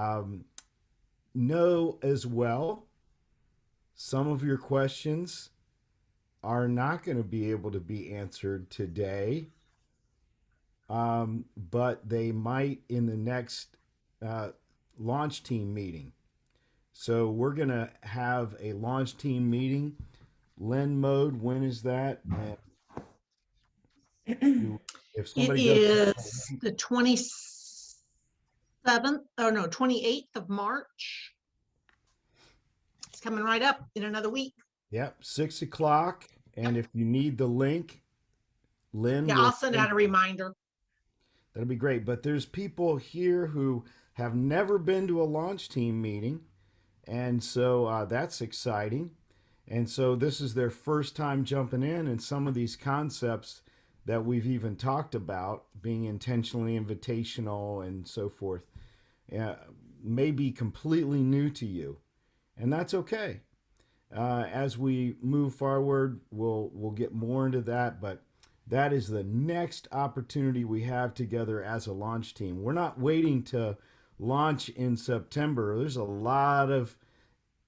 Um, know as well, some of your questions are not going to be able to be answered today, but they might in the next uh, launch team meeting. So we're going to have a launch team meeting. Len mode, when is that? And It do, if somebody doesn't have a is link, the 27th, oh no, 28th of March. It's coming right up in another week. yep, 6 o'clock. And Yep. if you need the link, Lynn Yeah, will I'll send send. out a reminder. That'll be great. But there's people here who have never been to a launch team meeting, and so that's exciting. And so this is their first time jumping in, and some of these concepts that we've even talked about, being intentionally invitational and so forth, uh, may be completely new to you, and that's okay. As we move forward, we'll get more into that, but that is the next opportunity we have together as a launch team. We're not waiting to launch in September. There's a lot of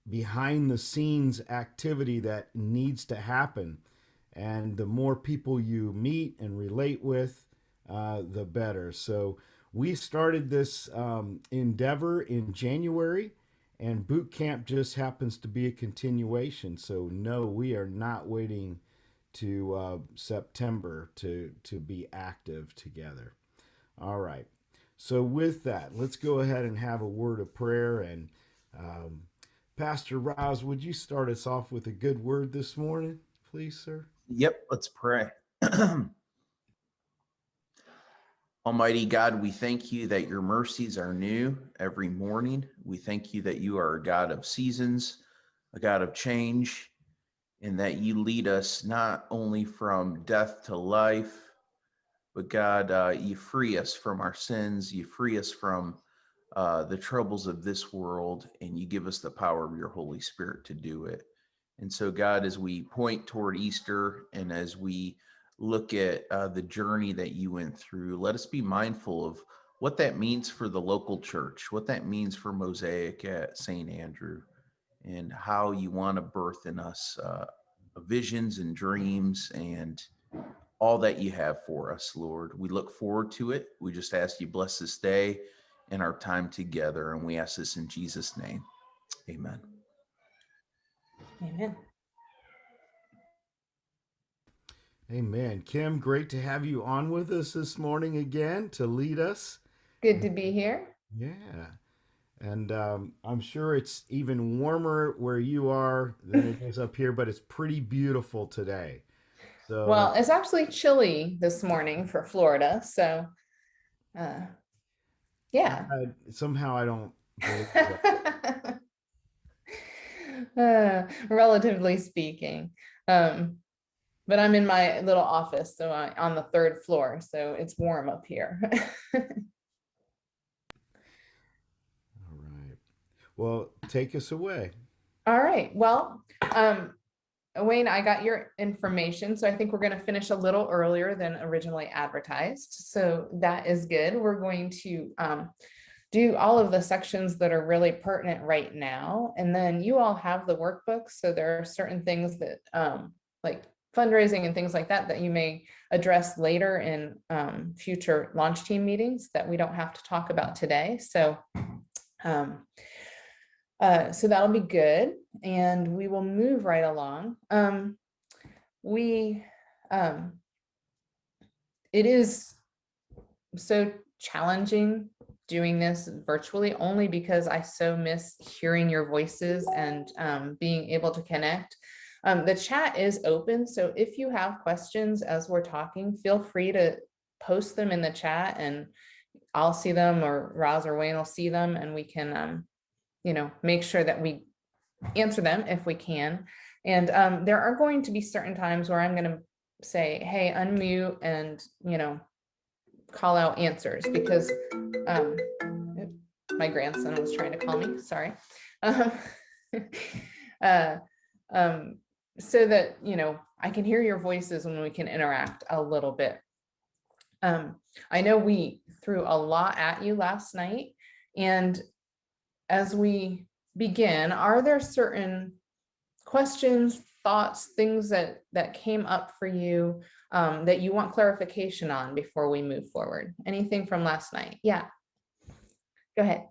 behind the scenes activity that needs to happen, and the more people you meet and relate with, the better. So we started this endeavor in January, and boot camp just happens to be a continuation. So no, we are not waiting to September to be active together. All right. So with that, let's go ahead and have a word of prayer. And um, Pastor Rouse, would you start us off with a good word this morning, please, sir? Yep, let's pray. Almighty God, we thank you that your mercies are new every morning. We thank you that you are a God of seasons, a God of change, and that you lead us not only from death to life, but God, you free us from our sins, you free us from the troubles of this world, and you give us the power of your Holy Spirit to do it. And so, God, as we point toward Easter and as we look at the journey that you went through, let us be mindful of what that means for the local church, what that means for Mosaic at St. Andrew, and how you want to birth in us visions and dreams and all that you have for us, Lord. We look forward to it. We just ask you bless this day and our time together. And we ask this in Jesus' name. Amen. Amen. Amen. Kim, great to have you on with us this morning again to lead us. Good to be here. Yeah. And I'm sure it's even warmer where you are than it is up here, but it's pretty beautiful today. So, Well, it's actually chilly this morning for Florida. So, uh, yeah. somehow I don't believe that. Relatively speaking. Um, but I'm in my little office, so on the third floor, so it's warm up here. All right. Well, take us away. All right. Well, Wayne, I got your information, so I think we're going to finish a little earlier than originally advertised. So that is good. We're going to do all of the sections that are really pertinent right now. And then you all have the workbooks. So there are certain things that like fundraising and things like that, that you may address later in future launch team meetings that we don't have to talk about today. So so that'll be good, and we will move right along. We it is so challenging doing this virtually, only because I so miss hearing your voices and being able to connect. The chat is open, so if you have questions as we're talking, feel free to post them in the chat, and I'll see them, or Roz or Wayne will see them, and we can make sure that we answer them if we can. And there are going to be certain times where I'm going to say, hey, unmute, and call out answers, because my grandson was trying to call me, sorry. um, uh, so that I can hear your voices when we can interact a little bit. I know we threw a lot at you last night, and as we begin, are there certain questions, thoughts, things that came up for you that you want clarification on before we move forward? Anything from last night? Yeah, go ahead.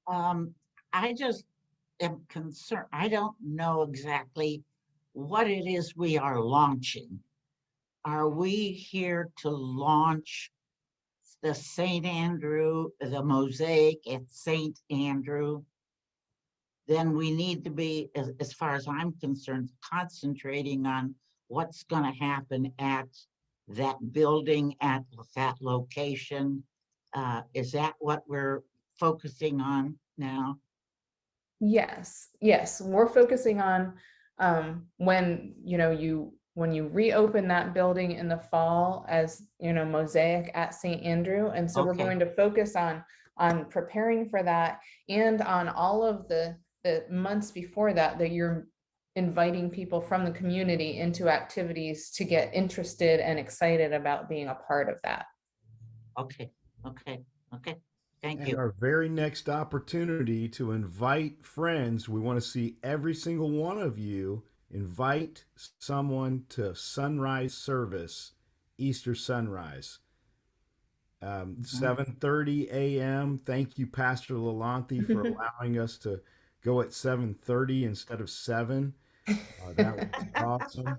I just am concerned. I don't know exactly what it is we are launching. Are we here to launch the St. Andrew, the mosaic at St. Andrew? Then we need to be, as far as I'm concerned, concentrating on what's going to happen at that building at that location. Is that what we're focusing on now? Yes, yes, we're focusing on when when you reopen that building in the fall as Mosaic at St. Andrew. And so we're Okay. going to focus on preparing for that, and on all of the months before that you're inviting people from the community into activities to get interested and excited about being a part of that. Okay, okay, okay. Thank And you. our very next opportunity to invite friends, we want to see every single one of you invite someone to sunrise service, Easter sunrise. Mhm. 7:30 a.m. Thank you, Pastor Lalonte, for allowing us to go at 7:30 instead of 7. That was awesome.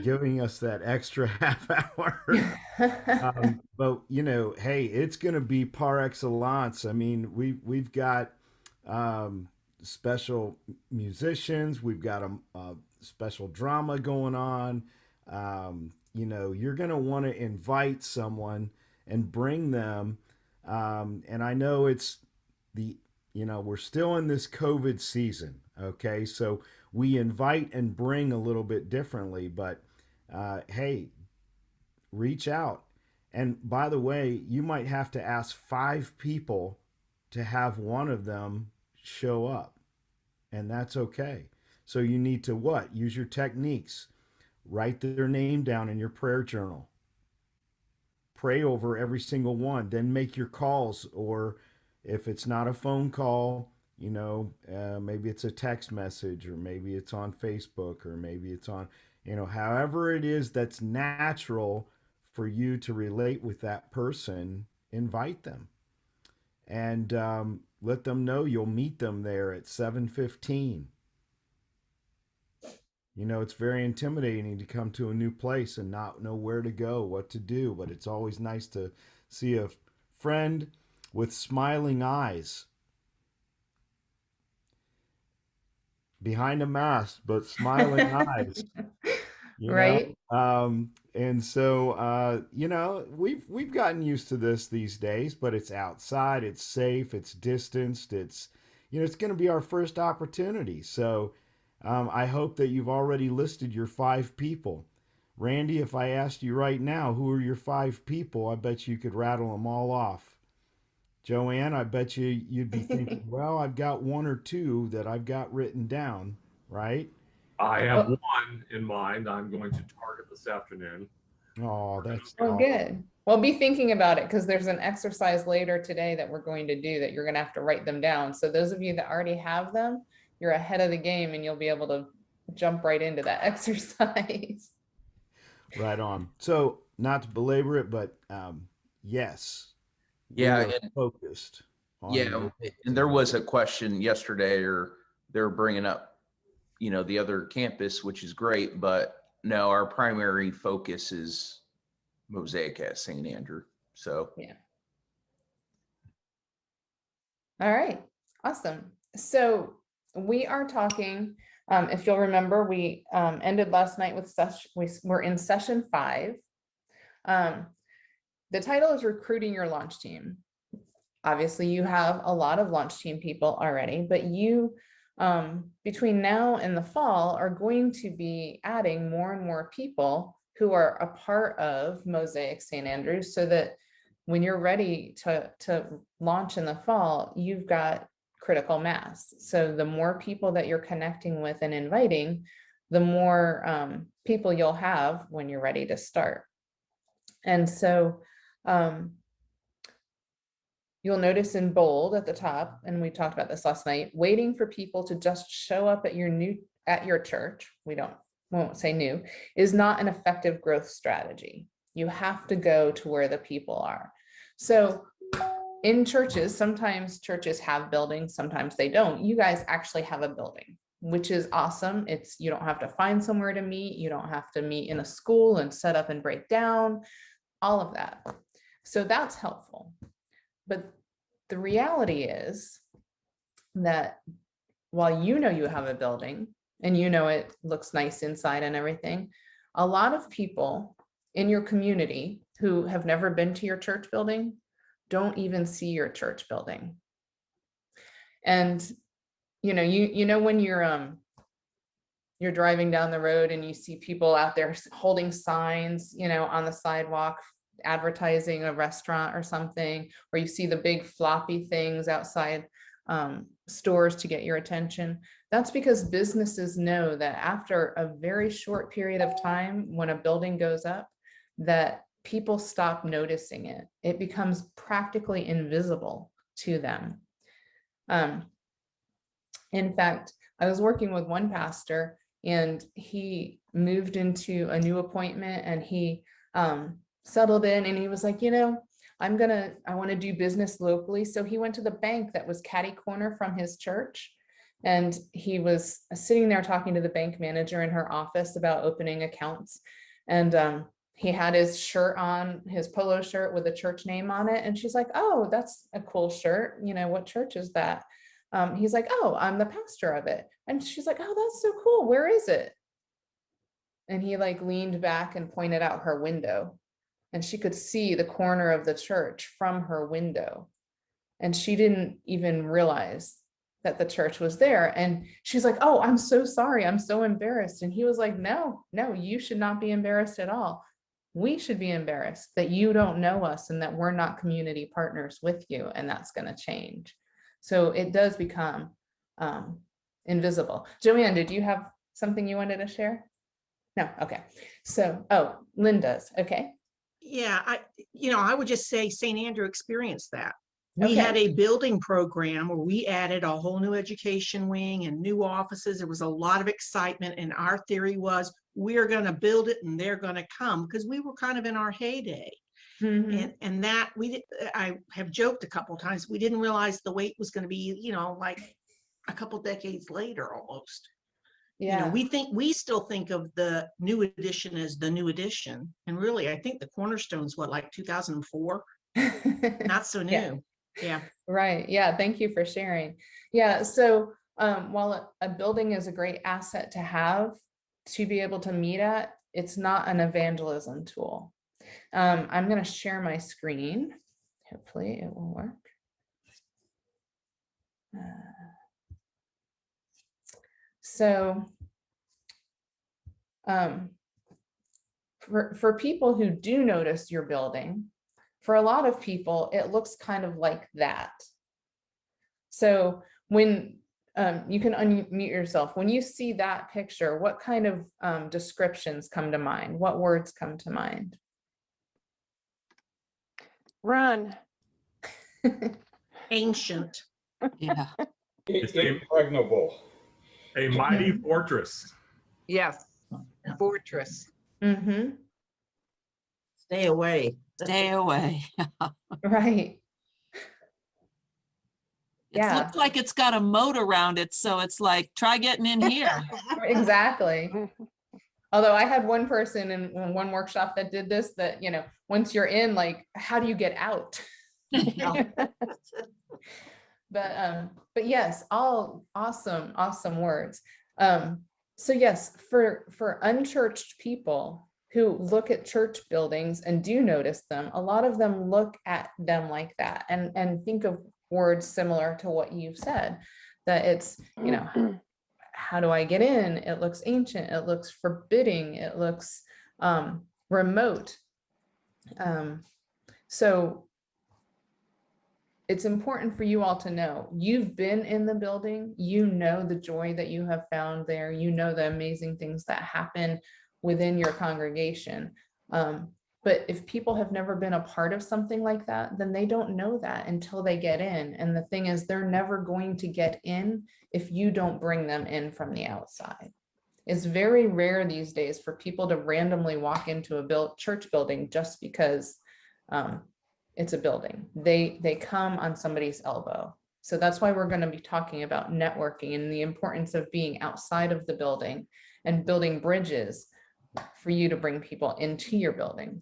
Giving us that extra half hour. But hey, it's going to be par excellence. I mean, we've got um, special musicians. We've got a special drama going on. You're going to want to invite someone and bring them. And I know it's the we're still in this COVID season. Okay, so we invite and bring a little bit differently, but hey, reach out. And by the way, you might have to ask 5 people to have one of them show up, and that's okay. So you need to what? Use your techniques. Write their name down in your prayer journal. Pray over every single one. Then make your calls, or if it's not a phone call, maybe it's a text message, or maybe it's on Facebook, or maybe it's on, however it is that's natural for you to relate with that person, invite them and let them know you'll meet them there at 7:15. It's very intimidating to come to a new place and not know where to go, what to do, but it's always nice to see a friend with smiling eyes behind a mask, but smiling eyes. you know Right? and so we've gotten used to this these days, but it's outside, it's safe, it's distanced, it's going to be our first opportunity. So I hope that you've already listed your 5 people. Randy, if I asked you right now who are your 5 people, I bet you could rattle them all off. Joanne, I bet you'd be thinking, well, I've got 1 or 2 that I've got written down, right? I have Oh, one in mind I'm going to target this afternoon. Oh, that's oh, awesome. good. Well, be thinking about it, because there's an exercise later today that we're going to do that you're going to have to write them down. So those of you that already have them, you're ahead of the game and you'll be able to jump right into that exercise. Right on. So, not to belabor it, but yes, we Yeah, are and focused on yeah, Mosaic and there St. was a question yesterday, or they're bringing up, the other campus, which is great, but no, our primary focus is Mosaic at St. Andrew. So Yeah. All right. Awesome. So we are talking, if you'll remember, we ended last night with we're in session 5. The title is Recruiting Your Launch Team. Obviously, you have a lot of launch team people already, but you, between now and the fall, are going to be adding more and more people who are a part of Mosaic St. Andrews, so that when you're ready to launch in the fall, you've got critical mass. So the more people that you're connecting with and inviting, the more people you'll have when you're ready to start. And so, you'll notice in bold at the top, and we talked about this last night, waiting for people to just show up at your church, won't say new, is not an effective growth strategy. You have to go to where the people are. So in churches, sometimes churches have buildings, sometimes they don't. You guys actually have a building, which is awesome. You don't have to find somewhere to meet. You don't have to meet in a school and set up and break down, all of that. So that's helpful. But the reality is that while you know you have a building and you know it looks nice inside and everything, a lot of people in your community who have never been to your church building don't even see your church building. And you know when you're driving down the road and you see people out there holding signs, on the sidewalk advertising a restaurant or something, or you see the big floppy things outside stores to get your attention. That's because businesses know that after a very short period of time, when a building goes up, that people stop noticing it. It becomes practically invisible to them. In fact, I was working with one pastor and he moved into a new appointment and he settled in and he was like, I want to do business locally. So he went to the bank that was catty corner from his church. And he was sitting there talking to the bank manager in her office about opening accounts. And he had his shirt on, his polo shirt with a church name on it. And she's like, oh, that's a cool shirt. What church is that? He's like, oh, I'm the pastor of it. And she's like, oh, that's so cool. Where is it? And he leaned back and pointed out her window. And she could see the corner of the church from her window. And she didn't even realize that the church was there. And she's like, oh, I'm so sorry. I'm so embarrassed. And he was like, no, you should not be embarrassed at all. We should be embarrassed that you don't know us and that we're not community partners with you. And that's going to change. So it does become invisible. Joanne, did you have something you wanted to share? No. Okay. So, Lynn does. Okay. Yeah, I would just say St. Andrew experienced that. We had a building program where we added a whole new education wing and new offices. There was a lot of excitement. And our theory was, we're going to build it and they're going to come, because we were kind of in our heyday. Mm-hmm. And that I have joked a couple of times, we didn't realize the wait was going to be, like a couple decades later almost. Yeah. We still think of the new edition as the new edition. And really, I think the cornerstone's like 2004, not so new. Yeah. Right. Yeah. Thank you for sharing. Yeah. So while a building is a great asset to have to be able to meet at, it's not an evangelism tool. I'm going to share my screen. Hopefully it will work. For people who do notice your building, for a lot of people, it looks kind of like that. So when you can unmute yourself, when you see that picture, what kind of descriptions come to mind? What words come to mind? Run. Ancient. Yeah. It's Impregnable. a mighty fortress. Yes. Fortress. Mm-hmm. Stay away. Stay away. Right. It Yeah. looks like it's got a moat around it, so it's like, try getting in here. Exactly. Although I had one person in one workshop that did this, that, once you're in, how do you get out? But yes, all awesome words. So yes, for unchurched people who look at church buildings and do notice them, a lot of them look at them like that and think of words similar to what you've said, that it's, how do I get in? It looks ancient, it looks forbidding, it looks remote. So it's important for you all to know, you've been in the building, the joy that you have found there, the amazing things that happen within your congregation. But But if people have never been a part of something like that, then they don't know that until they get in. And the thing is, they're never going to get in if you don't bring them in from the outside. It's very rare these days for people to randomly walk into a church building just because it's a building. They come on somebody's elbow. So that's why we're going to be talking about networking and the importance of being outside of the building and building bridges for you to bring people into your building.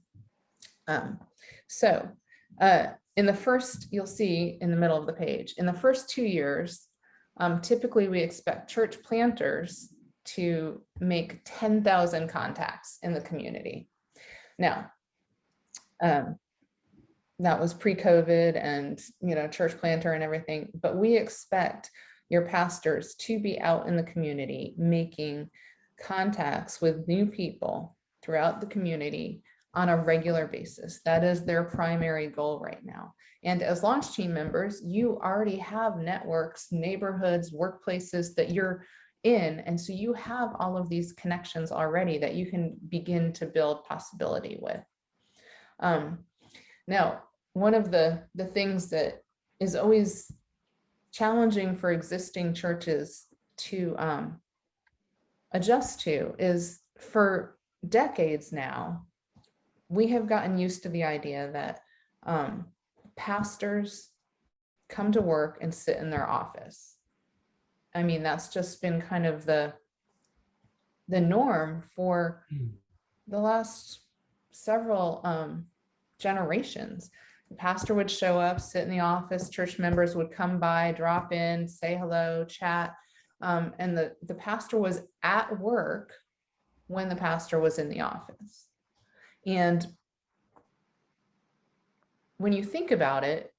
In the first, you'll see in the middle of the page, in the first 2 years, typically we expect church planters to make 10,000 contacts in the community. Now, that was pre-COVID and, church planter and everything, but we expect your pastors to be out in the community making contacts with new people throughout the community on a regular basis. That is their primary goal right now. And as launch team members, you already have networks, neighborhoods, workplaces that you're in. And so you have all of these connections already that you can begin to build possibility with. Now, one of the things that is always challenging for existing churches to adjust to is, for decades now, we have gotten used to the idea that pastors come to work and sit in their office. I mean, that's just been kind of the norm for the last several generations. The pastor would show up, sit in the office, church members would come by, drop in, say hello, chat. And the pastor was at work when the pastor was in the office. And when you think about it,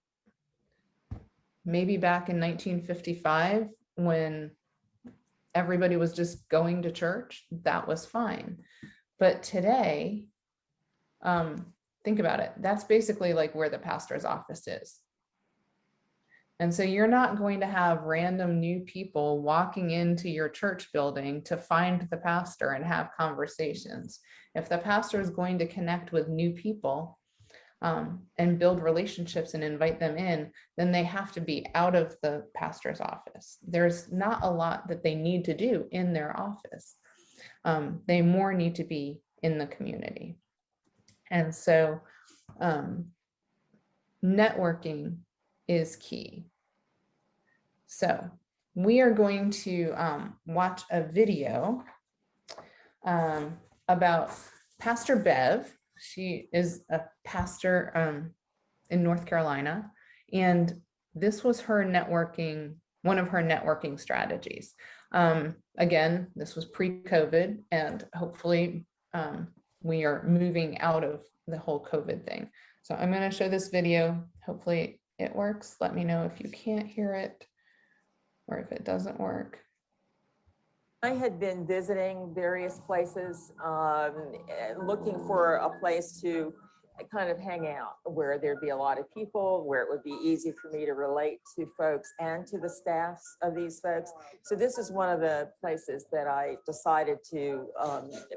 maybe back in 1955, when everybody was just going to church, that was fine. But today, think about it. That's basically like where the pastor's office is. And so you're not going to have random new people walking into your church building to find the pastor and have conversations. If the pastor is going to connect with new people and build relationships and invite them in, then they have to be out of the pastor's office. There's not a lot that they need to do in their office. They more need to be in the community. And so networking is key. So we are going to watch a video about Pastor Bev. She is a pastor in North Carolina, and this was her networking, one of her networking strategies. Again, this was pre-COVID, and hopefully we are moving out of the whole COVID thing. So I'm going to show this video. Hopefully it works. Let me know if you can't hear it or if it doesn't work. I had been visiting various places, looking for a place to kind of hang out, where there'd be a lot of people, where it would be easy for me to relate to folks and to the staffs of these folks. So this is one of the places that I decided to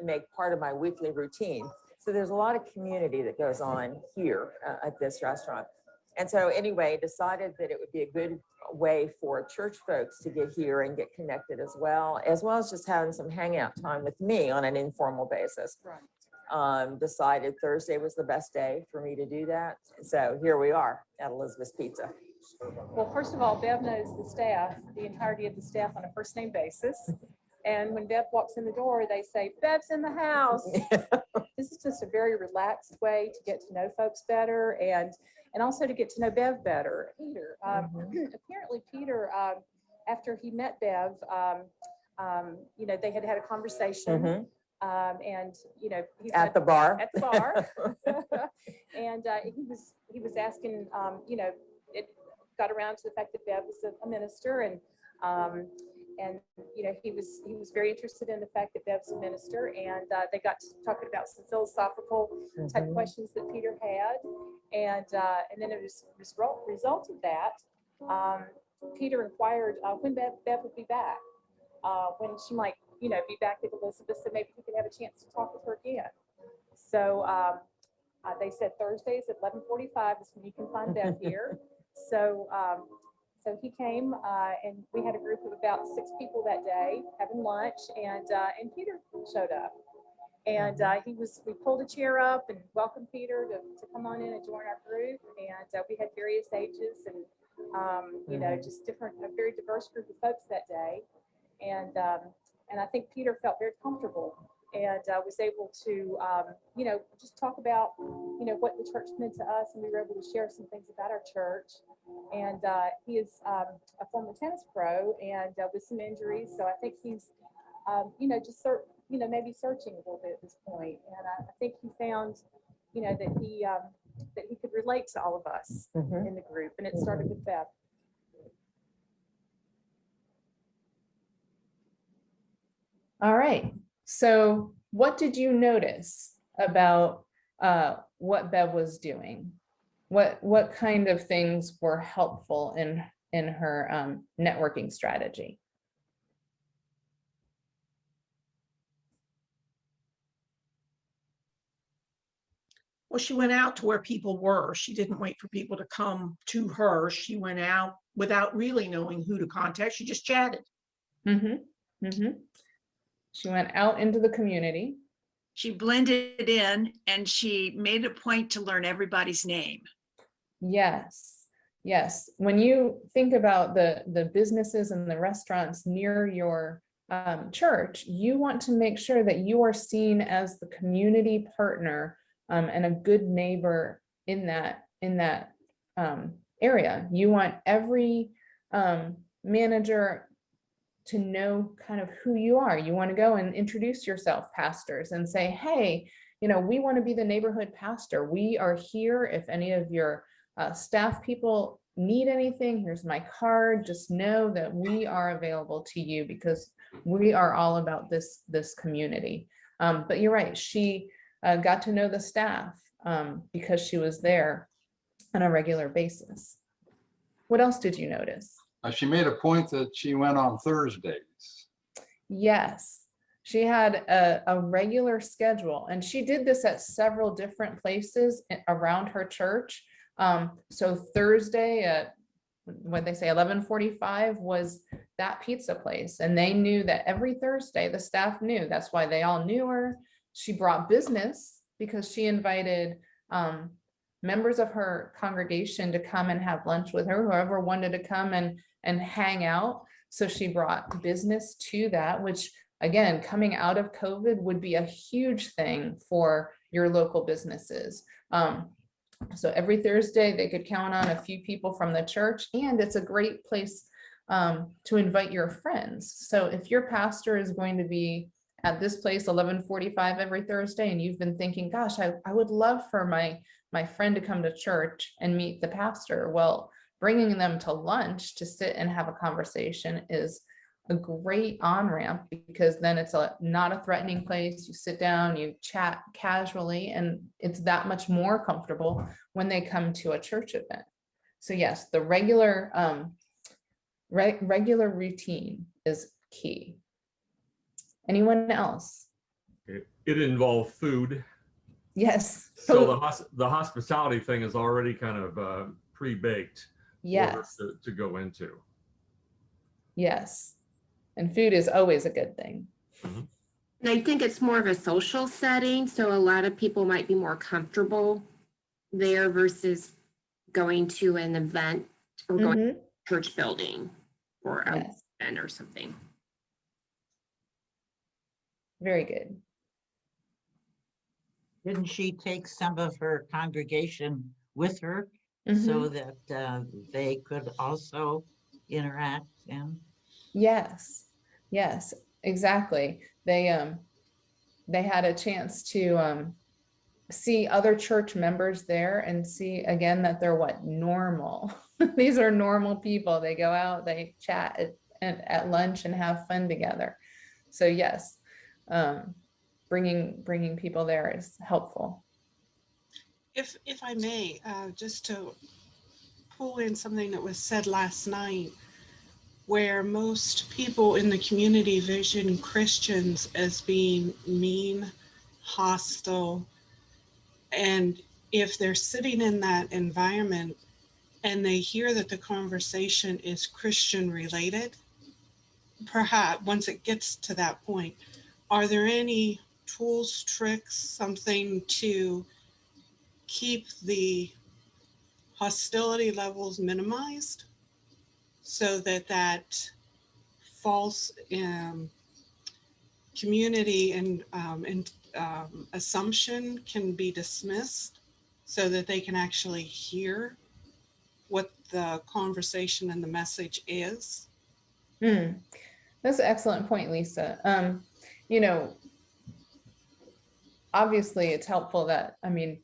make part of my weekly routine. So there's a lot of community that goes on here at this restaurant. And so anyway, decided that it would be a good way for church folks to get here and get connected as well as just having some hangout time with me on an informal basis. Right. Decided Thursday was the best day for me to do that. So here we are at Elizabeth's Pizza. Well, first of all, Bev knows the staff, the entirety of the staff, on a first name basis. And when Bev walks in the door, they say, "Bev's in the house." This is just a very relaxed way to get to know folks better, and also to get to know Bev better. Peter, apparently Peter, after he met Bev, they had a conversation. And he at the bar. And he was asking, it got around to the fact that Bev was a minister, and he was very interested in the fact that Bev's a minister, and they got to talking about some philosophical type questions that Peter had, and then it was result of that. Peter inquired when Bev would be back, when she might be back with Elizabeth, so maybe he could have a chance to talk with her again. So They said Thursdays at 11:45 is when you can find Bev here. So, so he came, and we had a group of about 6 people that day having lunch, and Peter showed up. And we pulled a chair up and welcomed Peter to come on in and join our group. And we had various ages and, you know, just different, a very diverse group of folks that day. And I think Peter felt very comfortable and was able to, you know, just talk about, you know, what the church meant to us. And we were able to share some things about our church. And he is a former tennis pro and with some injuries. So I think he's, you know, just you know, maybe searching a little bit at this point. And I think he found, you know, that he could relate to all of us in the group. And it started with Bev. All right. So what did you notice about what Bev was doing? What kind of things were helpful in her networking strategy? Well, she went out to where people were. She didn't wait for people to come to her. She went out without really knowing who to contact. She just chatted. She went out into the community. She blended in and she made a point to learn everybody's name. Yes, yes. When you think about the businesses and the restaurants near your church, you want to make sure that you are seen as the community partner and a good neighbor in that area. You want every manager to know kind of who you are. You want to go and introduce yourself, pastors, and say, hey, you know, we want to be the neighborhood pastor. We are here if any of your staff people need anything. Here's my card. Just know that we are available to you because we are all about this community. But you're right. She got to know the staff because she was there on a regular basis. What else did you notice? She made a point that she went on Thursdays. Yes, she had a regular schedule, and she did this at several different places around her church. So Thursday at, what they say, 11:45 was that pizza place, and they knew that every Thursday, the staff knew. That's why they all knew her. She brought business because she invited members of her congregation to come and have lunch with her, whoever wanted to come and hang out. So she brought business to that, which again, coming out of COVID would be a huge thing for your local businesses. So every Thursday they could count on a few people from the church, and it's a great place to invite your friends. So if your pastor is going to be at this place 11:45 every Thursday, and you've been thinking, gosh, I would love for my friend to come to church and meet the pastor. Well, bringing them to lunch to sit and have a conversation is a great on-ramp, because then it's not a threatening place. You sit down, you chat casually, and it's that much more comfortable when they come to a church event. So yes, the regular routine is key. Anyone else? It involved food. Yes. So the hospitality thing is already kind of pre-baked. Yes. To go into. Yes. And food is always a good thing. And I think it's more of a social setting. So a lot of people might be more comfortable there versus going to an event or going to a church building or an event or something. Very good. Didn't she take some of her congregation with her so that they could also interact? And yes, exactly. They had a chance to see other church members there and see again that they're normal. These are normal people. They go out, they chat at lunch and have fun together. So yes, bringing people there is helpful. If I may, just to pull in something that was said last night, where most people in the community vision Christians as being mean, hostile, and if they're sitting in that environment and they hear that the conversation is Christian related, perhaps once it gets to that point, are there any tools, tricks, something to keep the hostility levels minimized so that that false community and assumption can be dismissed so that they can actually hear what the conversation and the message is? That's an excellent point, Lisa. You know, obviously it's helpful that, I mean,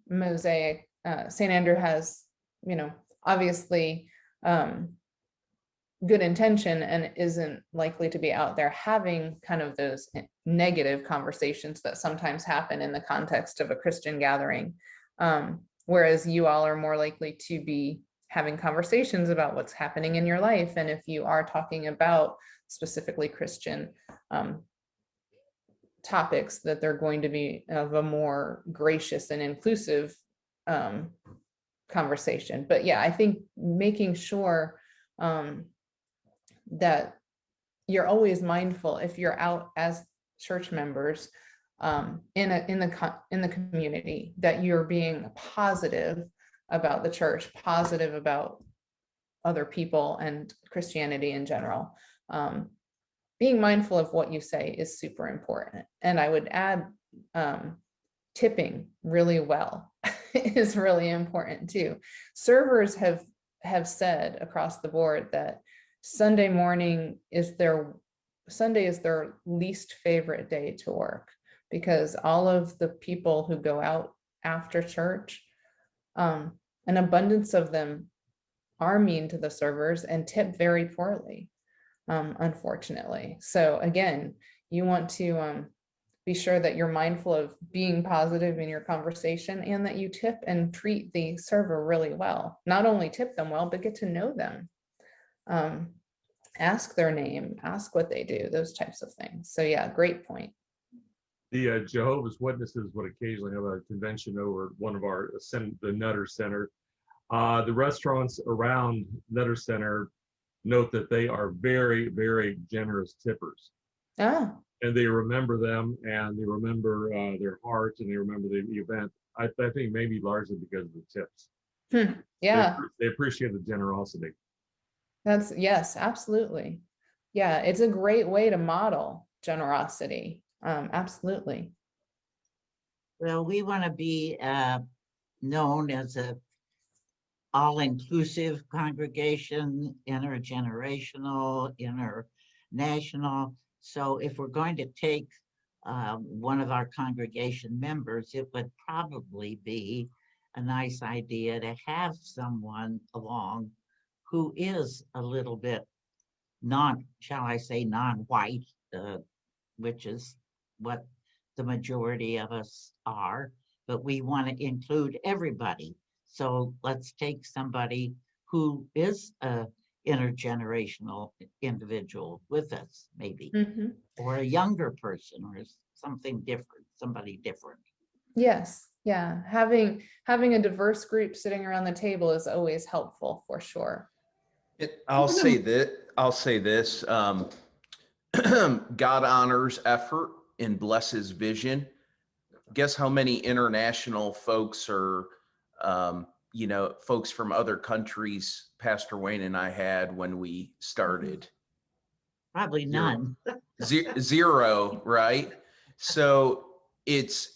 Mosaic, St. Andrew has, you know, obviously good intention and isn't likely to be out there having kind of those negative conversations that sometimes happen in the context of a Christian gathering. Whereas you all are more likely to be having conversations about what's happening in your life. And if you are talking about specifically Christian topics, that they're going to be of a more gracious and inclusive conversation. But yeah, I think making sure that you're always mindful if you're out as church members in the community, that you're being positive about the church, positive about other people and Christianity in general. Being mindful of what you say is super important. And I would add tipping really well is really important too. Servers have said across the board that Sunday is their least favorite day to work, because all of the people who go out after church, an abundance of them are mean to the servers and tip very poorly, unfortunately. So again, you want to be sure that you're mindful of being positive in your conversation and that you tip and treat the server really well. Not only tip them well, but get to know them. Ask their name, ask what they do, those types of things. So yeah, great point. The Jehovah's Witnesses would occasionally have a convention over one of our, the Nutter Center. The restaurants around Nutter Center note that they are very, very generous tippers. And they remember them, and they remember their hearts, and they remember the event. I think maybe largely because of the tips. Yeah. They appreciate the generosity. Yes, absolutely. Yeah, it's a great way to model generosity. Absolutely. Well, we want to be known as a all-inclusive congregation, intergenerational, international. So if we're going to take one of our congregation members, it would probably be a nice idea to have someone along who is a little bit shall I say, non-white, which is what the majority of us are, but we want to include everybody. So let's take somebody who is a intergenerational individual with us, maybe, or a younger person, or something different, somebody different. Yes, yeah. Having a diverse group sitting around the table is always helpful for sure. I'll say this. God honors effort and blesses vision. Guess how many international folks are, folks from other countries Pastor Wayne and I had when we started? Probably none. Zero, right? So if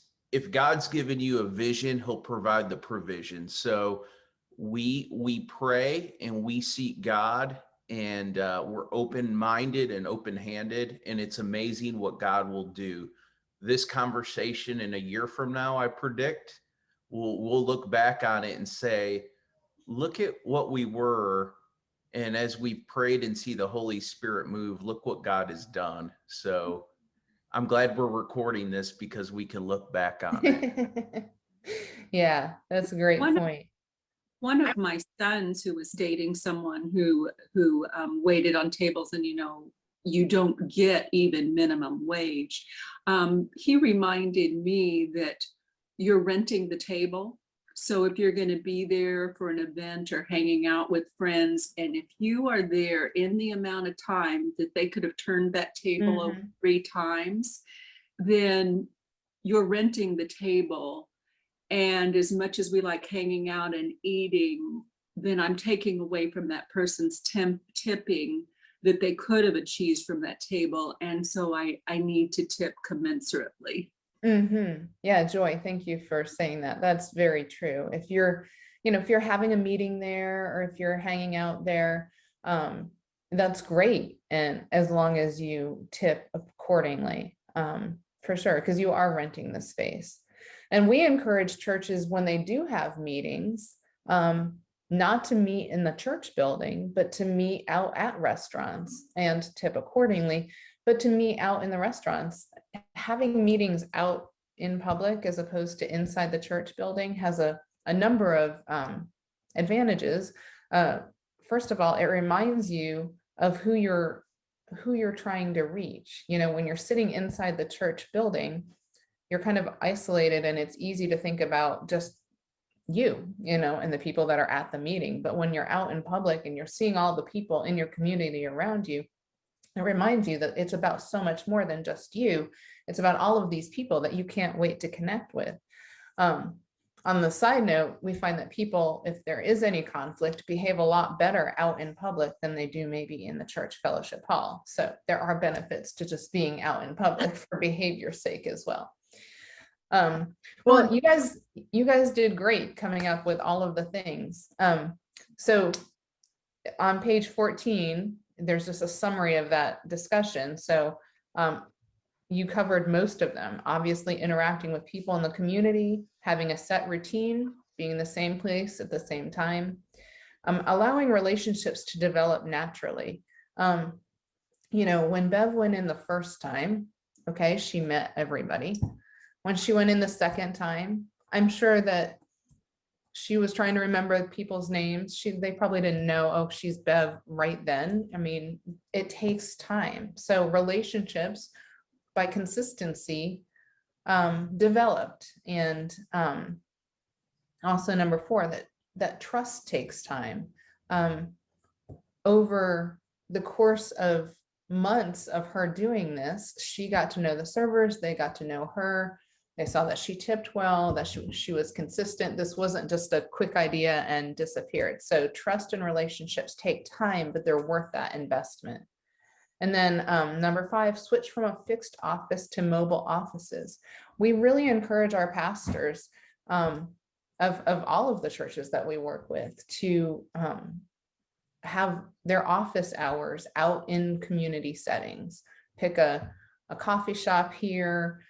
God's given you a vision, he'll provide the provision. So we pray and we seek God, and we're open-minded and open-handed, and it's amazing what God will do. This conversation in a year from now, I predict, we'll look back on it and say, look at what we were, and as we prayed and see the Holy Spirit move, look what God has done. So I'm glad we're recording this because we can look back on it. Yeah, that's a great point. One of my sons who was dating someone who waited on tables, and you don't get even minimum wage. He reminded me that you're renting the table So if you're going to be there for an event or hanging out with friends, and if you are there in the amount of time that they could have turned that table over 3 times, then you're renting the table. And as much as we like hanging out and eating, then I'm taking away from that person's tipping that they could have achieved from that table. And so I need to tip commensurately. Yeah, Joy, thank you for saying that. That's very true. If you're, if you're having a meeting there or if you're hanging out there, that's great. And as long as you tip accordingly, for sure, because you are renting the space. And we encourage churches when they do have meetings, not to meet in the church building, but to meet out at restaurants and tip accordingly, but to meet out in the restaurants. Having meetings out in public as opposed to inside the church building has a number of advantages. First of all, it reminds you of who you're trying to reach. When you're sitting inside the church building, you're kind of isolated and it's easy to think about just you and the people that are at the meeting. But when you're out in public and you're seeing all the people in your community around you, it reminds you that it's about so much more than just you. It's about all of these people that you can't wait to connect with. On the side note, we find that people, if there is any conflict, behave a lot better out in public than they do maybe in the church fellowship hall. So there are benefits to just being out in public for behavior's sake as well. Well, you guys did great coming up with all of the things. So on page 14, there's just a summary of that discussion. So you covered most of them. Obviously, interacting with people in the community, having a set routine, being in the same place at the same time, allowing relationships to develop naturally. When Bev went in the first time, okay, she met everybody. When she went in the second time, I'm sure that she was trying to remember people's names. They probably didn't know, oh, she's Bev right then. I mean, it takes time. So relationships by consistency developed. And also number 4, that trust takes time. Over the course of months of her doing this, she got to know the servers, they got to know her. They saw that she tipped well, that she was consistent. This wasn't just a quick idea and disappeared. So trust and relationships take time, but they're worth that investment. And then number 5, switch from a fixed office to mobile offices. We really encourage our pastors of all of the churches that we work with to have their office hours out in community settings. Pick a coffee shop here,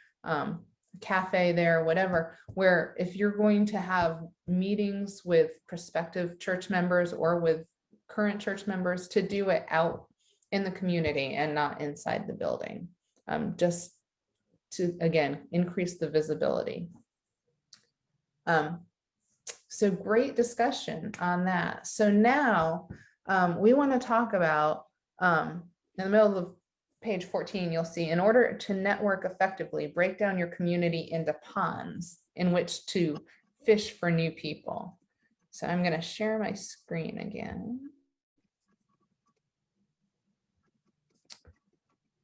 cafe there, whatever, where if you're going to have meetings with prospective church members or with current church members, to do it out in the community and not inside the building, just to, again, increase the visibility. So great discussion on that. So now we want to talk about, in the middle of page 14, you'll see, in order to network effectively, break down your community into ponds in which to fish for new people. So I'm going to share my screen again.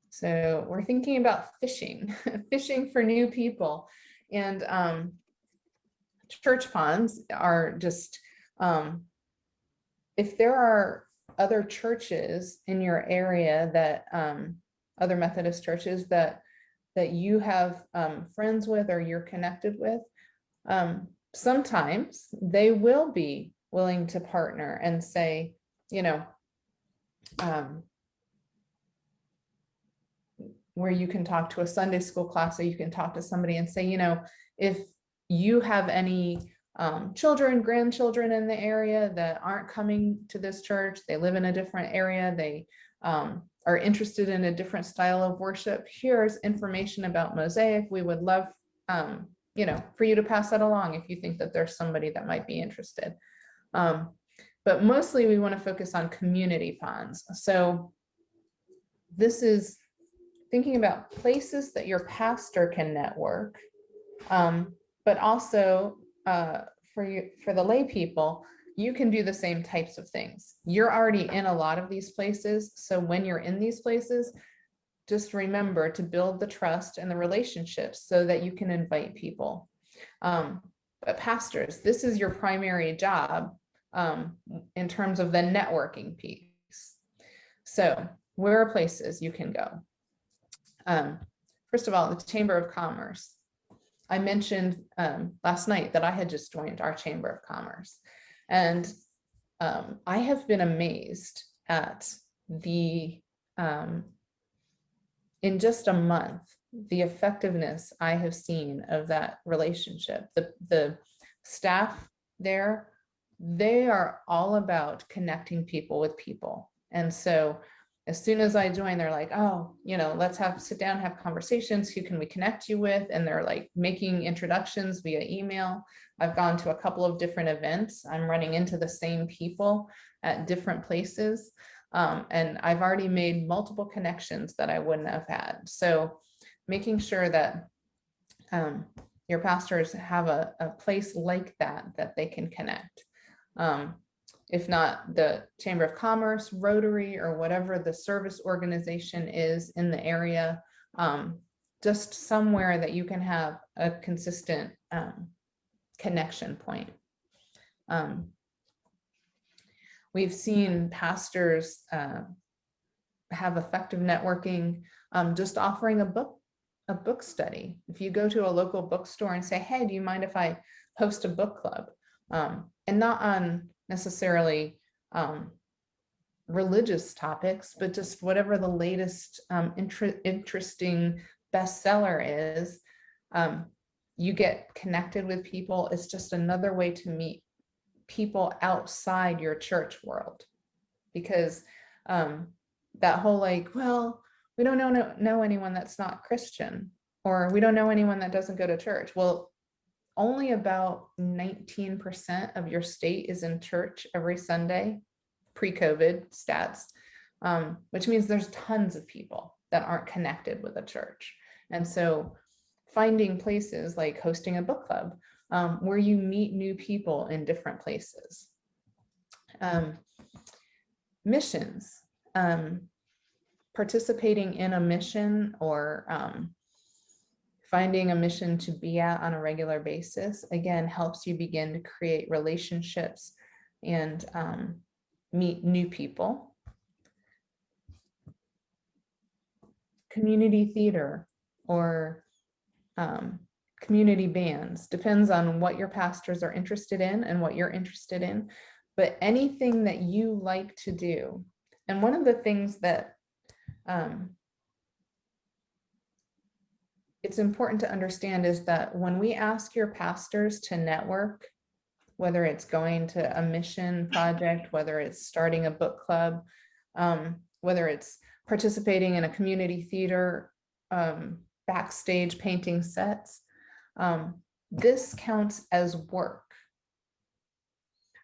So we're thinking about fishing, fishing for new people. And church ponds are just, if there are other churches in your area that, other Methodist churches that you have friends with or you're connected with, sometimes they will be willing to partner and say, where you can talk to a Sunday school class, or you can talk to somebody and say, if you have any children, grandchildren in the area that aren't coming to this church, they live in a different area, they are interested in a different style of worship, here's information about Mosaic. We would love, for you to pass that along if you think that there's somebody that might be interested. But mostly we want to focus on community ponds. So this is thinking about places that your pastor can network, but also for you, for the lay people, you can do the same types of things. You're already in a lot of these places. So when you're in these places, just remember to build the trust and the relationships so that you can invite people. But pastors, this is your primary job in terms of the networking piece. So where are places you can go? First of all, the Chamber of Commerce. I mentioned last night that I had just joined our Chamber of Commerce, and I have been amazed at the, in just a month, the effectiveness I have seen of that relationship. The staff there, they are all about connecting people with people. And so as soon as I joined, they're like, oh, you know, let's sit down, have conversations. Who can we connect you with? And they're like making introductions via email. I've gone to a couple of different events. I'm running into the same people at different places. And I've already made multiple connections that I wouldn't have had. So making sure that your pastors have a place like that, that they can connect. If not the Chamber of Commerce, Rotary, or whatever the service organization is in the area, just somewhere that you can have a consistent connection point. We've seen pastors have effective networking, just offering a book study. If you go to a local bookstore and say, hey, do you mind if I host a book club? And not on necessarily religious topics, but just whatever the latest interesting bestseller is, you get connected with people. It's just another way to meet people outside your church world, because that whole like, well, we don't know anyone that's not Christian, or we don't know anyone that doesn't go to church. Well, only about 19% of your state is in church every Sunday, pre-COVID stats, which means there's tons of people that aren't connected with a church. And so finding places like hosting a book club where you meet new people in different places. Missions, participating in a mission, or finding a mission to be at on a regular basis, again, helps you begin to create relationships and meet new people. Community theater or community bands, depends on what your pastors are interested in and what you're interested in, but anything that you like to do. And one of the things that it's important to understand is that when we ask your pastors to network, whether it's going to a mission project, whether it's starting a book club, whether it's participating in a community theater, backstage painting sets, this counts as work.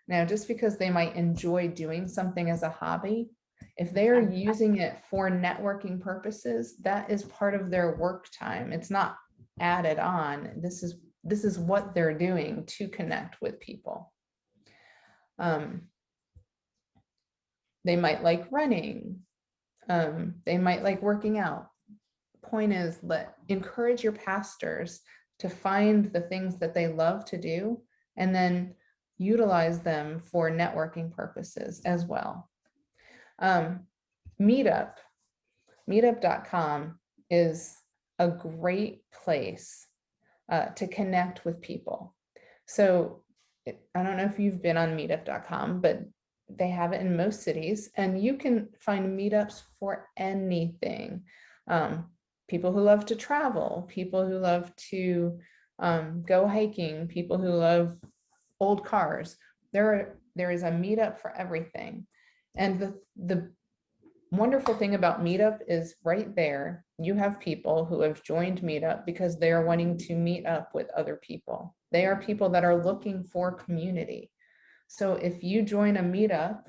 Now, just because they might enjoy doing something as a hobby, if they are using it for networking purposes, that is part of their work time. It's not added on. This is what they're doing to connect with people. They might like running. They might like working out. Point is, encourage your pastors to find the things that they love to do and then utilize them for networking purposes as well. Meetup.com is a great place to connect with people. So I don't know if you've been on meetup.com, but they have it in most cities, and you can find meetups for anything. People who love to travel, people who love to go hiking, people who love old cars. There is a meetup for everything. And the wonderful thing about Meetup is right there, you have people who have joined Meetup because they are wanting to meet up with other people. They are people that are looking for community. So if you join a Meetup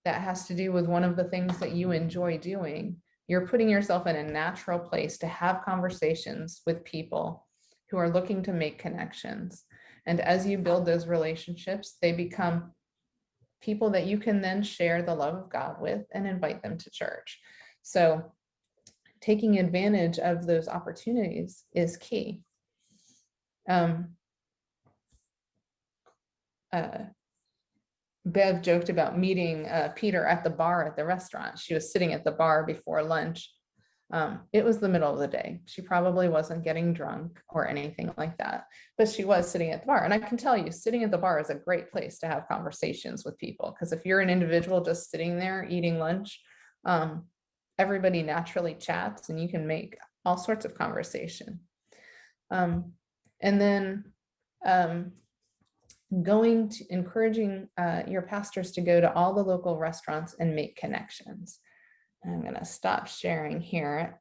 that has to do with one of the things that you enjoy doing, you're putting yourself in a natural place to have conversations with people who are looking to make connections. And as you build those relationships, they become people that you can then share the love of God with and invite them to church. So taking advantage of those opportunities is key. Bev joked about meeting Peter at the bar at the restaurant. She was sitting at the bar before lunch. It was the middle of the day. She probably wasn't getting drunk or anything like that, but she was sitting at the bar. And I can tell you, sitting at the bar is a great place to have conversations with people, because if you're an individual just sitting there eating lunch, everybody naturally chats and you can make all sorts of conversation. And then encouraging your pastors to go to all the local restaurants and make connections. I'm going to stop sharing here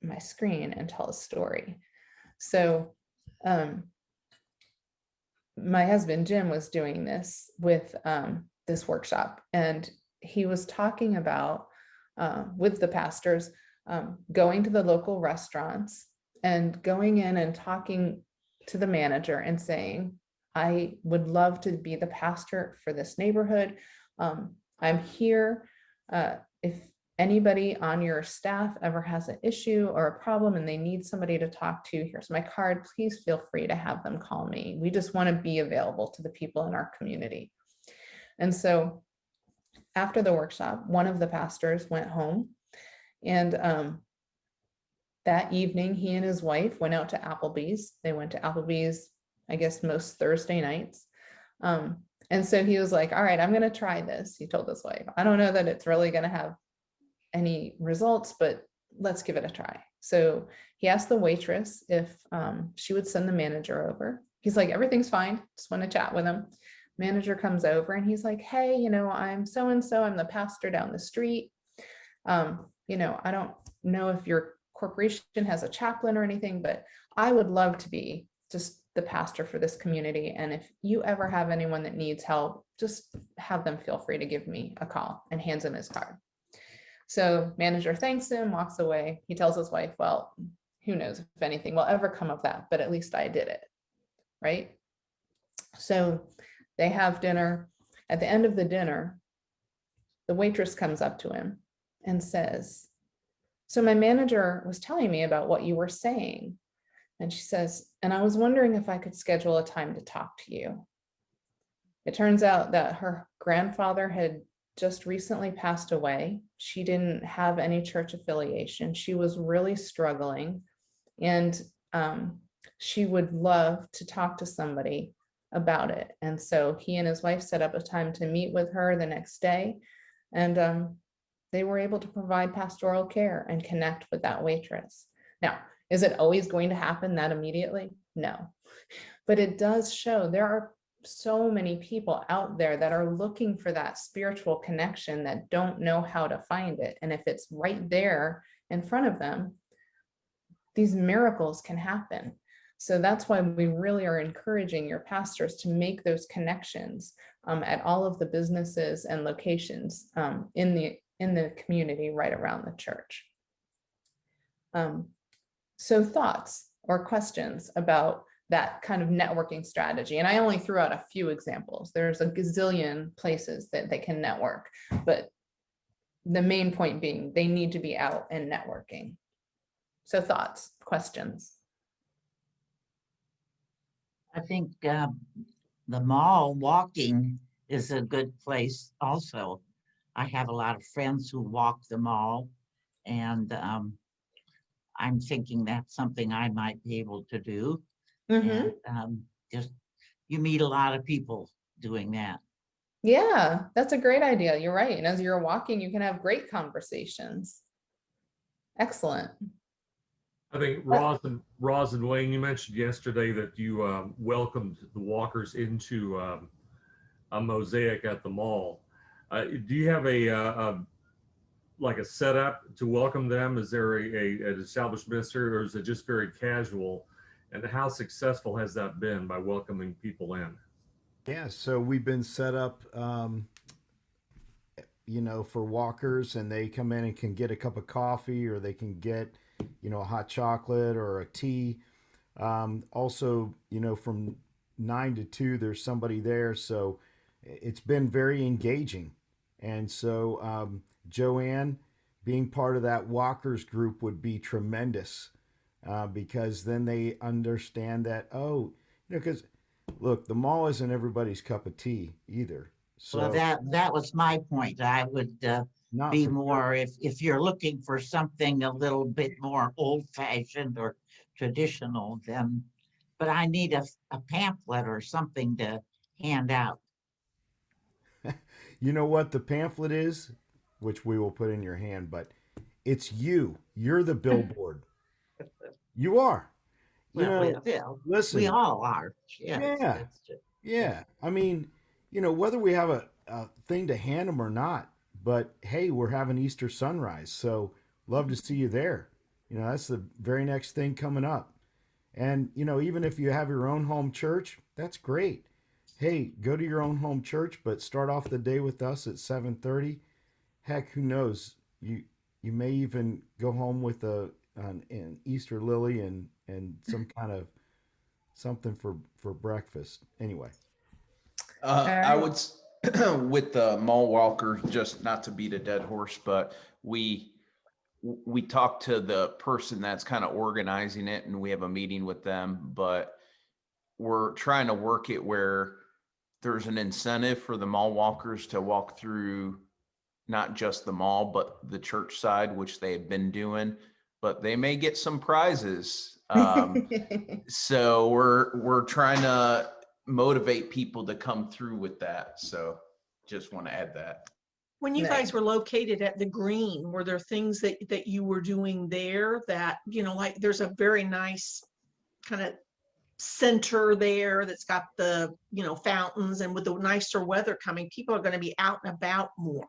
my screen and tell a story. So my husband, Jim, was doing this with this workshop, and he was talking about with the pastors going to the local restaurants and going in and talking to the manager and saying, I would love to be the pastor for this neighborhood. I'm here. If anybody on your staff ever has an issue or a problem and they need somebody to talk to, here's my card. Please feel free to have them call me. We just want to be available to the people in our community. And so after the workshop, one of the pastors went home, and that evening he and his wife went out to Applebee's. They went to Applebee's, I guess, most Thursday nights. And so he was like, all right, I'm going to try this. He told his wife, I don't know that it's really going to have any results, but let's give it a try. So he asked the waitress if she would send the manager over. He's like, everything's fine. Just want to chat with him. Manager comes over and he's like, hey, I'm so-and-so. I'm the pastor down the street. I don't know if your corporation has a chaplain or anything, but I would love to be just the pastor for this community. And if you ever have anyone that needs help, just have them feel free to give me a call, and hands him his card. So manager thanks him, walks away. He tells his wife, well, who knows if anything will ever come of that, but at least I did it, right? So they have dinner. At the end of the dinner, the waitress comes up to him and says, so my manager was telling me about what you were saying. And she says, and I was wondering if I could schedule a time to talk to you. It turns out that her grandfather had just recently passed away. She didn't have any church affiliation. She was really struggling, and she would love to talk to somebody about it. And so he and his wife set up a time to meet with her the next day, and they were able to provide pastoral care and connect with that waitress. Now, is it always going to happen that immediately? No, but it does show there are so many people out there that are looking for that spiritual connection that don't know how to find it. And if it's right there in front of them, these miracles can happen. So that's why we really are encouraging your pastors to make those connections at all of the businesses and locations in the community right around the church. So thoughts or questions about that kind of networking strategy? And I only threw out a few examples. There's a gazillion places that they can network, but the main point being they need to be out and networking. So thoughts, questions? I think the mall walking is a good place also. I have a lot of friends who walk the mall, and I'm thinking that's something I might be able to do. Mm-hmm. And just, you meet a lot of people doing that. Yeah, that's a great idea. You're right. And as you're walking, you can have great conversations. Excellent. I think Roz and Wayne, you mentioned yesterday that you welcomed the walkers into a mosaic at the mall. Do you have like a setup to welcome them? Is there an established minister, or is it just very casual? And how successful has that been by welcoming people in? Yeah, so we've been set up, for walkers, and they come in and can get a cup of coffee, or they can get, a hot chocolate or a tea. Also, from 9 to 2, there's somebody there. So it's been very engaging. And so, Joanne, being part of that walkers group would be tremendous, because then they understand that, oh, because look, the mall isn't everybody's cup of tea either. So Well, that was my point. I would not be for more, if you're looking for something a little bit more old fashioned or traditional, then, but I need a pamphlet or something to hand out. You know what the pamphlet is, which we will put in your hand, but it's you. You're the billboard. You are. You Well, know, we listen, all are. Yes, yeah, that's true. yeah. I mean, whether we have a thing to hand them or not, but hey, we're having Easter sunrise. So love to see you there. That's the very next thing coming up. And, even if you have your own home church, that's great. Hey, go to your own home church, but start off the day with us at 7:30. Heck, who knows? You may even go home with an Easter lily and some kind of something for breakfast. Anyway, I would with the mall walkers, just not to beat a dead horse, but we talked to the person that's kind of organizing it, and we have a meeting with them, but we're trying to work it where there's an incentive for the mall walkers to walk through not just the mall, but the church side, which they've been doing, but they may get some prizes. So we're trying to motivate people to come through with that. So just want to add that. When you guys were located at the Green, were there things that you were doing there that, like there's a very nice kind of center there that's got the, fountains, and with the nicer weather coming, people are going to be out and about more.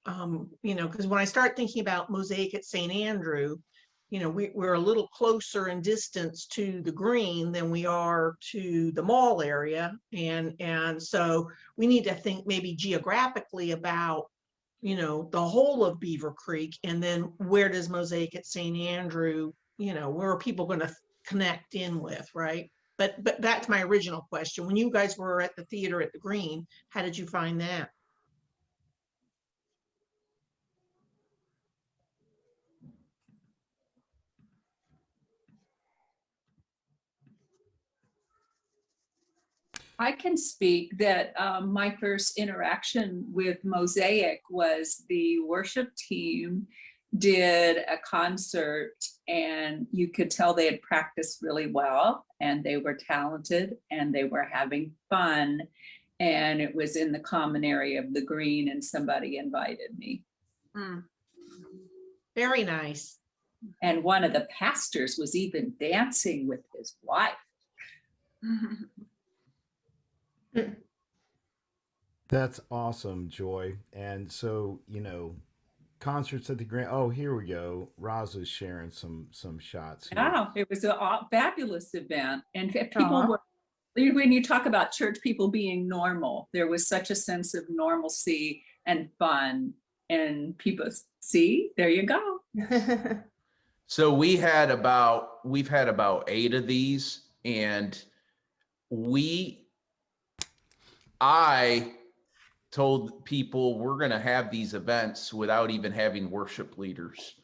Because when I start thinking about Mosaic at St. Andrew, we're a little closer in distance to the Green than we are to the mall area. And so we need to think maybe geographically about, the whole of Beaver Creek, and then where does Mosaic at St. Andrew, where are people going to connect in with, right? But that's my original question. When you guys were at the theater at the Green, how did you find that? I can speak that my first interaction with Mosaic was the worship team did a concert, and you could tell they had practiced really well, and they were talented, and they were having fun. And it was in the common area of the Green, and somebody invited me. Very nice. And one of the pastors was even dancing with his wife. that's awesome, Joy. And so, concerts at the Grand. Oh, here we go. Raza's sharing some shots here. Yeah, it was a fabulous event. And people were, when you talk about church people being normal, there was such a sense of normalcy and fun. And people, see, there you go. So we've had about 8 of these, and I told people we're going to have these events without even having worship leaders.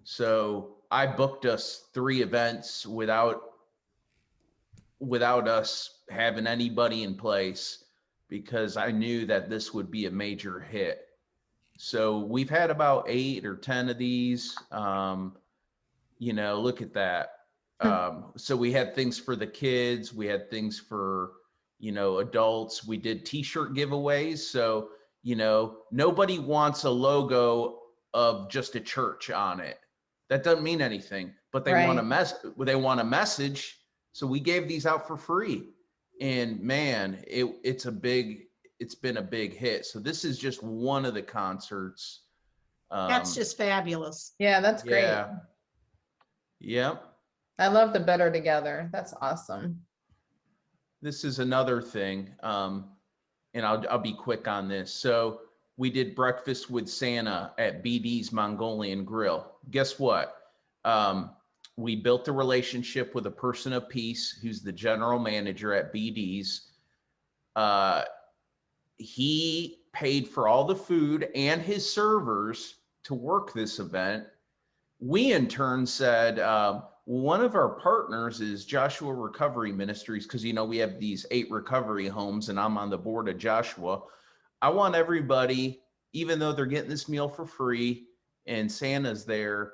So I booked us 3 events without us having anybody in place, because I knew that this would be a major hit. So we've had about 8 or 10 of these. Look at that. So we had things for the kids. We had things for, adults. We did t-shirt giveaways. So, nobody wants a logo of just a church on it. That doesn't mean anything, but they want a message. So we gave these out for free, and man, it's been a big hit. So this is just one of the concerts. That's just fabulous. Yeah, that's great. Yeah. Yep. I love the Better Together. That's awesome. This is another thing, and I'll be quick on this. So we did breakfast with Santa at BD's Mongolian Grill. Guess what? we built a relationship with a person of peace who's the general manager at BD's. He paid for all the food and his servers to work this event. We in turn said, one of our partners is Joshua Recovery Ministries, because we have these 8 recovery homes and I'm on the board of Joshua. I want everybody, even though they're getting this meal for free and Santa's there,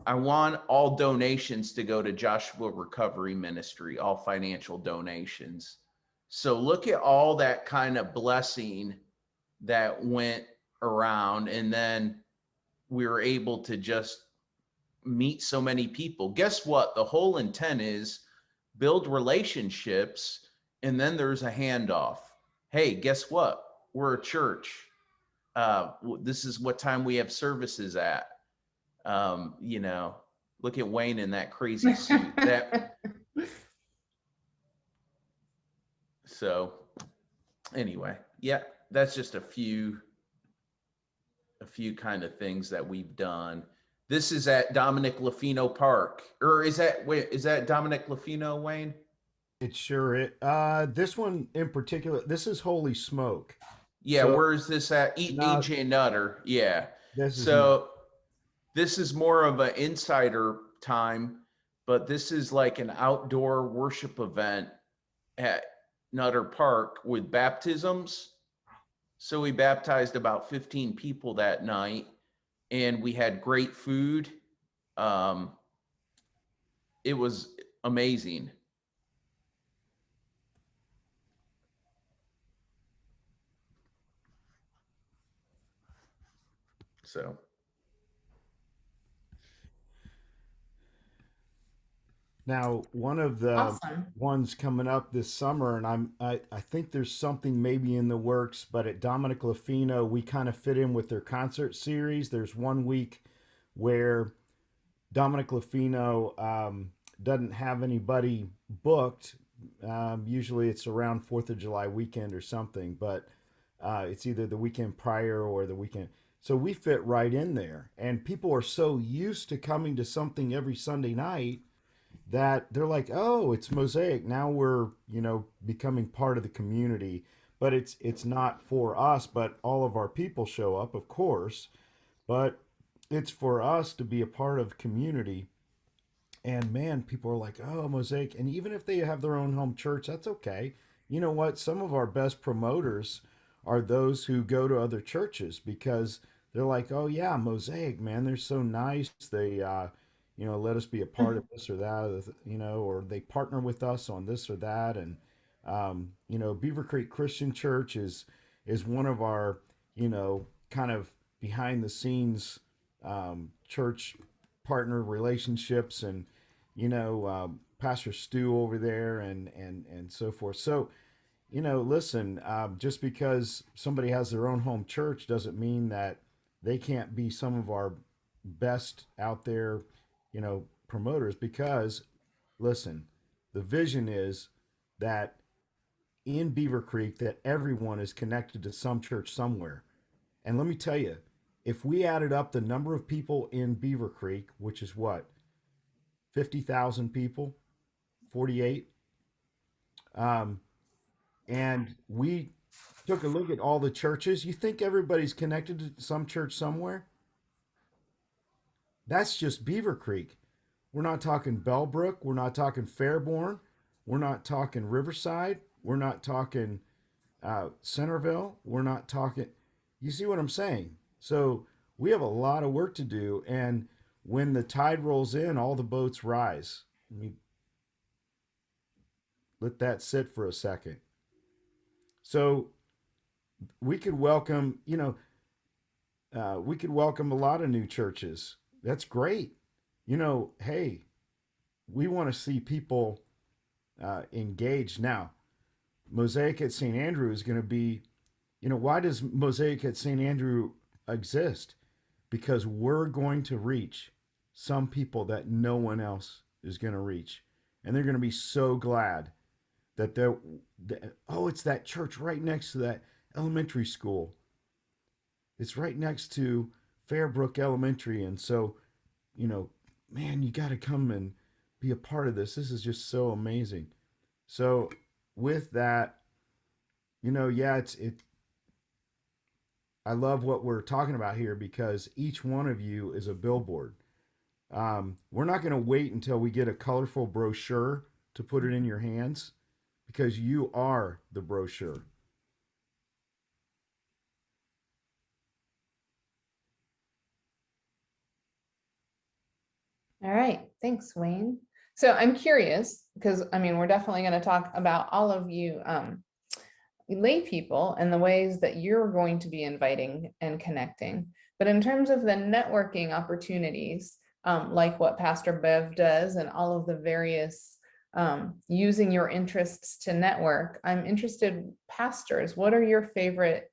I want all donations to go to Joshua Recovery Ministry, all financial donations. So look at all that kind of blessing that went around, and then we were able to just meet so many people. Guess what? The whole intent is build relationships, and then there's a handoff. Hey, guess what? We're a church. This is what time we have services at. Look at Wayne in that crazy suit. So anyway, yeah, that's just a few kind of things that we've done. This is at Dominic Lafino Park, or is that Dominic Lafino, Wayne? It sure is. This one in particular, this is Holy Smoke. Yeah, So, where is this at? not- EJ Nutter. Yeah. This is So this is more of an insider time, but this is like an outdoor worship event at Nutter Park with baptisms. So we baptized about 15 people that night, and we had great food. It was amazing. So now one of the Awesome. ones coming up this summer, and I think there's something maybe in the works, but at Dominic Lafino, we kind of fit in with their concert series. There's one week where Dominic Lafino doesn't have anybody booked. Usually it's around 4th of July weekend or something, but it's either the weekend prior or the weekend. So we fit right in there. And people are so used to coming to something every Sunday night that they're like, oh, it's Mosaic. Now we're, becoming part of the community. But it's not for us, but all of our people show up, of course. But it's for us to be a part of community. And man, people are like, oh, Mosaic. And even if they have their own home church, that's okay. You know what? Some of our best promoters are those who go to other churches because they're like, oh, yeah, Mosaic, man, they're so nice. They, let us be a part of this or that, or they partner with us on this or that. And, Beaver Creek Christian Church is one of our, kind of behind the scenes church partner relationships, and Pastor Stu over there and so forth. So listen, just because somebody has their own home church doesn't mean that they can't be some of our best out there promoters, because listen, the vision is that in Beaver Creek that everyone is connected to some church somewhere. And let me tell you, if we added up the number of people in Beaver Creek, which is what, 50,000 people, 48, and we took a look at all the churches, you think everybody's connected to some church somewhere? That's just Beaver Creek. We're not talking Bellbrook. We're not talking Fairborn. We're not talking Riverside. We're not talking Centerville. We're not talking. You see what I'm saying? So we have a lot of work to do. And when the tide rolls in, all the boats rise. Let that sit for a second. So we could welcome, we could welcome a lot of new churches. That's great. Hey, we want to see people engaged. Now, Mosaic at St. Andrew is going to be, why does Mosaic at St. Andrew exist? Because we're going to reach some people that no one else is going to reach. And they're going to be so glad that it's that church right next to that elementary school. It's right next to Fairbrook Elementary. And so, man, you got to come and be a part of this. This is just so amazing. So with that, yeah, I love what we're talking about here because each one of you is a billboard. We're not going to wait until we get a colorful brochure to put it in your hands because you are the brochure. All right, thanks, Wayne. So I'm curious, because I mean, we're definitely going to talk about all of you lay people and the ways that you're going to be inviting and connecting. But in terms of the networking opportunities, like what Pastor Bev does and all of the various using your interests to network, I'm interested, pastors, what are your favorite,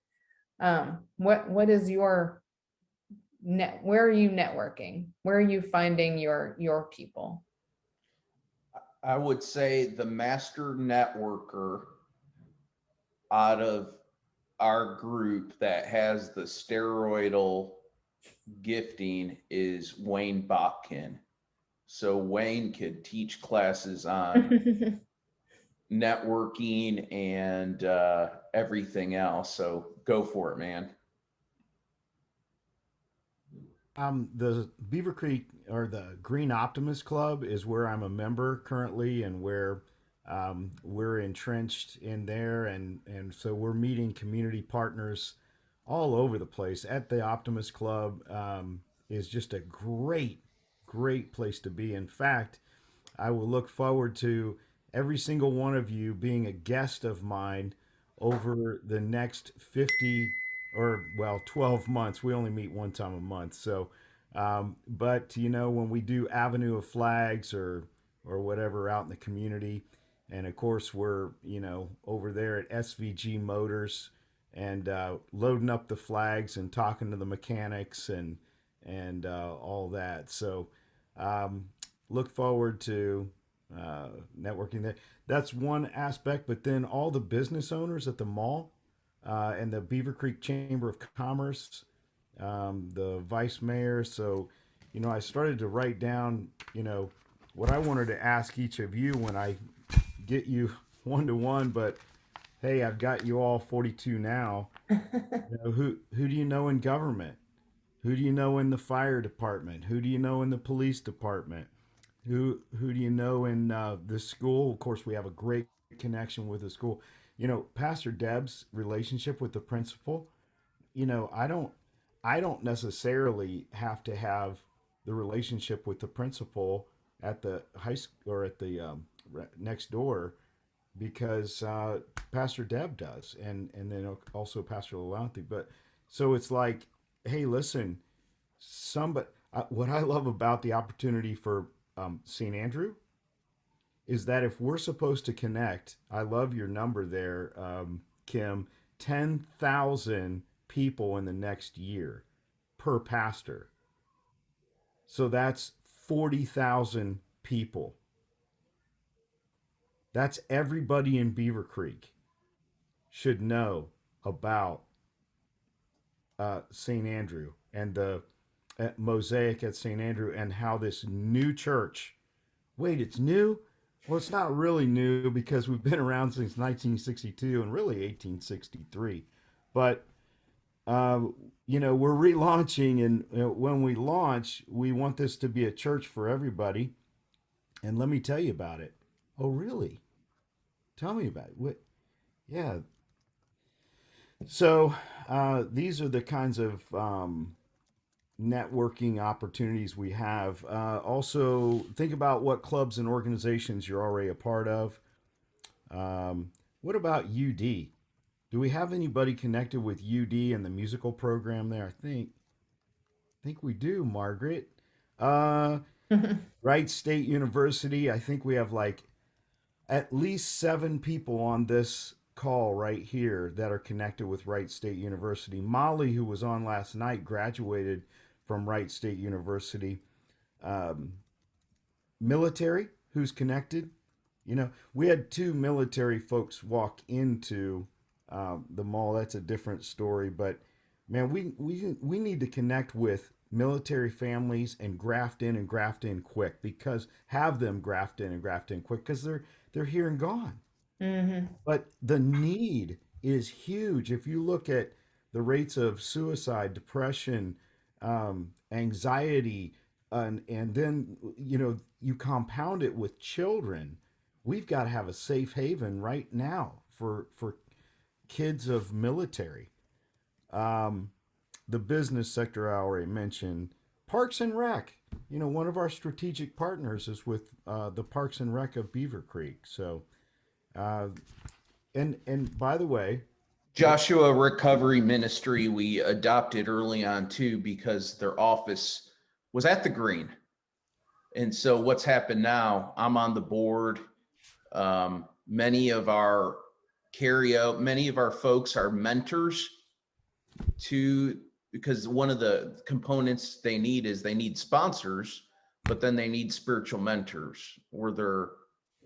what is your where are you networking? Where are you finding your people? I would say the master networker out of our group that has the steroidal gifting is Wayne Botkin. So Wayne could teach classes on networking and everything else. So go for it, man. The Beaver Creek or the Green Optimist Club is where I'm a member currently, and where we're entrenched in there, and so we're meeting community partners all over the place. At the Optimist Club is just a great place to be. In fact, I will look forward to every single one of you being a guest of mine over the next 50 or, well, 12 months. We only meet one time a month. So, but when we do Avenue of Flags or whatever out in the community, and of course we're over there at SVG Motors and loading up the flags and talking to the mechanics and all that. So look forward to networking there. That's one aspect, but then all the business owners at the mall and the Beaver Creek Chamber of Commerce, the vice mayor. So, I started to write down, what I wanted to ask each of you when I get you one to one, but hey, I've got you all 42 now. Who do you know in government? Who do you know in the fire department? Who do you know in the police department? Who do you know in the school? Of course, we have a great connection with the school. Pastor Deb's relationship with the principal. I don't necessarily have to have the relationship with the principal at the high school or at the next door because Pastor Deb does, and then also Pastor Lalanthe. But so it's like, hey, listen, somebody. What I love about the opportunity for St. Andrew is that if we're supposed to connect, I love your number there, Kim. 10,000 people in the next year per pastor. So that's 40,000 people. That's everybody in Beaver Creek should know about St. Andrew and the mosaic at St. Andrew and how this new church. Wait, it's new? Well, it's not really new because we've been around since 1962 and really 1863. But, we're relaunching, and when we launch, we want this to be a church for everybody. And let me tell you about it. Oh, really? Tell me about it. What? Yeah. So these are the kinds of networking opportunities we have. Also, think about what clubs and organizations you're already a part of. What about UD? Do we have anybody connected with UD and the musical program there? I think we do, Margaret. Uh, Wright State University. I think we have like at least 7 people on this call right here that are connected with Wright State University. Molly, who was on last night, graduated from Wright State University. Um, Military, who's connected. We had 2 military folks walk into the mall. That's a different story, but Man, we need to connect with military families and graft in quick, because have them graft in and graft in quick, because they're here and gone. But the need is huge. If you look at the rates of suicide, depression, anxiety, and then you compound it with children, we've got to have a safe haven right now for kids of military. Um, the business sector I already mentioned. Parks and Rec. One of our strategic partners is with the Parks and Rec of Beaver Creek. So, and by the way, Joshua Recovery Ministry, we adopted early on too, because their office was at the Green. And so what's happened now, I'm on the board. Many of our folks are mentors because one of the components they need sponsors, but then they need spiritual mentors where they're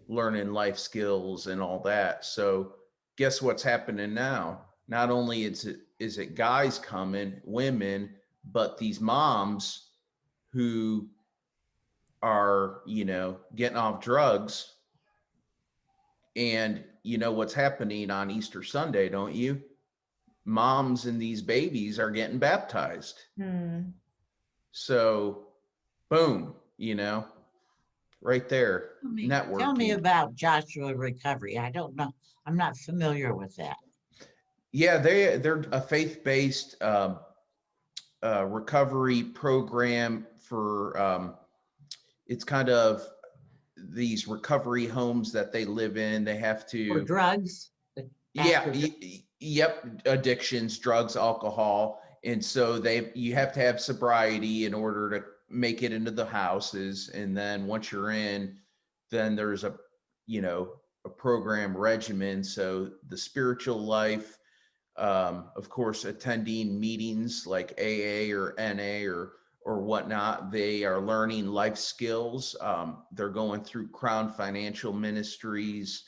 learning life skills and all that. So guess what's happening now? Not only is it guys coming, women, but these moms who are, getting off drugs. And you know what's happening on Easter Sunday, don't you? Moms and these babies are getting baptized. So boom, right there, networking. Tell me about Joshua Recovery. I don't know. I'm not familiar with that. Yeah, they're a faith-based recovery program for it's kind of these recovery homes that they live in. They have to For drugs. Yep, addictions, drugs, alcohol, and so you have to have sobriety in order to make it into the houses. And then once you're in, then there's a program regimen. So the spiritual life, of course, attending meetings like AA or NA or whatnot. They are learning life skills. They're going through Crown Financial Ministries.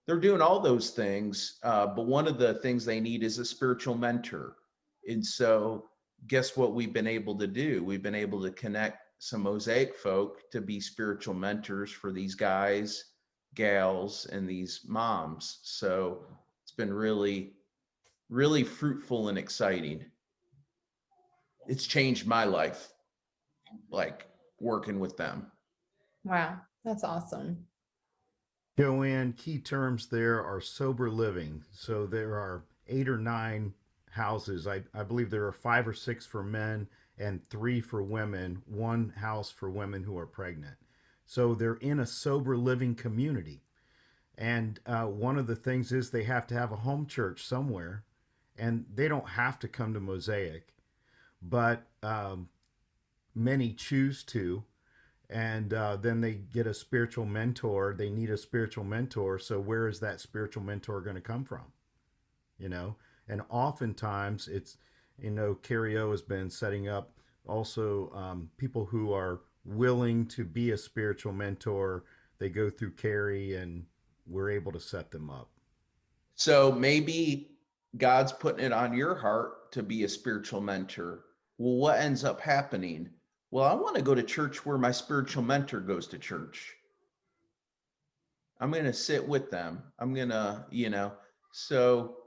They're doing all those things. But one of the things they need is a spiritual mentor. And so guess what we've been able to do? We've been able to connect some Mosaic folk to be spiritual mentors for these guys, gals, and these moms. So it's been really, really fruitful and exciting. It's changed my life, like working with them. Wow, that's awesome. Joanne, key terms there are sober living. So there are 8 or 9 houses. I believe there are 5 or 6 for men and 3 for women, 1 house for women who are pregnant. So they're in a sober living community. And one of the things is they have to have a home church somewhere, and they don't have to come to Mosaic, but many choose to. And then they get a spiritual mentor. They need a spiritual mentor. So where is that spiritual mentor going to come from? And oftentimes it's, Carrie O has been setting up also people who are willing to be a spiritual mentor. They go through Carrie, and we're able to set them up. So maybe God's putting it on your heart to be a spiritual mentor. Well, what ends up happening? Well, I want to go to church where my spiritual mentor goes to church. I'm going to sit with them. I'm going to, so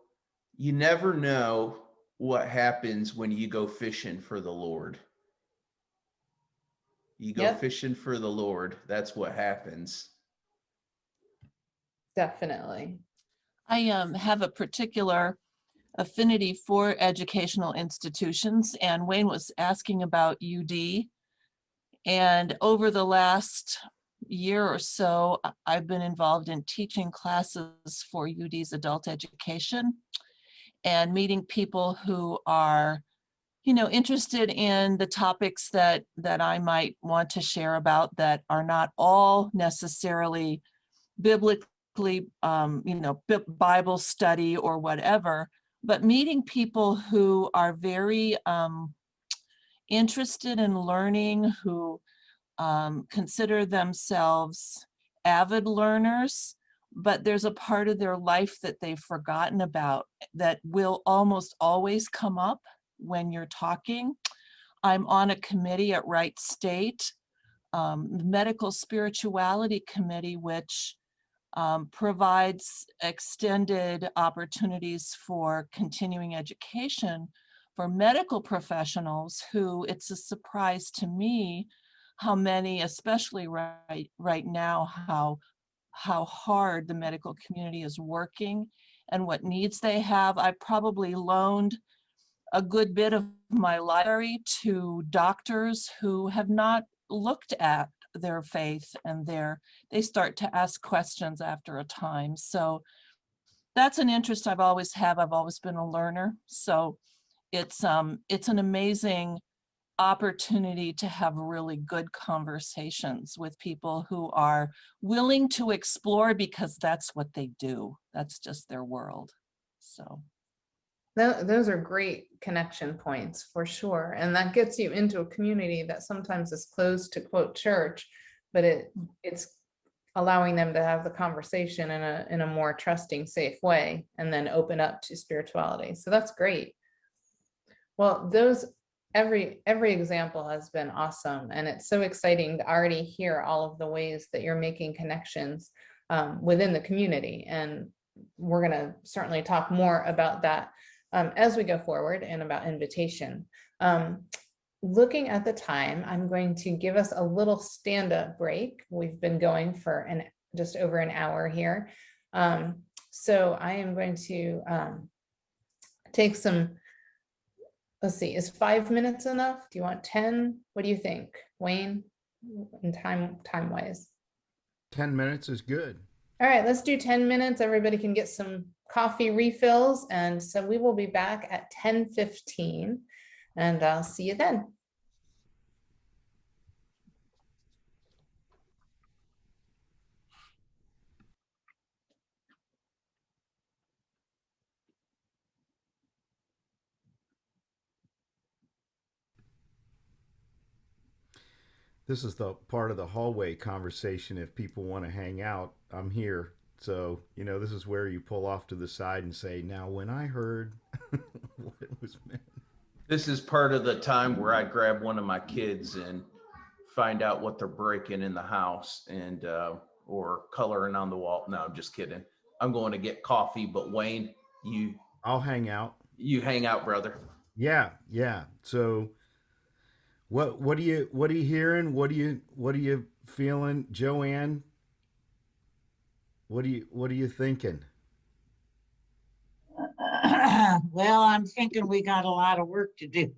you never know what happens when you go fishing for the Lord. You go fishing for the Lord. That's what happens. Definitely. I have a particular affinity for educational institutions, and Wayne was asking about UD. And over the last year or so, I've been involved in teaching classes for UD's adult education and meeting people who are, interested in the topics that I might want to share about that are not all necessarily biblically, Bible study or whatever, but meeting people who are very interested in learning, who consider themselves avid learners, but there's a part of their life that they've forgotten about that will almost always come up. when you're talking. I'm on a committee at Wright State, the Medical Spirituality Committee, which provides extended opportunities for continuing education for medical professionals who, it's a surprise to me how many, especially right now, how hard the medical community is working and what needs they have. I probably loaned a good bit of my library to doctors who have not looked at their faith, and they start to ask questions after a time. So that's an interest I've always had. I've always been a learner. So it's an amazing opportunity to have really good conversations with people who are willing to explore, because that's what they do. That's just their world. So Those are great connection points for sure. And that gets you into a community that sometimes is closed to quote church, but it's allowing them to have the conversation in a more trusting, safe way, and then open up to spirituality. So that's great. Well, every example has been awesome, and it's so exciting to already hear all of the ways that you're making connections within the community. And we're going to certainly talk more about that as we go forward, and about invitation. Looking at the time, I'm going to give us a little stand-up break. We've been going for just over an hour here. So I am going to take some, let's see, is 5 minutes enough? Do you want 10? What do you think, Wayne, in time-wise? 10 minutes is good. All right, let's do 10 minutes. Everybody can get some coffee refills. And so we will be back at 10:15, and I'll see you then. This is the part of the hallway conversation. If people want to hang out, I'm here. So, this is where you pull off to the side and say, now, when I heard what it was meant. This is part of the time where I grab one of my kids and find out what they're breaking in the house, and or coloring on the wall. No, I'm just kidding. I'm going to get coffee, but Wayne, I'll hang out. You hang out, brother. Yeah. So what are you hearing? What are you feeling, Joanne? What are you thinking? Well, I'm thinking we got a lot of work to do.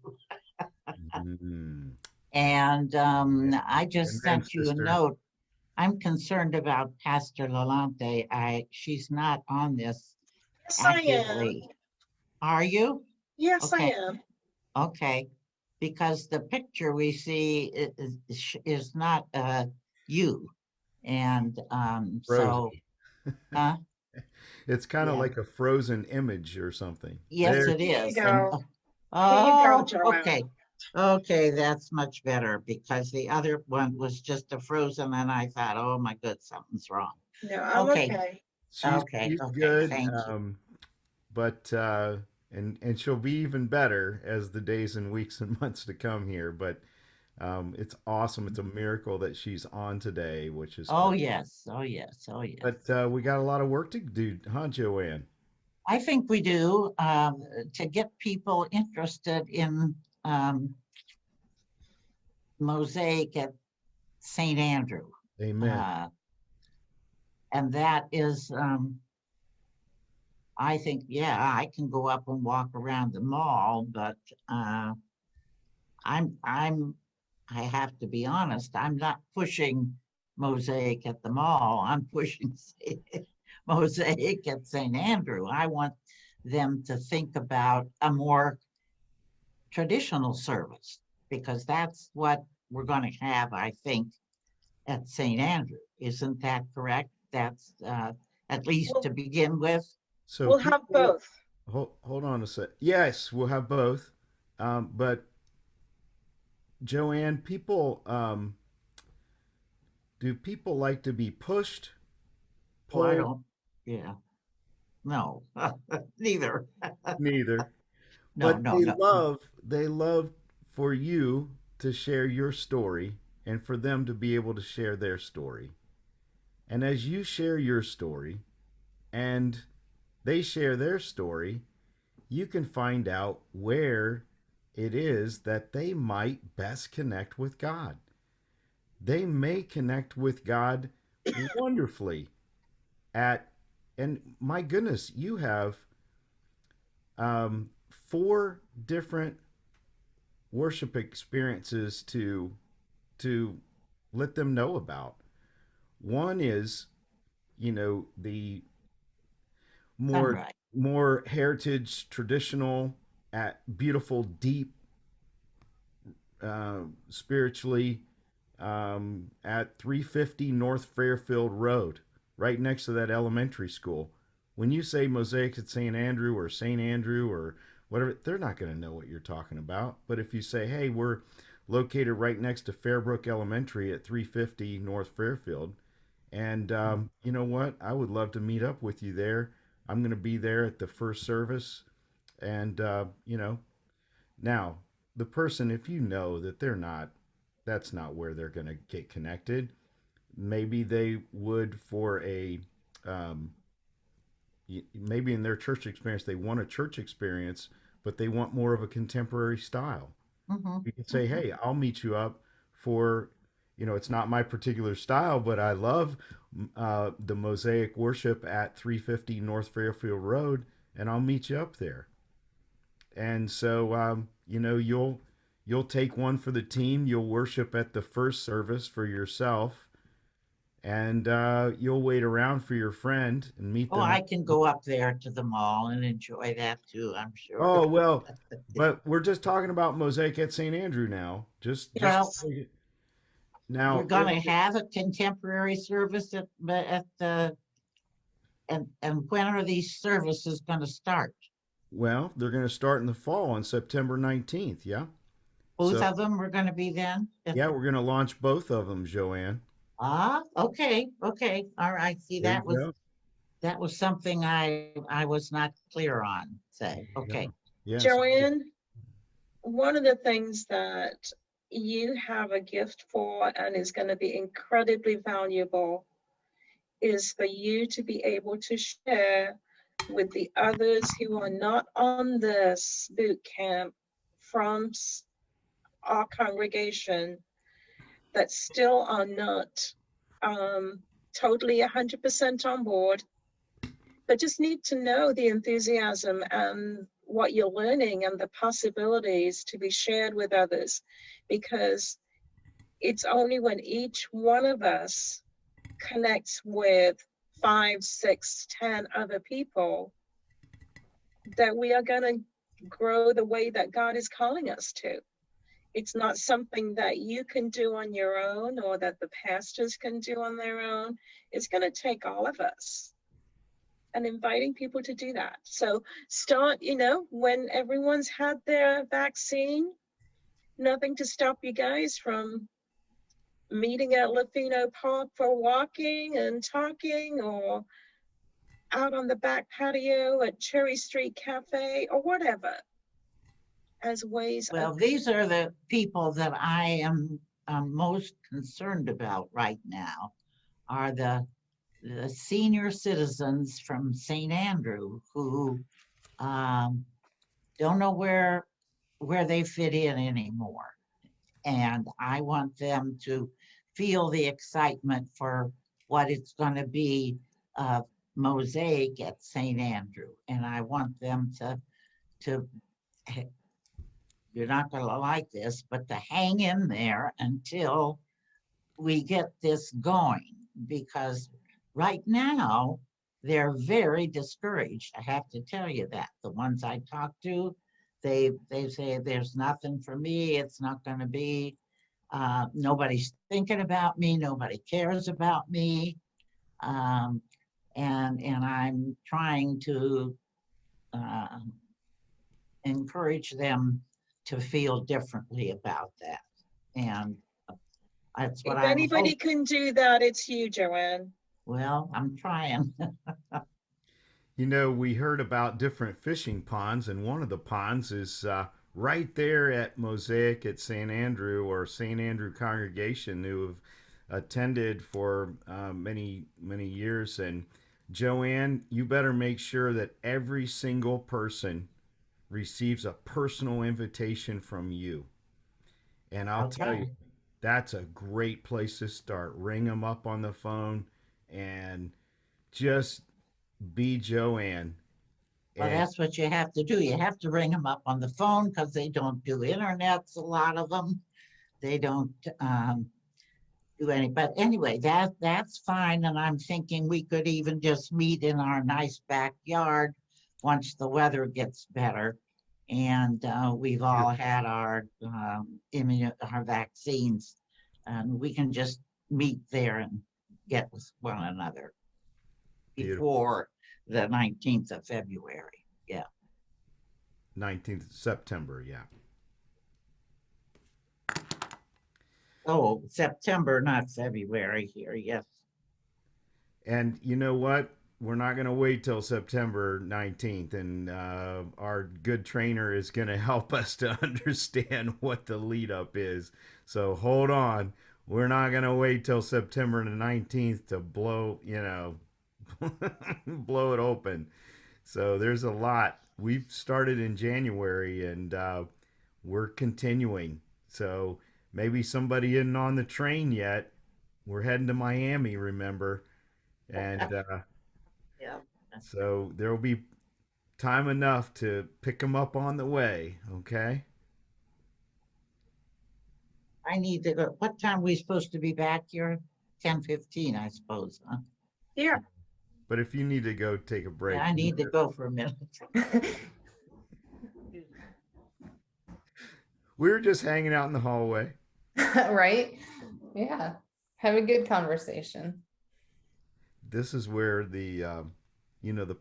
And I just sent you a note. I'm concerned about Pastor Lalante. She's not on this actively. Are you? Yes, Okay. I am. Okay, because the picture we see is not you. And so it's kind of like a frozen image or something. Yes, it is. There you go. Oh, Joanne. okay, that's much better, because the other one was just a frozen, and I thought, oh my good, something's wrong. No, I'm okay. She's good. Thank you. But and she'll be even better as the days and weeks and months to come here. But it's awesome. It's a miracle that she's on today, which is great. Yes. But we got a lot of work to do, huh, Joanne? I think we do, to get people interested in Mosaic at St. Andrew. Amen. And that is, I think, I can go up and walk around the mall, but I have to be honest, I'm not pushing Mosaic at the mall. I'm pushing Mosaic at St. Andrew. I want them to think about a more traditional service, because that's what we're going to have, I think, at St. Andrew. Isn't that correct? That's at least to begin with. So we'll have both. Hold on a sec. Yes, we'll have both. But Joanne, do people like to be pushed? Pulled? I don't. Yeah. No, neither. Neither. no, But no, no. they love for you to share your story and for them to be able to share their story. And as you share your story and they share their story, you can find out where it is that they might best connect with God. They may connect with God wonderfully at, and my goodness, you have 4 different worship experiences to let them know about. One is, the more Sunrise. more heritage traditional at beautiful deep spiritually at 350 North Fairfield Road, right next to that elementary school. When you say Mosaic at St. Andrew or St. Andrew or whatever, they're not going to know what you're talking about. But if you say, hey, we're located right next to Fairbrook Elementary at 350 North Fairfield, and you know what? I would love to meet up with you there. I'm going to be there at the first service. And, now the person, if you know that that's not where they're going to get connected, maybe they would for um, maybe in their church experience, they want a church experience, but they want more of a contemporary style. Mhm, You can say, mhm. hey, I'll meet you up for, it's not my particular style, but I love the Mosaic worship at 350 North Fairfield Road, and I'll meet you up there. And so, you'll take one for the team. You'll worship at the first service for yourself, and you'll wait around for your friend and meet Oh, them. I can go up there to the mall and enjoy that too, I'm sure. Oh well, but we're just talking about Mosaic at St. Andrew now. Well, we're Now, if gonna have a contemporary service at the, and when are these services gonna start? well, they're going to start in the fall on September 19th. Yeah. Both So of them are gonna be then? yeah, we're going to launch both of them, Joanne. Ah, okay, okay, all right. See, There you go. that was something I was not clear on, say, Yeah. okay. Yes. Joanne, one of the things that you have a gift for and is going to be incredibly valuable is for you to be able to share with the others who are not on this boot camp from our congregation that still are not totally 100% on board, but just need to know the enthusiasm and what you're learning and the possibilities to be shared with others, because it's only when each one of us connects with 5, 6, 10 other people that we are going to grow the way that God is calling us to. It's not something that you can do on your own or that the pastors can do on their own. It's going to take all of us, and inviting people to do that. So start, when everyone's had their vaccine, nothing to stop you guys from meeting at Lafino Park for walking and talking, or out on the back patio at Cherry Street Cafe, or whatever, as ways Well, of. these are the people that I am most concerned about right now, are the senior citizens from St. Andrew who don't know where they fit in anymore. And I want them to feel the excitement for what it's going to be, Mosaic at St. Andrew. And I want them to you're not going to like this, but to hang in there until we get this going, because right now they're very discouraged. I have to tell you that. The ones I talk to, they say there's nothing for me. It's not going to be. Nobody's thinking about me. Nobody cares about me. And I'm trying to encourage them to feel differently about that. And that's what If I'm anybody hoping. can do that, it's you, Joanne. Well, I'm trying. You know, we heard about different fishing ponds, and one of the ponds is right there at Mosaic at St. Andrew, or St. Andrew congregation, who have attended for many years. And Joanne, you better make sure that every single person receives a personal invitation from you. And I'll tell you, Okay. that's a great place to start. Ring them up on the phone and just be Joanne. Well, And that's what you have to do. You have to ring them up on the phone because they don't do internets, a lot of them. They don't do any, but anyway, that's fine. And I'm thinking we could even just meet in our nice backyard once the weather gets better. And we've all had our our vaccines, and we can just meet there and get with one another beautiful. before the 19th of February. Yeah. 19th September, yeah. Oh, September, not February here. Yes. And you know what? We're not going to wait till September 19th, and our good trainer is going to help us to understand what the lead up is. So hold on. We're not going to wait till September the 19th to blow, blow it open. So there's a lot. We've started in January, and we're continuing. So maybe somebody isn't on the train yet. We're heading to Miami, remember? And Yeah. so there will be time enough to pick them up on the way. Okay. I need to go. What time are we supposed to be back here? 10:15, I suppose, huh? Yeah. But if you need to go take a break, Yeah, I need to go for a minute. we were just hanging out in the hallway. Right? Yeah. Have a good conversation. This is where the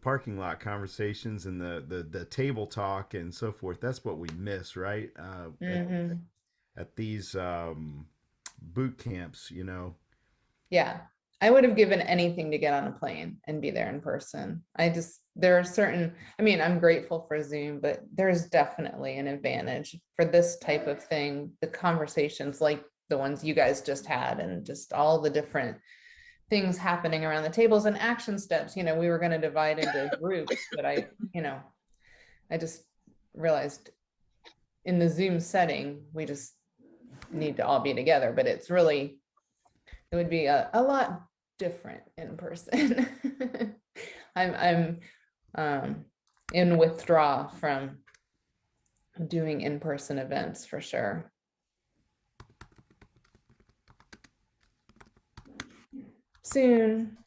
parking lot conversations and the table talk and so forth. That's what we miss, right? At these boot camps, Yeah. I would have given anything to get on a plane and be there in person. There are certain, I mean, I'm grateful for Zoom, but there's definitely an advantage for this type of thing. The conversations like the ones you guys just had, and just all the different things happening around the tables and action steps. We were going to divide into groups, but I just realized in the Zoom setting, we just need to all be together, but it would be a lot different in person. I'm in withdrawal from doing in-person events for sure. Soon,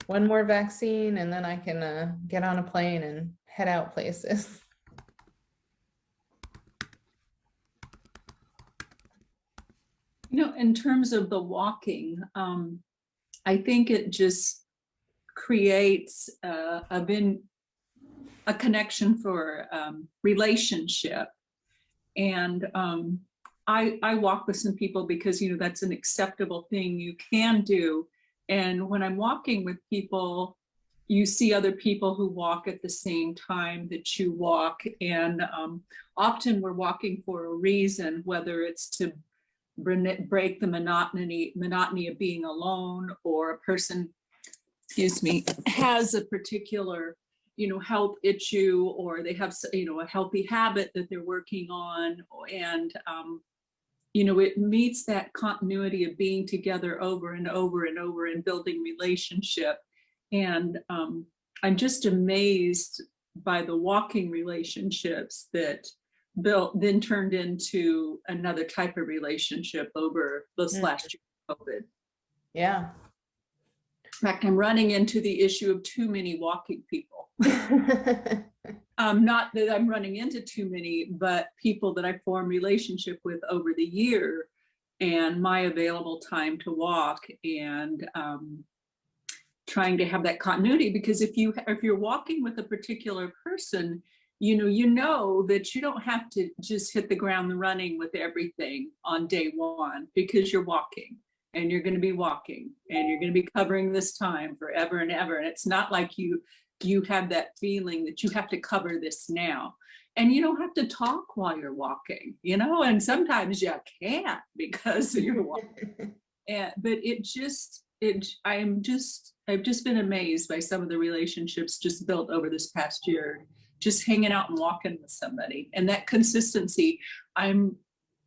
one more vaccine, and then I can get on a plane and head out places. In terms of the walking, I think it just creates a connection for relationship. And I walk with some people because, that's an acceptable thing you can do. And when I'm walking with people, you see other people who walk at the same time that you walk. And often we're walking for a reason, whether it's to break the monotony of being alone, or a person, has a particular, health issue, or they have, a healthy habit that they're working on. And, it meets that continuity of being together over and over and over and building relationship. And I'm just amazed by the walking relationships that then turned into another type of relationship over this last year of COVID. Yeah. In fact, I'm running into the issue of too many walking people. Not that I'm running into too many, but people that I form relationship with over the year, and my available time to walk, and trying to have that continuity. Because if you're walking with a particular person, you know that you don't have to just hit the ground running with everything on day one, because you're walking, and you're going to be walking, and you're going to be covering this time forever and ever. And it's not like you you have that feeling that you have to cover this now. And you don't have to talk while you're walking, you know, and sometimes you can't because you're walking. But I've just been amazed by some of the relationships just built over this past year, just hanging out and walking with somebody. And that consistency,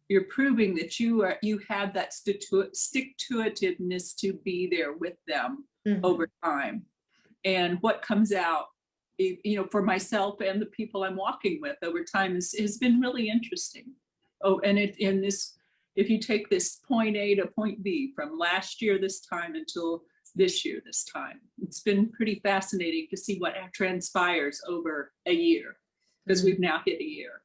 you're proving that you have that stick-to-itiveness to be there with them over time. And what comes out, you know, for myself and the people I'm walking with over time has been really interesting. Oh, and if you take this point A to point B from last year this time until this year this time, it's been pretty fascinating to see what transpires over a year, because we've now hit a year.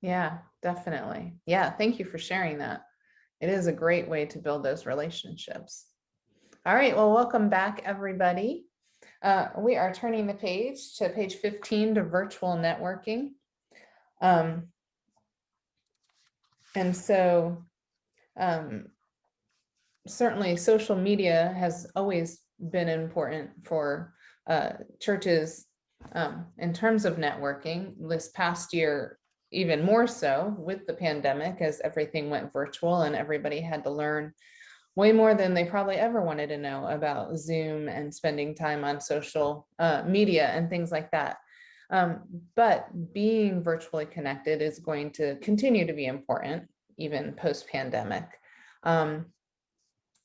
Yeah, definitely. Yeah, thank you for sharing that. It is a great way to build those relationships. All right, well, welcome back, everybody. We are turning the page to page 15 to virtual networking. And so certainly social media has always been important for churches in terms of networking. This past year, even more so with the pandemic, as everything went virtual and everybody had to learn way more than they probably ever wanted to know about Zoom and spending time on social media and things like that. But being virtually connected is going to continue to be important, even post-pandemic.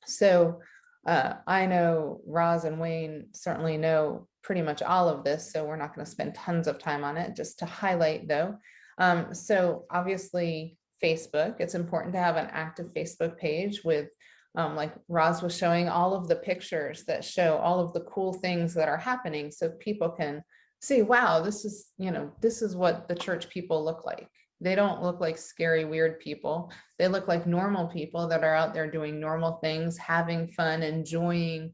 So I know Roz and Wayne certainly know pretty much all of this, so we're not going to spend tons of time on it. Just to highlight though, so obviously Facebook, it's important to have an active Facebook page with like Roz was showing, all of the pictures that show all of the cool things that are happening, so people can see, wow, this is, you know, this is what the church people look like. They don't look like scary, weird people. They look like normal people that are out there doing normal things, having fun, enjoying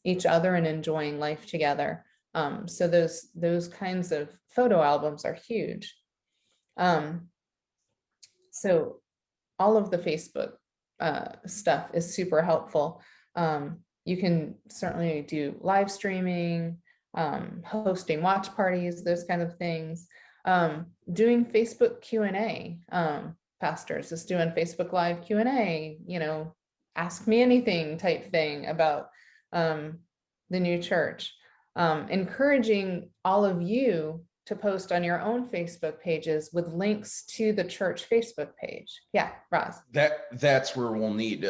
each other and enjoying life together. So those kinds of photo albums are huge. So all of the Facebook stuff is super helpful. You can certainly do live streaming, hosting watch parties, those kind of things. Doing Facebook Q&A, pastors just doing Facebook Live Q&A, you know, ask me anything type thing about the new church. Encouraging all of you to post on your own Facebook pages with links to the church Facebook page. Yeah, Roz. That's where we'll need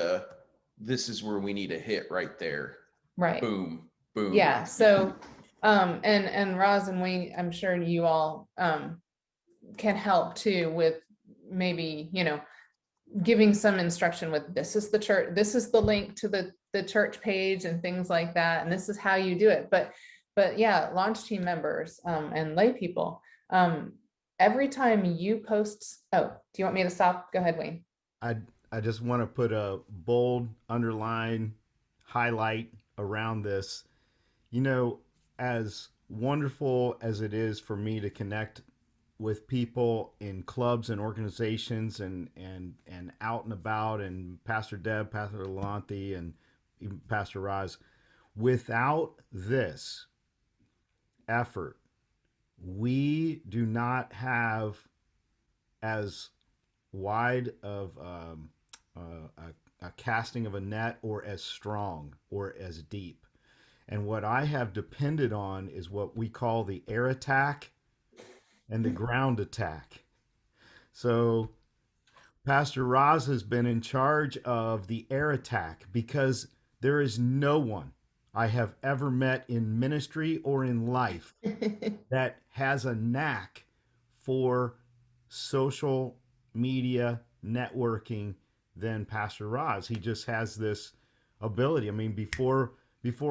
this is where we need a hit right there. Right. Boom, boom. Yeah, so and Roz and Wayne, I'm sure you all can help too with maybe, you know, giving some instruction with, this is the church, this is the link to the church page and things like that, and this is how you do it. But yeah, launch team members and lay people, every time you post, oh, do you want me to stop? Go ahead, Wayne. I just want to put a bold underline highlight around this. You know, as wonderful as it is for me to connect with people in clubs and organizations and out and about, and Pastor Deb, Pastor Lalanthi, and even Pastor Roz, without this effort, we do not have as wide of a casting of a net, or as strong, or as deep. And what I have depended on is what we call the air attack and the ground attack. So Pastor Roz has been in charge of the air attack, because there is no one I have ever met in ministry or in life that has a knack for social media networking than Pastor Roz. He just has this ability. I mean, before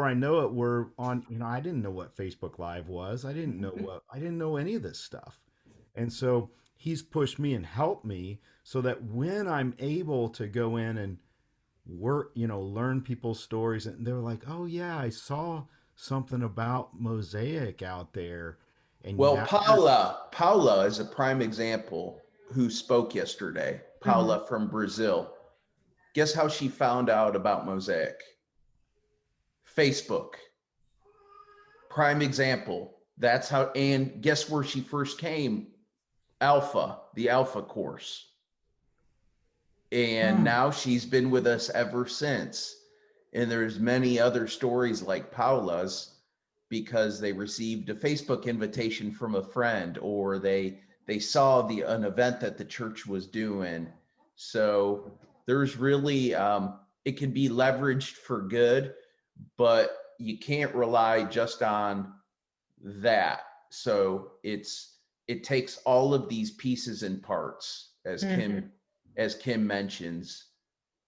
I know it, we're on, you know, I didn't know what Facebook Live was. I didn't know any of this stuff. And so he's pushed me and helped me so that when I'm able to go in and work, you know, learn people's stories, and they're like, oh yeah, I saw something about Mosaic out there. And well, Paula is a prime example who spoke yesterday. Paula from Brazil. Guess how she found out about Mosaic? Facebook. Prime example. That's how, and guess where she first came? Alpha, the Alpha course. And now she's been with us ever since. And there's many other stories like Paula's, because they received a Facebook invitation from a friend, or they saw an event that the church was doing. So there's really, it can be leveraged for good, but you can't rely just on that. So it takes all of these pieces and parts, as Kim mentions.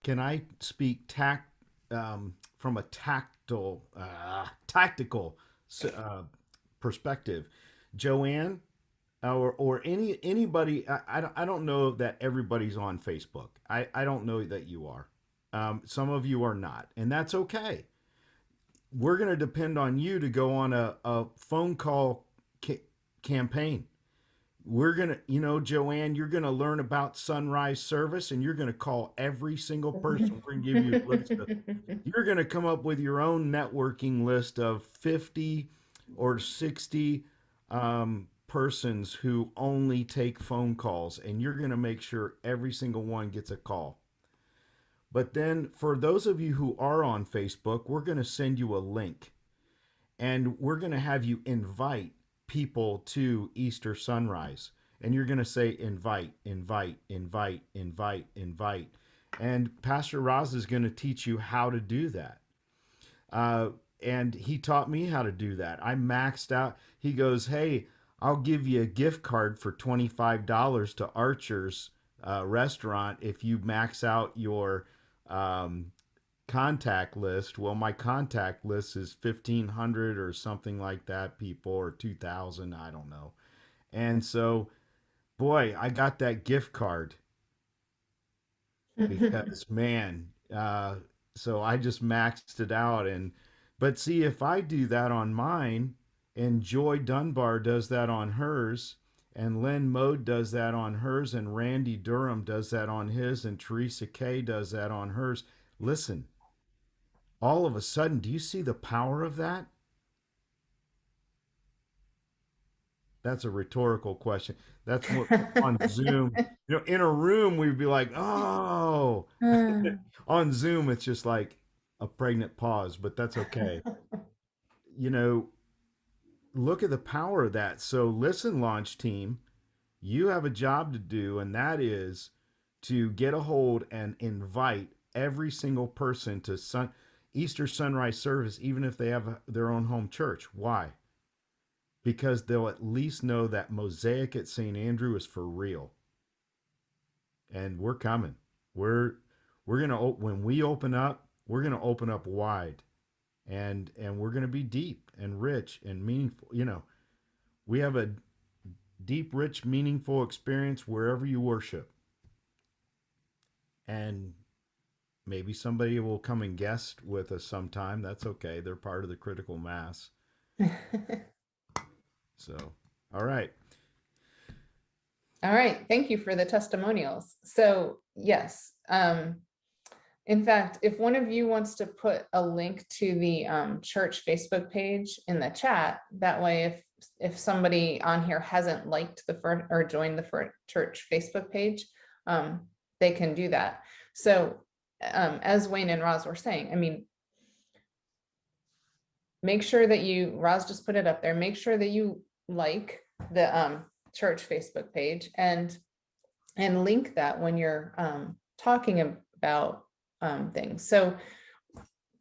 Can I speak from a tactical perspective? Joanne, or anybody, I don't know that everybody's on Facebook. I don't know that you are. Some of you are not, and that's okay. We're going to depend on you to go on a phone call campaign. We're going to, Joanne, you're going to learn about sunrise service, and you're going to call every single person. We're going to give you a list of, you're going to come up with your own networking list of 50 or 60 persons who only take phone calls, and you're going to make sure every single one gets a call. But then for those of you who are on Facebook, we're going to send you a link, and we're going to have you invite people to Easter Sunrise. And you're going to say invite, invite, invite, invite, invite. And Pastor Roz is going to teach you how to do that. And he taught me how to do that. I maxed out. He goes, hey, I'll give you a gift card for $25 to Archer's restaurant if you max out your contact list. Well, my contact list is 1,500 or something like that, people, or 2,000, I don't know. And so, boy, I got that gift card because, man, so I just maxed it out. But see, if I do that on mine, and Joy Dunbar does that on hers, and Lynn Mode does that on hers, and Randy Durham does that on his, and Teresa Kay does that on hers. Listen, all of a sudden, do you see the power of that? That's a rhetorical question. That's what on Zoom, in a room, we'd be like, oh. On Zoom, it's just like a pregnant pause, but that's okay. Look at the power of that. So listen, launch team, you have a job to do, and that is to get a hold and invite every single person to Easter sunrise service, even if they have their own home church. Why? Because they'll at least know that Mosaic at St. Andrew is for real. And we're coming. We're going to, when we open up, we're going to open up wide, and we're going to be deep and rich and meaningful. We have a deep, rich, meaningful experience wherever you worship. And maybe somebody will come and guest with us sometime. That's okay. They're part of the critical mass. So, all right. All right. Thank you for the testimonials. So yes, in fact, if one of you wants to put a link to the church Facebook page in the chat, that way, if somebody on here hasn't liked or joined the church Facebook page, they can do that. So as Wayne and Roz were saying, I mean, make sure that Roz just put it up there, make sure that you like the church Facebook page and link that when you're talking about things. So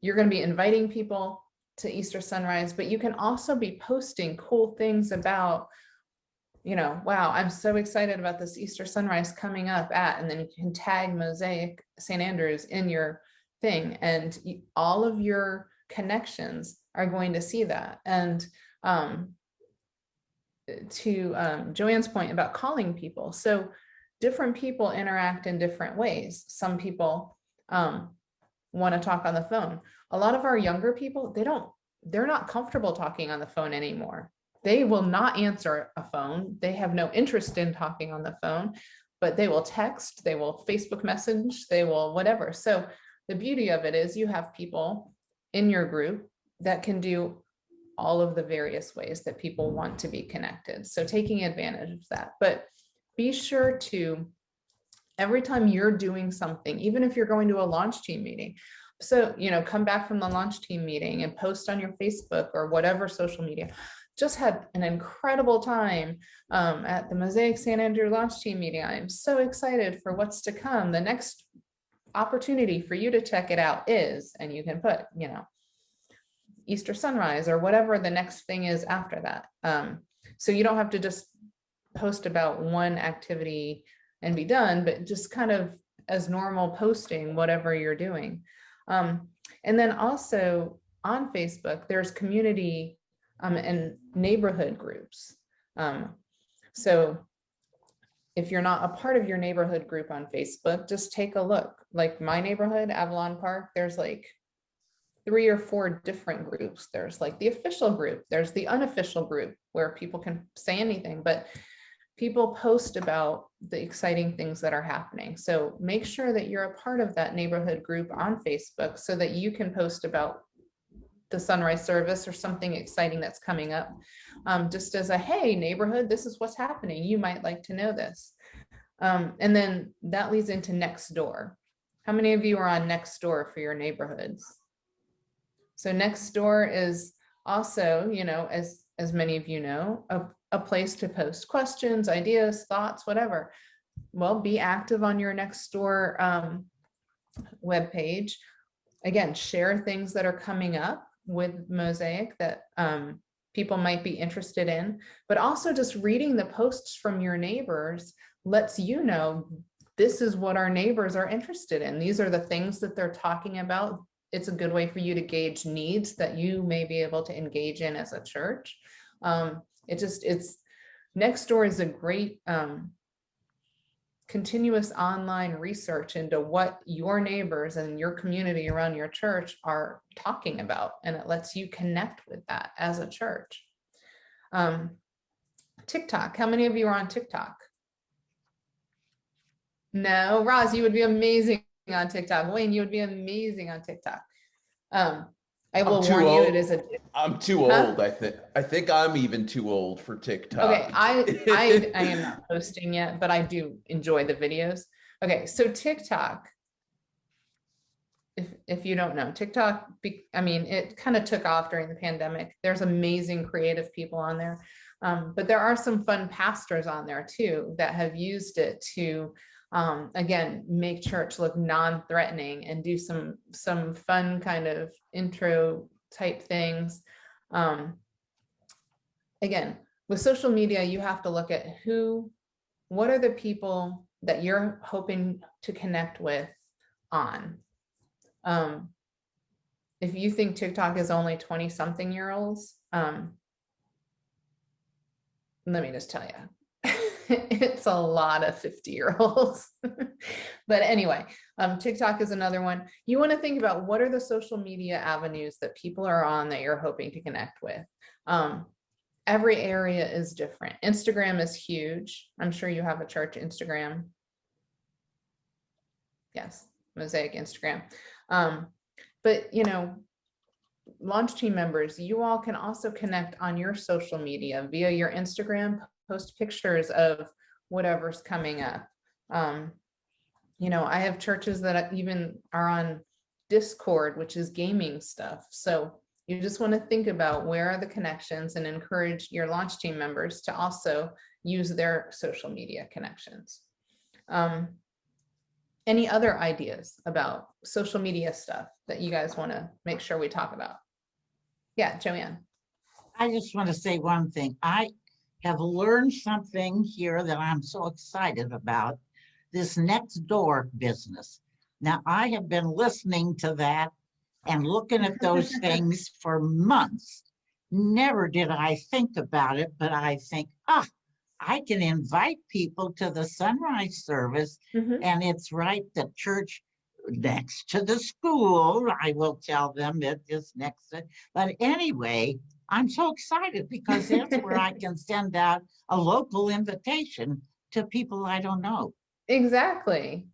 you're going to be inviting people to Easter Sunrise, but you can also be posting cool things about, wow, I'm so excited about this Easter Sunrise coming up and then you can tag Mosaic St. Andrews in your thing, and all of your connections are going to see that. And to Joanne's point about calling people, so different people interact in different ways. Some people want to talk on the phone. A lot of our younger people, they're not comfortable talking on the phone anymore. They will not answer a phone. They have no interest in talking on the phone, but they will text, they will Facebook message, they will whatever. So the beauty of it is you have people in your group that can do all of the various ways that people want to be connected. So taking advantage of that, but be sure to, every time you're doing something, even if you're going to a launch team meeting, so, come back from the launch team meeting and post on your Facebook or whatever social media. Just had an incredible time at the Mosaic San Andrew launch team meeting. I'm so excited for what's to come. The next opportunity for you to check it out is, and you can put, Easter sunrise or whatever the next thing is after that. So you don't have to just post about one activity and be done, but just kind of as normal posting whatever you're doing. And then also on Facebook, there's community and neighborhood groups. So if you're not a part of your neighborhood group on Facebook, just take a look. Like my neighborhood, Avalon Park, there's like 3 or 4 different groups. There's like the official group, there's the unofficial group where people can say anything, but people post about the exciting things that are happening. So make sure that you're a part of that neighborhood group on Facebook so that you can post about the sunrise service or something exciting that's coming up. Just as a, hey, neighborhood, this is what's happening. You might like to know this. And then that leads into Nextdoor. How many of you are on Nextdoor for your neighborhoods? So Nextdoor is also, as many of you know, a place to post questions, ideas, thoughts, whatever. Well, be active on your Nextdoor webpage. Again, share things that are coming up with Mosaic that people might be interested in, but also just reading the posts from your neighbors lets you know this is what our neighbors are interested in. These are the things that they're talking about. It's a good way for you to gauge needs that you may be able to engage in as a church. Nextdoor is a great continuous online research into what your neighbors and your community around your church are talking about, and it lets you connect with that as a church. TikTok, how many of you are on TikTok? No, Roz, you would be amazing on TikTok. Wayne, you would be amazing on TikTok. I will warn you, it is a. I'm too old. I think I'm even too old for TikTok. Okay, I am not posting yet, but I do enjoy the videos. Okay, so TikTok. If you don't know, TikTok, I mean, it kind of took off during the pandemic. There's amazing creative people on there, but there are some fun pastors on there too that have used it to. Again, make church look non-threatening and do some fun kind of intro type things. Again, with social media, you have to look at what are the people that you're hoping to connect with on. If you think TikTok is only 20-something-year-olds, let me just tell you. It's a lot of 50-year-olds. But anyway, TikTok is another one. You want to think about what are the social media avenues that people are on that you're hoping to connect with. Every area is different. Instagram is huge. I'm sure you have a church Instagram. Yes, Mosaic Instagram. But launch team members, you all can also connect on your social media via your Instagram, post pictures of whatever's coming up. I have churches that even are on Discord, which is gaming stuff. So you just want to think about where are the connections and encourage your launch team members to also use their social media connections. Any other ideas about social media stuff that you guys want to make sure we talk about? Yeah, Joanne. I just want to say one thing. I have learned something here that I'm so excited about, this Nextdoor business. Now, I have been listening to that and looking at those things for months. Never did I think about it, but I think, I can invite people to the sunrise service, and it's right, the church next to the school. I will tell them it is next to, but anyway, I'm so excited because that's where I can send out a local invitation to people I don't know. Exactly.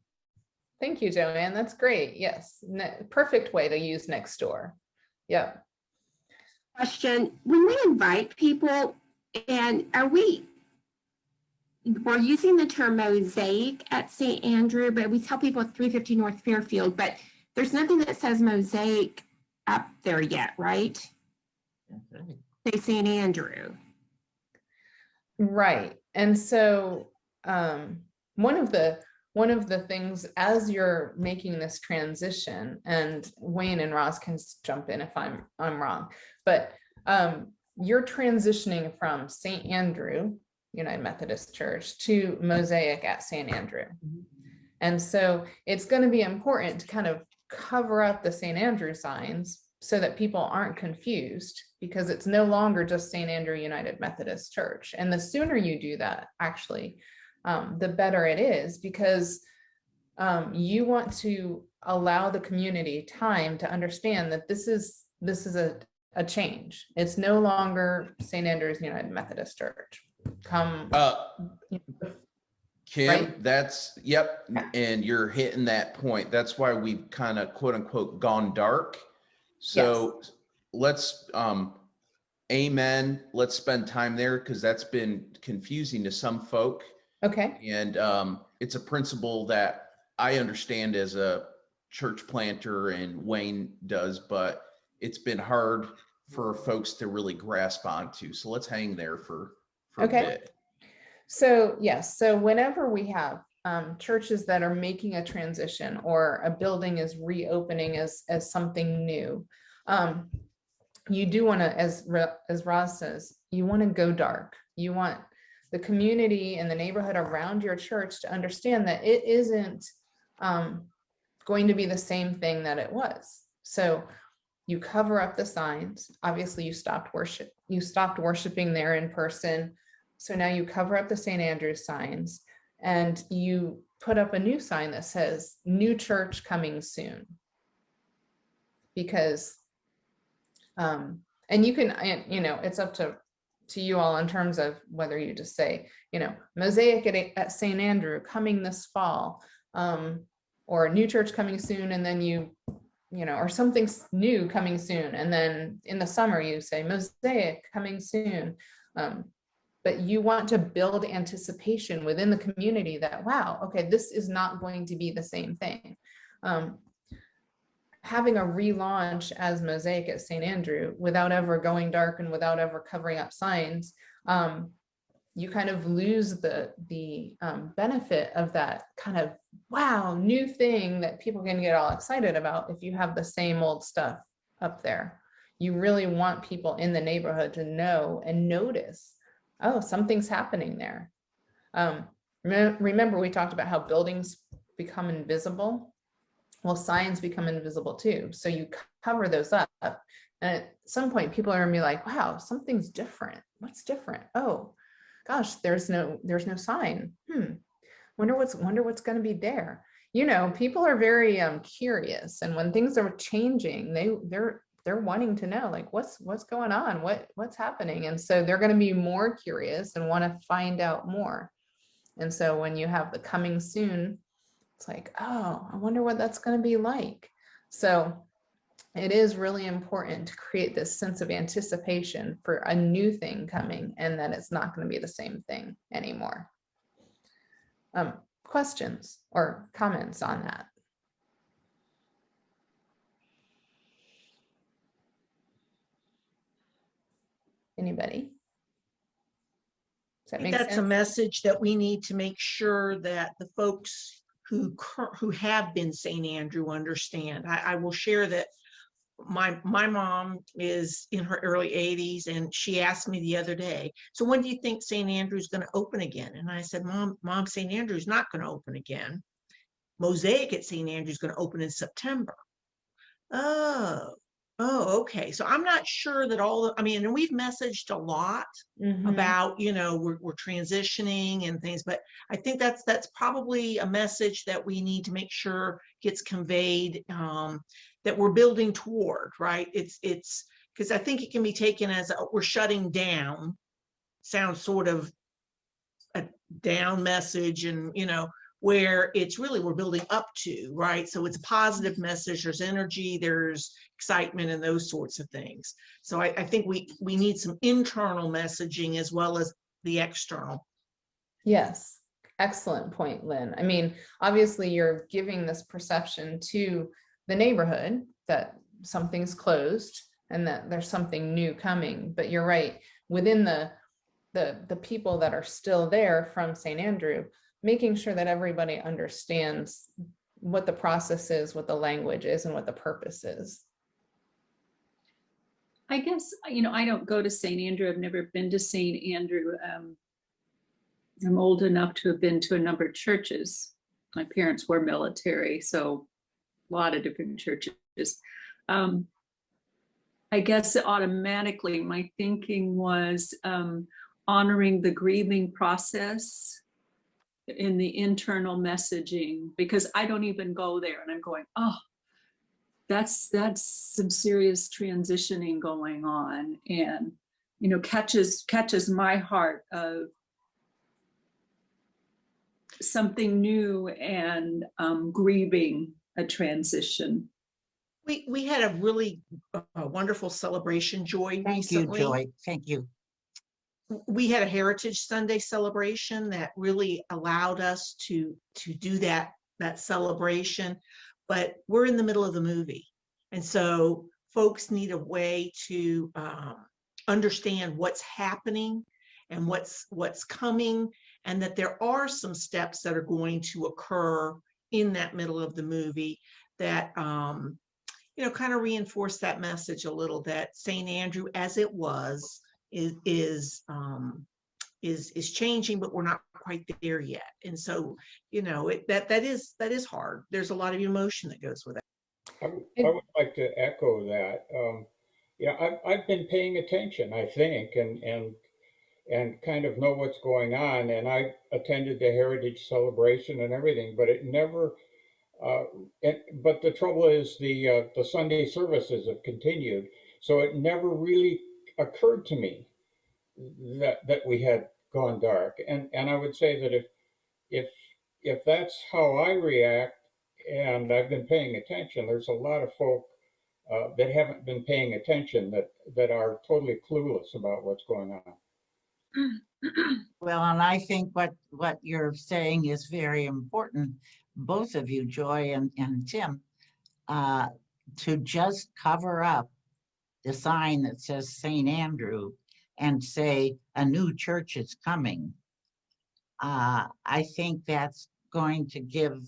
Thank you, Joanne. That's great. Yes. Perfect way to use Nextdoor. Yep. Question, when we invite people, and we're using the term mosaic at St. Andrew, but we tell people 350 North Fairfield, but there's nothing that says mosaic up there yet, right? Say St. Andrew. Right. And so one of the things as you're making this transition, and Wayne and Ross can jump in if I'm wrong, but you're transitioning from St. Andrew United Methodist Church to Mosaic at St. Andrew. And so it's going to be important to kind of cover up the St. Andrew signs so that people aren't confused, because it's no longer just St. Andrew United Methodist Church. And the sooner you do that, actually, the better it is, because you want to allow the community time to understand that this is a change. It's no longer St. Andrew's United Methodist Church. Kim, Right? that's, yep, and you're hitting that point. That's why we've kind of quote unquote gone dark. So let's, amen, let's spend time there, because that's been confusing to some folk. Okay. And it's a principle that I understand as a church planter and Wayne does, but it's been hard for folks to really grasp onto. So let's hang there for a bit. So yes, so whenever we have churches that are making a transition, or a building is reopening as something new, you do want to, as Roz says, you want to go dark. You want the community and the neighborhood around your church to understand that it isn't going to be the same thing that it was. So you cover up the signs. Obviously, you stopped worshiping there in person. So now you cover up the St. Andrew's signs, and you put up a new sign that says "New Church coming soon." Because, and you can, it's up to you all in terms of whether you just say, Mosaic at St. Andrew coming this fall, or a new church coming soon, and then or something new coming soon, and then in the summer you say Mosaic coming soon. But you want to build anticipation within the community that, wow, okay, this is not going to be the same thing. Having a relaunch as Mosaic at St. Andrew without ever going dark and without ever covering up signs, you kind of lose the benefit of that kind of, wow, new thing that people can get all excited about if you have the same old stuff up there. You really want people in the neighborhood to know and notice, oh, something's happening there. Remember, we talked about how buildings become invisible. Well, signs become invisible too. So you cover those up. And at some point, people are gonna be like, wow, something's different. What's different? Oh, gosh, there's no sign. Wonder what's gonna be there. People are very curious. And when things are changing, they're wanting to know, like, what's going on, what's happening. And so they're going to be more curious and want to find out more. And so when you have the coming soon, it's like, oh, I wonder what that's going to be like. So it is really important to create this sense of anticipation for a new thing coming, and that it's not going to be the same thing anymore. Questions or comments on that? Anybody? Does that make sense? That's a message that we need to make sure that the folks who have been St. Andrew understand. I will share that my mom is in her early 80s, and she asked me the other day, so when do you think St. Andrew's going to open again? And I said, Mom, St. Andrew's not going to open again. Mosaic at St. Andrew's going to open in September. Oh, okay. So I'm not sure that and we've messaged a lot about, we're transitioning and things, but I think that's probably a message that we need to make sure gets conveyed, that we're building toward, right? It's because I think it can be taken as we're shutting down, sounds sort of a down message, and, where it's really we're building up to, right? So it's a positive message, there's energy, there's excitement and those sorts of things. So I think we need some internal messaging as well as the external. Yes, excellent point, Lynn. I mean, obviously you're giving this perception to the neighborhood that something's closed and that there's something new coming. But you're right, within the people that are still there from St. Andrew, making sure that everybody understands what the process is, what the language is, and what the purpose is. I guess, I don't go to St. Andrew. I've never been to St. Andrew. I'm old enough to have been to a number of churches. My parents were military, so a lot of different churches. I guess automatically my thinking was honoring the grieving process in the internal messaging, because I don't even go there and I'm going, oh, that's some serious transitioning going on, and catches my heart of something new and grieving a transition. We had a really wonderful celebration, Joy, recently. Thank you, Joy. Thank you. We had a Heritage Sunday celebration that really allowed us to do that celebration, but we're in the middle of the movie. And so folks need a way to understand what's happening and what's coming, and that there are some steps that are going to occur in that middle of the movie that kind of reinforce that message a little, that St. Andrew as it was is changing, but we're not quite there yet. And so, that is hard. There's a lot of emotion that goes with it. I would like to echo that. I've been paying attention, I think, and kind of know what's going on. And I attended the Heritage Celebration and everything, but it never. But the trouble is the Sunday services have continued, so it never really occurred to me that we had gone dark. And I would say that if that's how I react, and I've been paying attention, there's a lot of folk that haven't been paying attention that are totally clueless about what's going on. Well, and I think what you're saying is very important, both of you, Joy and Tim, to just cover up the sign that says St. Andrew and say a new church is coming. I think that's going to give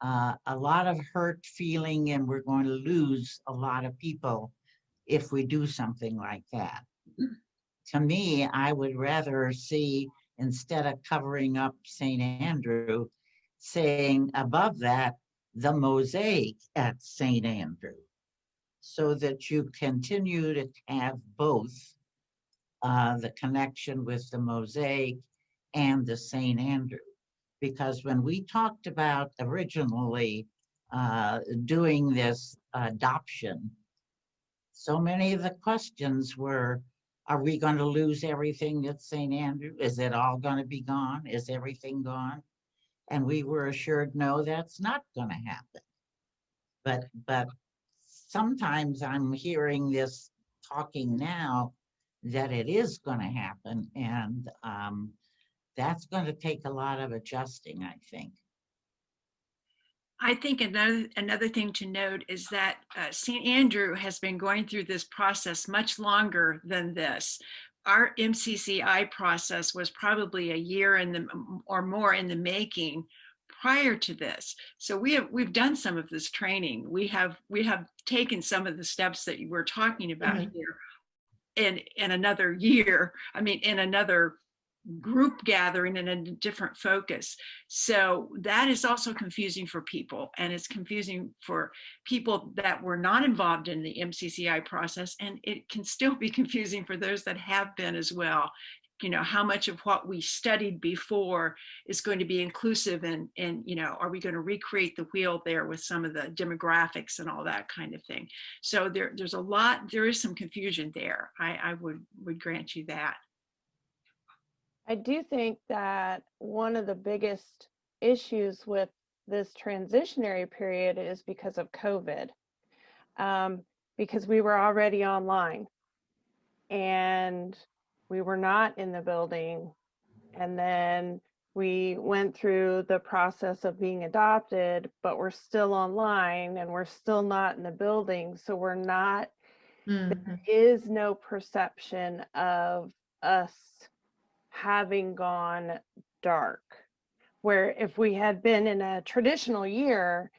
a lot of hurt feeling, and we're going to lose a lot of people if we do something like that. To me, I would rather see, instead of covering up St. Andrew, saying above that, the mosaic at St. Andrew, so that you continue to have both the connection with the mosaic and the St. Andrew. Because when we talked about originally doing this adoption, so many of the questions were, are we going to lose everything at St. Andrew? Is it all going to be gone? Is everything gone? And we were assured, no, that's not going to happen. But sometimes I'm hearing this talking now that it is going to happen, and that's going to take a lot of adjusting, I think. I think another thing to note is that St. Andrew has been going through this process much longer than this. Our MCCI process was probably a year or more in the making prior to this. So we've done some of this training. We have taken some of the steps that you were talking about here in another year. I mean, in another group gathering and a different focus. So that is also confusing for people, and it's confusing for people that were not involved in the MCCI process, and it can still be confusing for those that have been as well. How much of what we studied before is going to be inclusive, and are we going to recreate the wheel there with some of the demographics and all that kind of thing. So there is some confusion there. I would grant you that. I do think that one of the biggest issues with this transitionary period is because of COVID. Because we were already online and we were not in the building. And then we went through the process of being adopted, but we're still online and we're still not in the building. So we're not, there is no perception of us having gone dark. Where if we had been in a traditional year,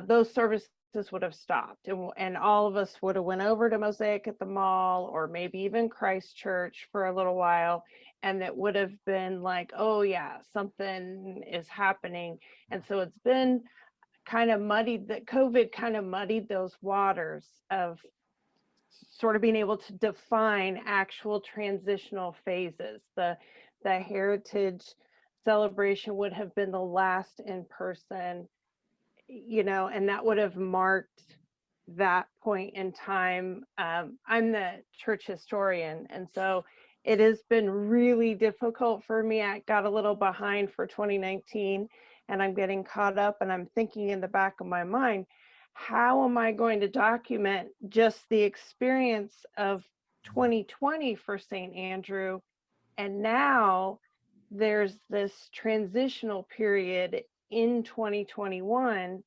those services would have stopped, and all of us would have went over to Mosaic at the mall, or maybe even Christchurch for a little while, and it would have been like, oh yeah, something is happening. And so it's been kind of muddied, that COVID kind of muddied those waters of sort of being able to define actual transitional phases. The Heritage celebration would have been the last in person, you know, and that would have marked that point in time. I'm the church historian, and so it has been really difficult for me. I got a little behind for 2019, and I'm getting caught up, and I'm thinking in the back of my mind, how am I going to document just the experience of 2020 for St. Andrew? And now there's this transitional period in 2021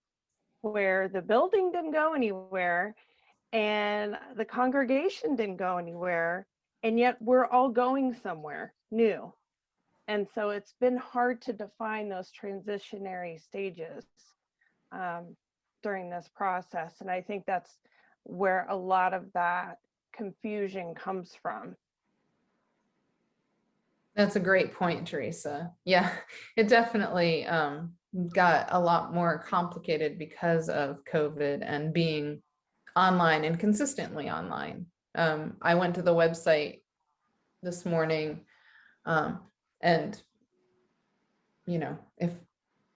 where the building didn't go anywhere and the congregation didn't go anywhere, and yet we're all going somewhere new. And so it's been hard to define those transitionary stages during this process. And I think that's where a lot of that confusion comes from. That's a great point, Teresa. Yeah, it definitely got a lot more complicated because of COVID and being online and consistently online. I went to the website this morning, and you know,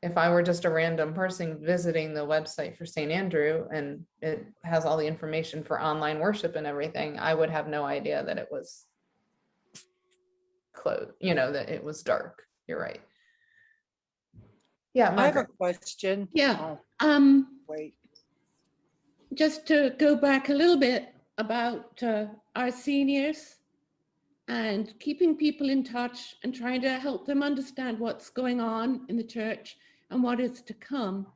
if I were just a random person visiting the website for St. Andrew and it has all the information for online worship and everything, I would have no idea that it was closed, you know, that it was dark. You're right. Yeah, I have a Margaret. question. Yeah. Wait. Just to go back a little bit about our seniors and keeping people in touch and trying to help them understand what's going on in the church and what is to come.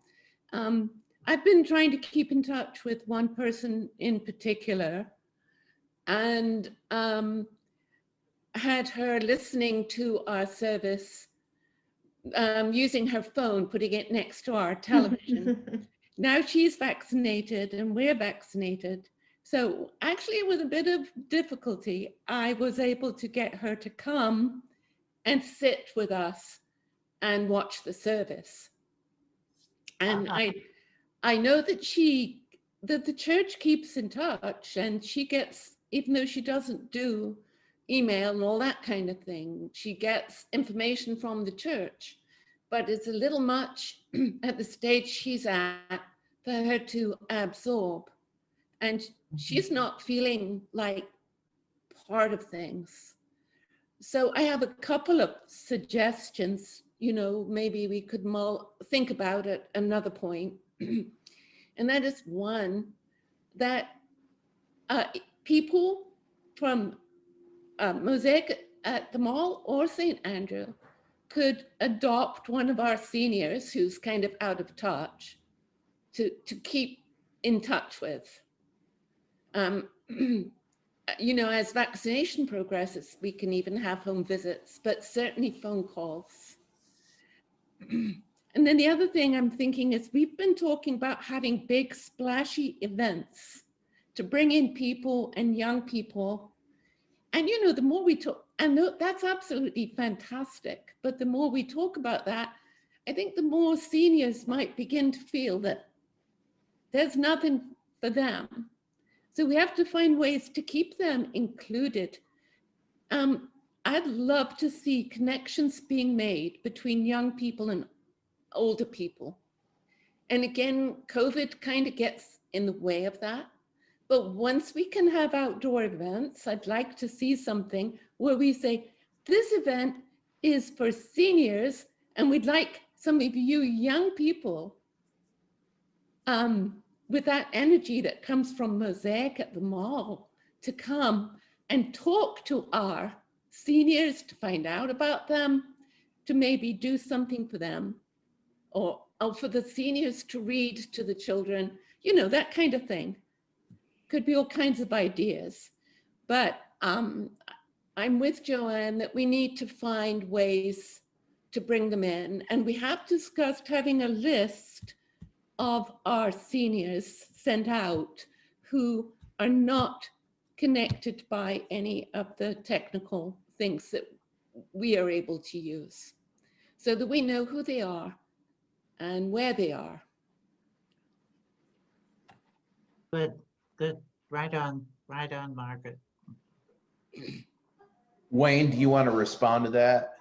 I've been trying to keep in touch with one person in particular, and had her listening to our service using her phone, putting it next to our television. Now she's vaccinated and we're vaccinated. So actually with a bit of difficulty, I was able to get her to come and sit with us and watch the service. And I know that the church keeps in touch, and she gets, even though she doesn't do email and all that kind of thing, she gets information from the church, but it's a little much at the stage she's at for her to absorb. And she's not feeling like part of things. So I have a couple of suggestions, you know, maybe we could think about at another point. And that is one, that people from Mosaic at the mall or St. Andrew could adopt one of our seniors who's kind of out of touch to keep in touch with. You know, as vaccination progresses, we can even have home visits, but certainly phone calls. And then the other thing I'm thinking is we've been talking about having big splashy events to bring in people and young people. And, you know, the more we talk, and that's absolutely fantastic, but the more we talk about that, I think the more seniors might begin to feel that there's nothing for them. So we have to find ways to keep them included. I'd love to see connections being made between young people and older people. And again, COVID kind of gets in the way of that. But once we can have outdoor events, I'd like to see something where we say, this event is for seniors, and we'd like some of you young people with that energy that comes from Mosaic at the mall to come and talk to our seniors, to find out about them, to maybe do something for them, or for the seniors to read to the children, you know, that kind of thing. Could be all kinds of ideas. But I'm with Joanne that we need to find ways to bring them in. And we have discussed having a list of our seniors sent out who are not connected by any of the technical things that we are able to use, so that we know who they are and where they are. Good, good. Right on, Margaret. Wayne, do you want to respond to that?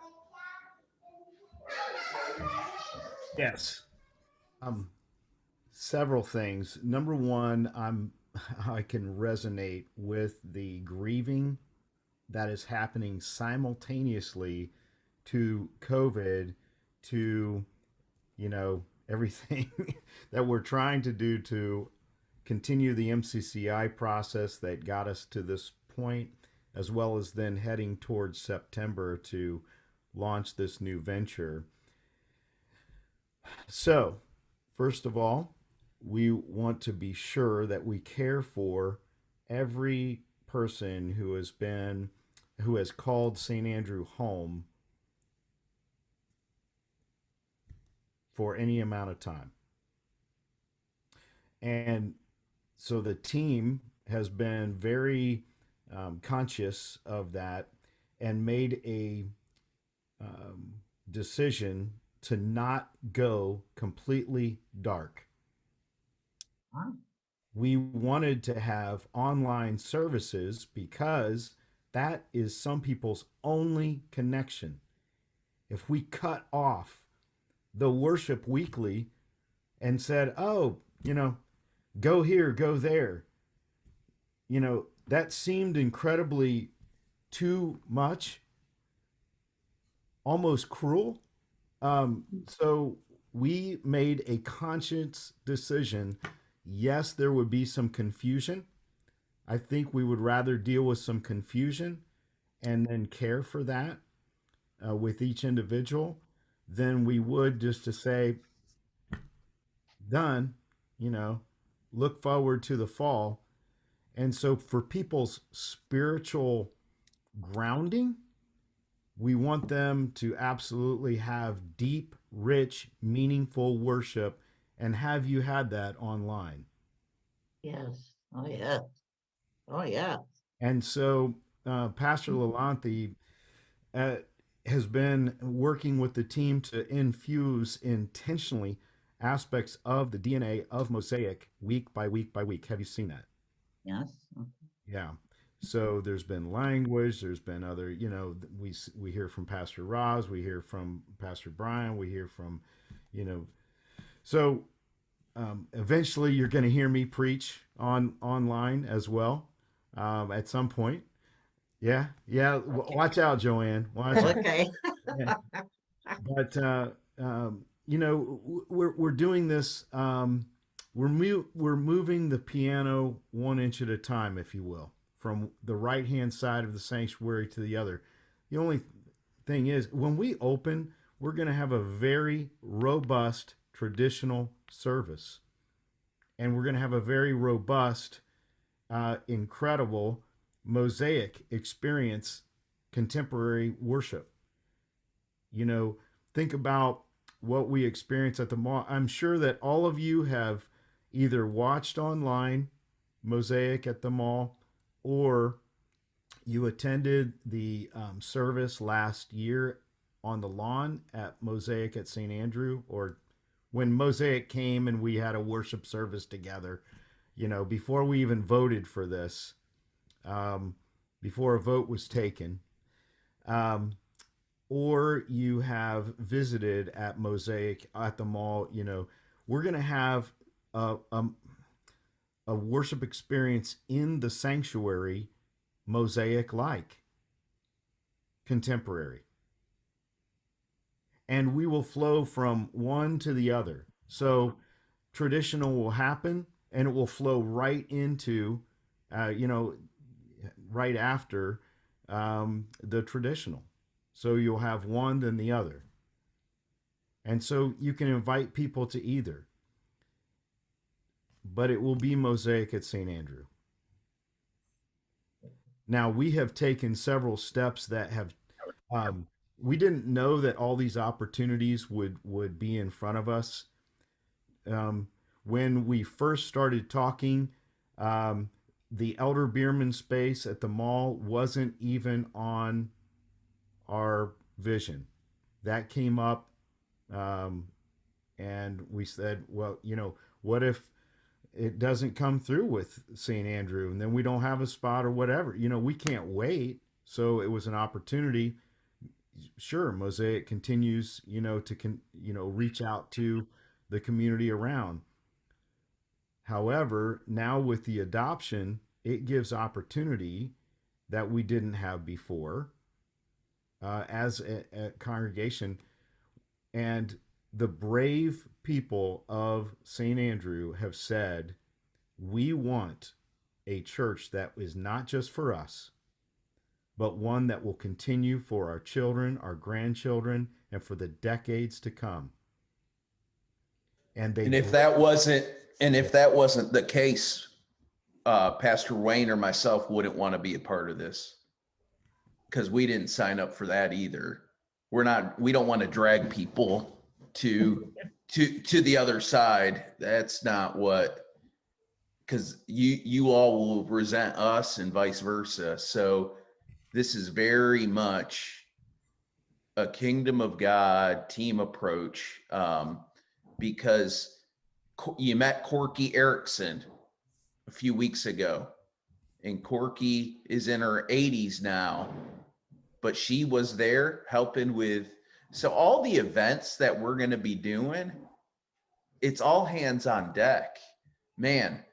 Yes. Several things. Number one, I can resonate with the grieving that is happening simultaneously to COVID, to, you know, everything that we're trying to do to continue the MCCI process that got us to this point, as well as then heading towards September to launch this new venture. So, first of all, we want to be sure that we care for every person who has called St. Andrew home for any amount of time. And so the team has been very conscious of that and made a decision to not go completely dark. Huh? We wanted to have online services because that is some people's only connection. If we cut off the worship weekly and said, oh, you know, go here, go there, you know, that seemed incredibly too much, almost cruel. So we made a conscious decision. Yes, there would be some confusion. I think we would rather deal with some confusion and then care for that with each individual than we would just to say, done, you know, look forward to the fall. And so for people's spiritual grounding, we want them to absolutely have deep, rich, meaningful worship. And have you had that online? Yes. Oh, yeah. Oh, yeah. And so Pastor Lalonte has been working with the team to infuse intentionally aspects of the DNA of Mosaic week by week by week. Have you seen that? Yes. Yeah. So there's been language, there's been other, you know, we hear from Pastor Roz, we hear from Pastor Brian, we hear from, you know, so eventually you're going to hear me preach online as well at some point. Yeah, yeah. Okay. Watch out, Joanne. Watch out. Okay. Yeah. But you know, we're doing this. We're moving the piano 1 inch at a time, if you will, from the right hand side of the sanctuary to the other. The only thing is, when we open, we're going to have a very robust traditional service, and we're going to have a very robust, incredible Mosaic experience, contemporary worship. You know, think about what we experience at the mall. I'm sure that all of you have either watched online Mosaic at the mall, or you attended the service last year on the lawn at Mosaic at St. Andrew, or when Mosaic came and we had a worship service together, you know, before we even voted for this, before a vote was taken. Or you have visited at Mosaic at the mall, you know, we're going to have a worship experience in the sanctuary, Mosaic like, contemporary. and we will flow from one to the other. So traditional will happen and it will flow right into, right after the traditional. So you'll have one, then the other. And so you can invite people to either, but it will be Mosaic at St. Andrew. Now, we have taken several steps that have, we didn't know that all these opportunities would be in front of us. When we first started talking, the Elder Bierman space at the mall wasn't even on our vision. That came up, and we said, well, what if it doesn't come through with St. Andrew and then we don't have a spot or whatever? We can't wait. So it was an opportunity. Sure, Mosaic continues, to reach out to the community around. However, now with the adoption, it gives opportunity that we didn't have before as a congregation. And the brave people of St. Andrew have said, we want a church that is not just for us, but one that will continue for our children, our grandchildren, and for the decades to come. And if that wasn't the case, Pastor Wayne or myself wouldn't want to be a part of this, because we didn't sign up for that either. We don't want to drag people to the other side. That's not what, because you all will resent us and vice versa. So this is very much a kingdom of God team approach, because you met Corky Erickson a few weeks ago, and Corky is in her 80s now, but she was there helping with. So all the events that we're going to be doing, it's all hands on deck. Man,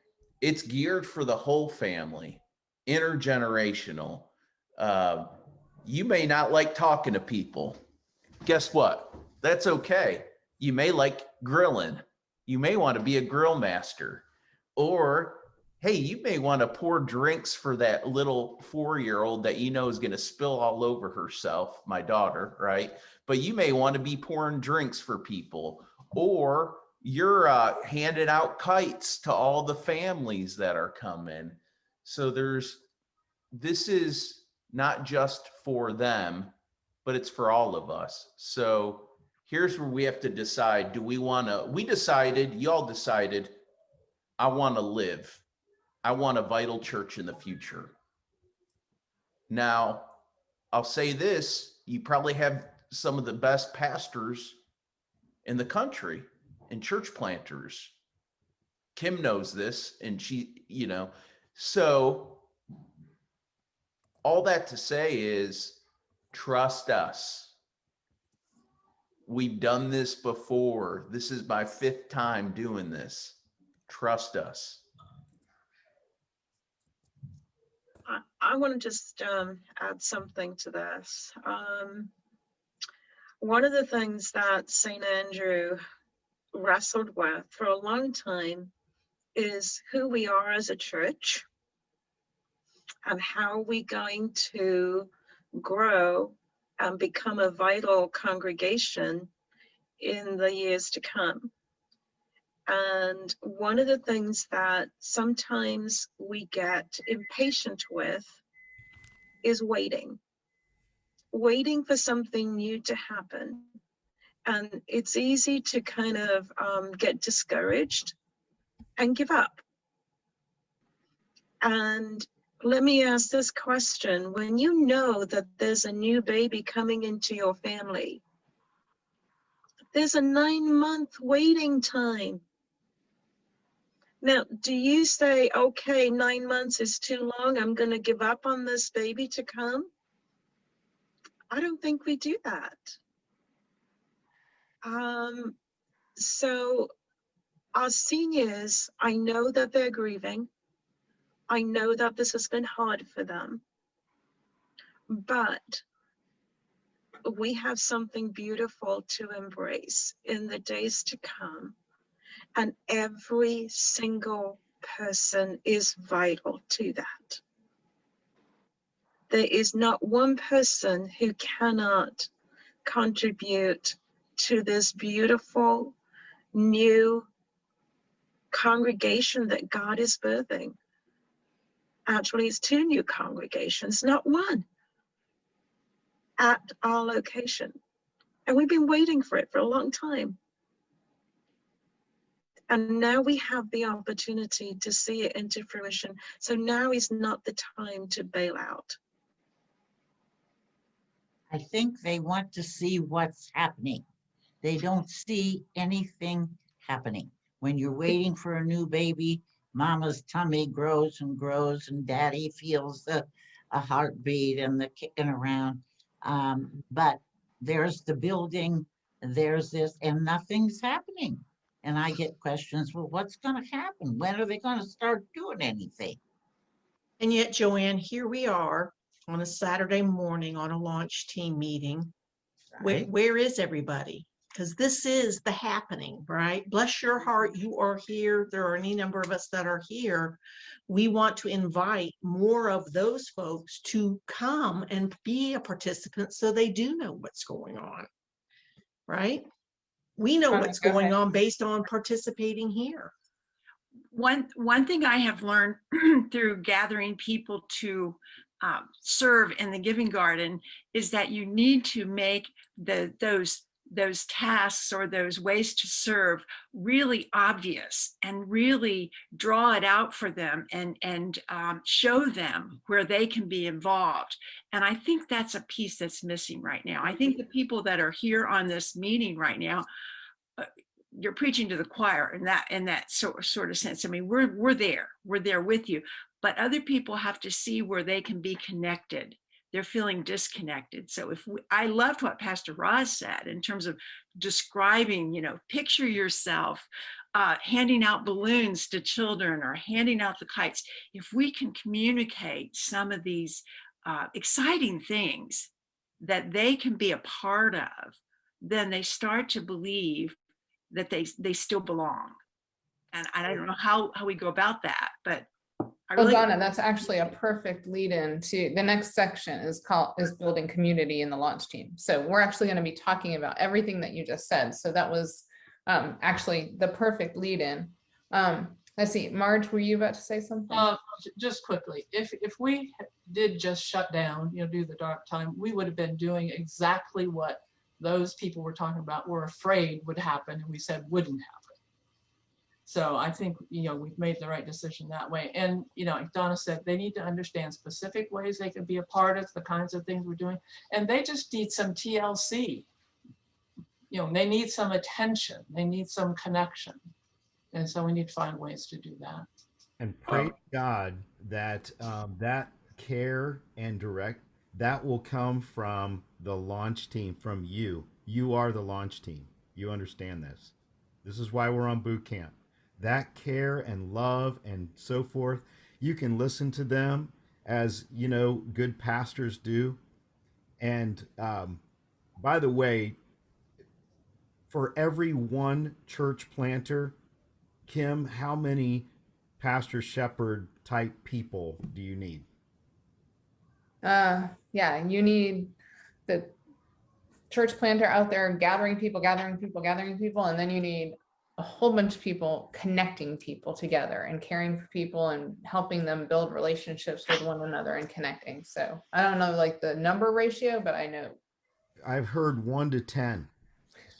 it's geared for the whole family, intergenerational. You may not like talking to people. Guess what? That's okay. You may like grilling. You may want to be a grill master. Or, hey, you may want to pour drinks for that little 4-year-old that you know is going to spill all over herself, my daughter, right? But you may want to be pouring drinks for people. Or you're handing out kites to all the families that are coming. So this is not just for them, but it's for all of us. So here's where we have to decide. Y'all decided, I want to live. I want a vital church in the future. Now, I'll say this, you probably have some of the best pastors in the country and church planters. Kim knows this, and she, so all that to say is, trust us. We've done this before. This is my 5th time doing this. Trust us. I want to just add something to this. One of the things that St. Andrew wrestled with for a long time is who we are as a church and how we're going to grow and become a vital congregation in the years to come. And one of the things that sometimes we get impatient with is waiting for something new to happen. And it's easy to kind of get discouraged and give up. And let me ask this question. When you know that there's a new baby coming into your family, there's a 9-month waiting time. Now, do you say, okay, 9 months is too long, I'm going to give up on this baby to come? I don't think we do that. So our seniors, I know that they're grieving. I know that this has been hard for them. But we have something beautiful to embrace in the days to come. And every single person is vital to that. There is not one person who cannot contribute to this beautiful new congregation that God is birthing. Actually, it's 2 new congregations, not one, at our location. And we've been waiting for it for a long time. And now we have the opportunity to see it into fruition. So now is not the time to bail out. I think they want to see what's happening. They don't see anything happening. When you're waiting for a new baby, mama's tummy grows and grows, and daddy feels a heartbeat and the kicking around. But there's the building, there's this, and nothing's happening. And I get questions, well, what's going to happen? When are they going to start doing anything? And yet, Joanne, here we are on a Saturday morning on a launch team meeting. Right. Where is everybody? Because this is the happening, right? Bless your heart, you are here. There are any number of us that are here. We want to invite more of those folks to come and be a participant so they do know what's going on, right? We know what's going on based on participating here. One thing I have learned through gathering people to serve in the Giving Garden is that you need to make those tasks or those ways to serve really obvious and really draw it out for them and show them where they can be involved. And I think that's a piece that's missing right now. I think the people that are here on this meeting right now, you're preaching to the choir in that sort of sense. I mean, we're there with you, but other people have to see where they can be connected. They're feeling disconnected. So I loved what Pastor Roz said in terms of describing, picture yourself handing out balloons to children or handing out the kites. If we can communicate some of these exciting things that they can be a part of, then they start to believe that they still belong. And I don't know how we go about that, but Well, Donna, that's actually a perfect lead in to the next section is building community in the launch team. So we're actually going to be talking about everything that you just said. So that was actually the perfect lead in. Let's see, Marge, were you about to say something? Just quickly, if we did just shut down, do the dark time, we would have been doing exactly what those people were talking about were afraid would happen, and we said wouldn't happen. So I think, we've made the right decision that way. And, like Donna said, they need to understand specific ways they can be a part of the kinds of things we're doing. And they just need some TLC. They need some attention. They need some connection. And so we need to find ways to do that. And praise God that that care and direct, that will come from the launch team, from you. You are the launch team. You understand this. This is why we're on boot camp. That care and love and so forth, you can listen to them as, good pastors do. And by the way, for every one church planter, Kim, how many pastor shepherd type people do you need? Yeah, you need the church planter out there gathering people, and then you need a whole bunch of people connecting people together and caring for people and helping them build relationships with one another and connecting. So I don't know like the number ratio, but I know I've heard 1 to 10.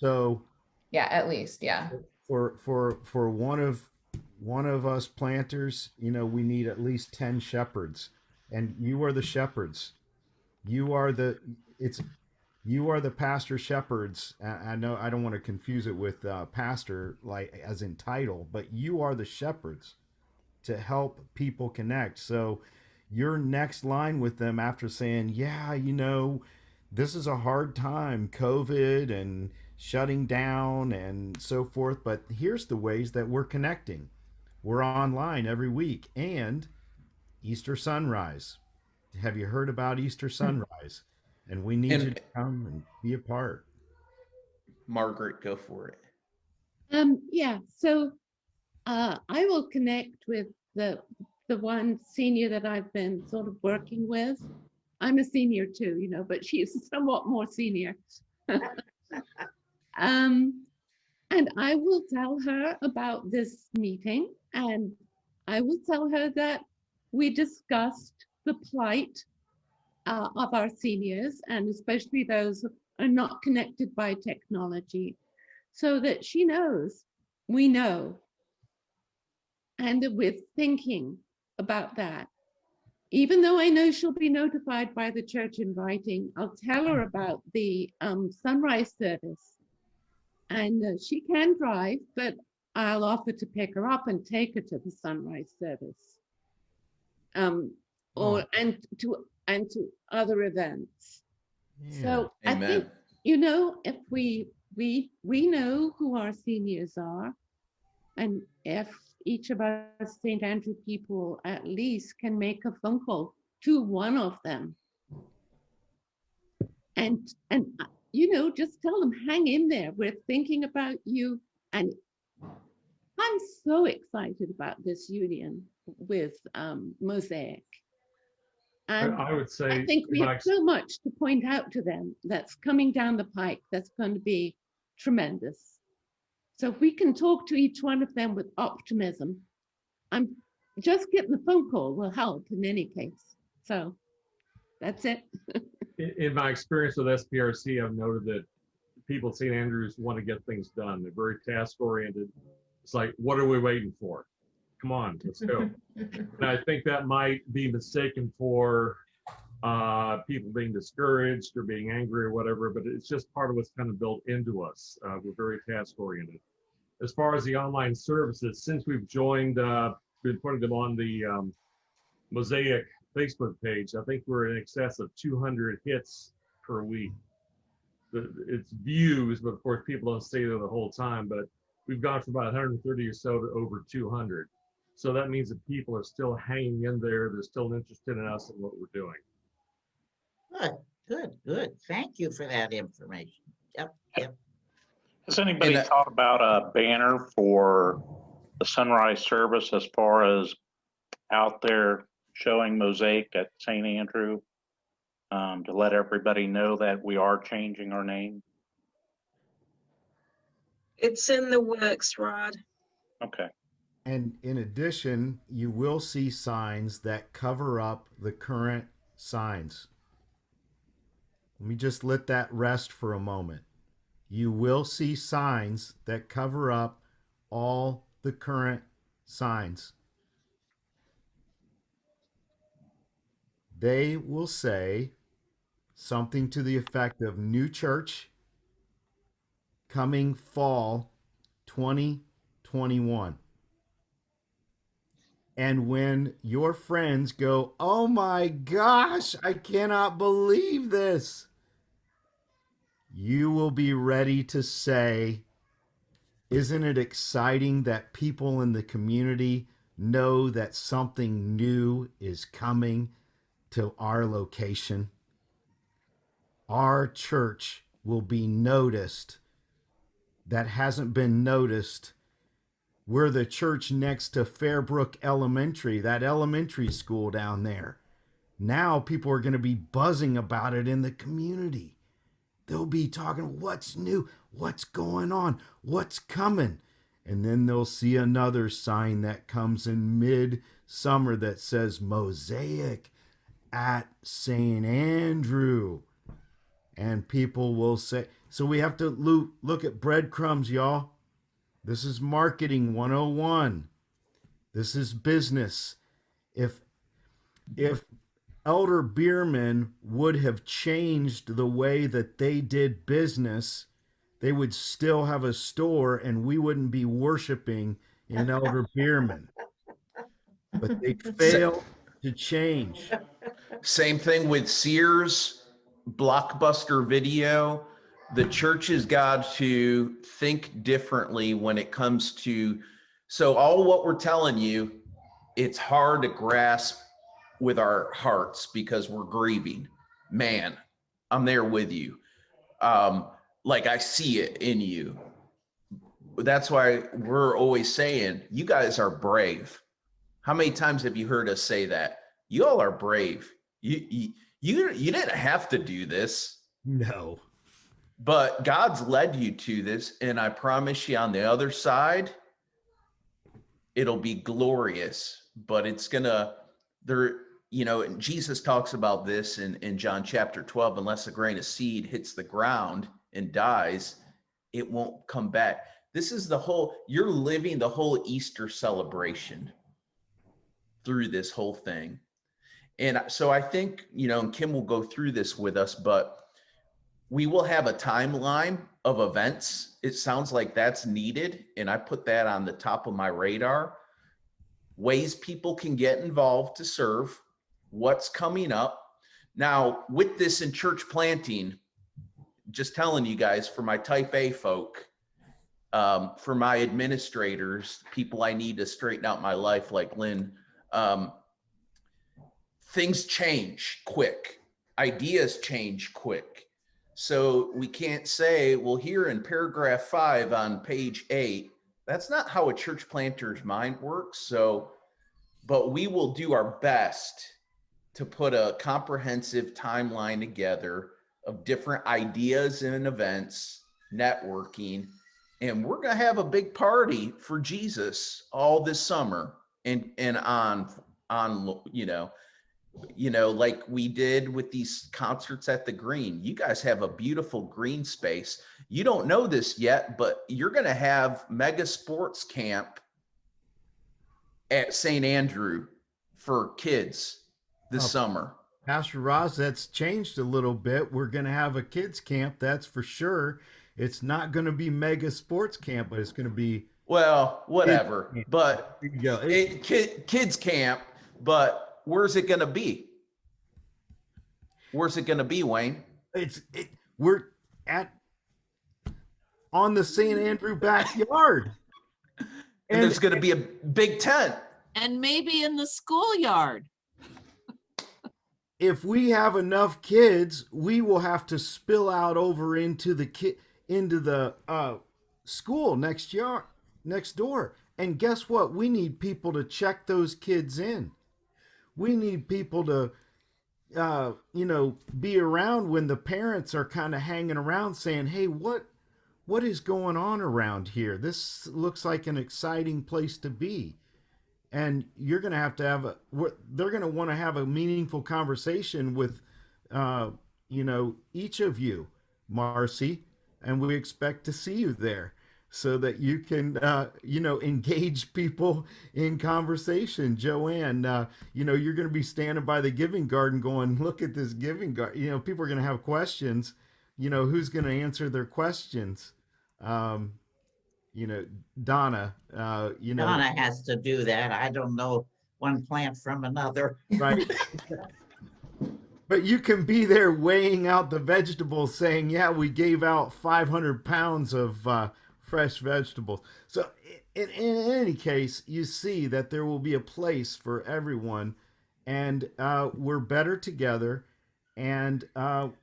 So yeah, at least, yeah. For one of us planters, we need at least 10 shepherds, and you are the shepherds. You are the pastor shepherds. I know I don't want to confuse it with pastor, like as in title, but you are the shepherds to help people connect. So your next line with them after saying, yeah, this is a hard time, COVID and shutting down and so forth, but here's the ways that we're connecting. We're online every week, and Easter sunrise. Have you heard about Easter sunrise? and we need you And to come and be a part. Margaret, go for it. Yeah, so I will connect with the one senior that I've been sort of working with. I'm a senior too, you know, but she's somewhat more senior. And I will tell her about this meeting, and I will tell her that we discussed the plight of our seniors, and especially those who are not connected by technology, so that she knows, we know, and that we're thinking about that. Even though I know she'll be notified by the church in writing, I'll tell her about the sunrise service. And she can drive, but I'll offer to pick her up and take her to the sunrise service. And to other events. Yeah. So Amen. I think, you know, if we know who our seniors are, and if each of us St. Andrew people at least can make a phone call to one of them, and you know, just tell them, hang in there, we're thinking about you. And I'm so excited about this union with Mosaic. And I would say, I think we have so much to point out to them that's coming down the pike that's going to be tremendous. So if we can talk to each one of them with optimism, I'm just getting the phone call will help in any case. So that's it. in my experience with SPRC, I've noted that people at St. Andrews want to get things done. They're very task oriented. It's like, what are we waiting for? Come on, let's go. And I think that might be mistaken for people being discouraged or being angry or whatever, but it's just part of what's kind of built into us. We're very task oriented. As far as the online services, since we've joined, been putting them on the Mosaic Facebook page, I think we're in excess of 200 hits per week. It's views, but of course people don't stay there the whole time, but we've gone from about 130 or so to over 200. So that means that people are still hanging in there. They're still interested in us and what we're doing. Good. Thank you for that information. Yep. Has anybody thought about a banner for the sunrise service as far as out there showing Mosaic at St. Andrew to let everybody know that we are changing our name? It's in the works, Rod. Okay. And in addition, you will see signs that cover up the current signs. Let me just let that rest for a moment. You will see signs that cover up all the current signs. They will say something to the effect of new church coming fall 2021. And when your friends go, oh my gosh, I cannot believe this, you will be ready to say, isn't it exciting that people in the community know that something new is coming to our location? Our church will be noticed that hasn't been noticed. We're the church next to Fairbrook Elementary, that elementary school down there. Now people are going to be buzzing about it in the community. They'll be talking, what's new? What's going on? What's coming? And then they'll see another sign that comes in mid-summer that says Mosaic at St. Andrew. And people will say, so we have to look at breadcrumbs, y'all. This is marketing 101. This is business. If Elder Bierman would have changed the way that they did business, they would still have a store and we wouldn't be worshiping in Elder Bierman. But they failed to change. Same thing with Sears, Blockbuster Video. The church has got to think differently when it comes to, so all what we're telling you, it's hard to grasp with our hearts because we're grieving. Man, I'm there with you. Like I see it in you. That's why we're always saying, you guys are brave. How many times have you heard us say that? You all are brave. You didn't have to do this. No. But God's led you to this, and I promise you on the other side, it'll be glorious, but it's gonna, and Jesus talks about this in John chapter 12, unless a grain of seed hits the ground and dies, it won't come back. This is you're living the whole Easter celebration through this whole thing. And so I think, and Kim will go through this with us, but we will have a timeline of events. It sounds like that's needed. And I put that on the top of my radar. Ways people can get involved to serve, what's coming up. Now, with this in church planting, just telling you guys, for my type A folk, for my administrators, people I need to straighten out my life like Lynn, things change quick. Ideas change quick. So we can't say, well, here in paragraph 5 on page 8, that's not how a church planter's mind works. So, but we will do our best to put a comprehensive timeline together of different ideas and events, networking, and we're going to have a big party for Jesus all this summer and on, like we did with these concerts at the Green. You guys have a beautiful green space. You don't know this yet, but you're going to have mega sports camp at St. Andrew for kids this summer. Pastor Roz, that's changed a little bit. We're going to have a kids camp, that's for sure. It's not going to be mega sports camp, but it's going to be, well, whatever. But kids camp. But where's it going to be? Where's it going to be, Wayne? We're on the St. Andrew backyard. And there's going to be a big tent. And maybe in the schoolyard. If we have enough kids, we will have to spill out over into the school next door. And guess what? We need people to check those kids in. We need people to be around when the parents are kind of hanging around saying, hey, what is going on around here? This looks like an exciting place to be. And you're going to have they're going to want to have a meaningful conversation with, each of you, Marcy, and we expect to see you there so that you can, engage people in conversation. Joanne, you're going to be standing by the giving garden going, look at this giving garden. People are going to have questions, who's going to answer their questions? Donna, Donna has to do that. I don't know one plant from another. Right. But you can be there weighing out the vegetables saying, yeah, we gave out 500 pounds of fresh vegetables. So in any case, you see that there will be a place for everyone, and we're better together, and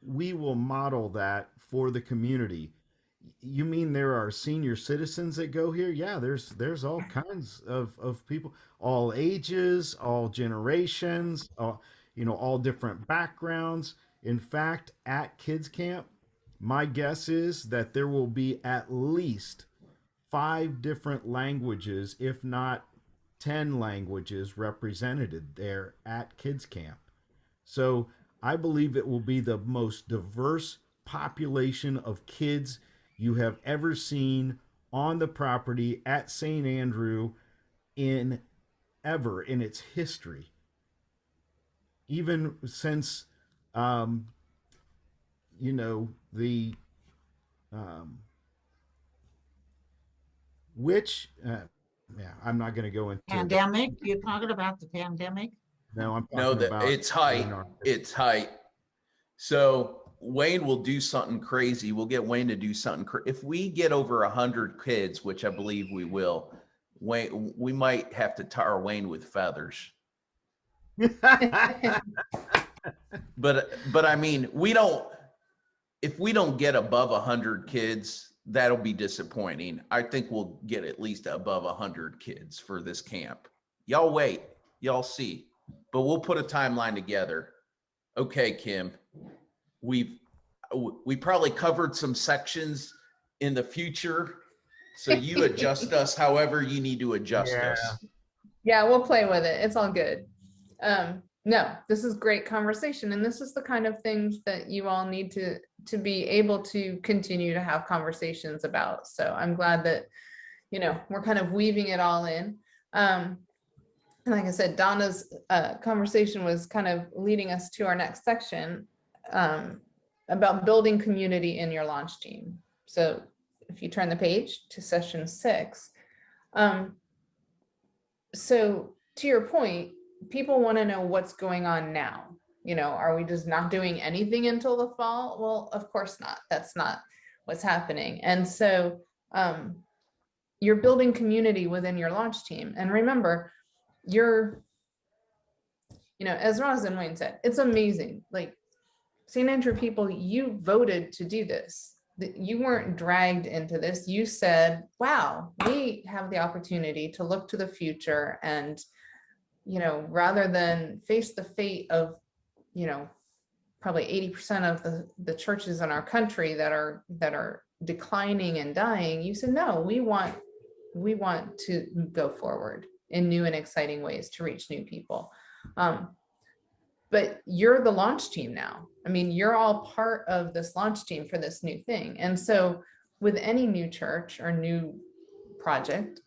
we will model that for the community. You mean there are senior citizens that go here? Yeah, there's all kinds of people, all ages, all generations, all different backgrounds. In fact, at Kids Camp, my guess is that there will be at least 5 different languages, if not 10 languages represented there at Kids Camp. So I believe it will be the most diverse population of kids you have ever seen on the property at St. Andrew in its history. Even since, I'm not going to go into pandemic. You're talking about the pandemic? No, I'm talking about it's height. It's height. So Wayne will do something crazy. We'll get Wayne to do something. If we get over 100 kids, which I believe we will, Wayne, we might have to tar Wayne with feathers. But I mean, we don't. if we don't get above 100 kids, that'll be disappointing. I think we'll get at least above 100 kids for this camp. Y'all wait, y'all see, but we'll put a timeline together. Okay, Kim, we probably covered some sections in the future, so you adjust us however you need to adjust us. Yeah, we'll play with it. It's all good. No, this is great conversation, and this is the kind of things that you all need to be able to continue to have conversations about. So I'm glad that, you know, we're kind of weaving it all in. And like I said, Donna's conversation was kind of leading us to our next section about building community in your launch team. So if you turn the page to session 6, so to your point, people want to know what's going on now. You know, are we just not doing anything until the fall? Well, of course not. That's not what's happening. And so you're building community within your launch team. And remember, you know, as Roz and Wayne said, it's amazing. Like, St. Andrew people, you voted to do this. You weren't dragged into this. You said, wow, we have the opportunity to look to the future and, you know, rather than face the fate of, you know, probably 80% of the churches in our country that are declining and dying, you said, no, we want to go forward in new and exciting ways to reach new people. But you're the launch team now. I mean, you're all part of this launch team for this new thing. And so with any new church or new project,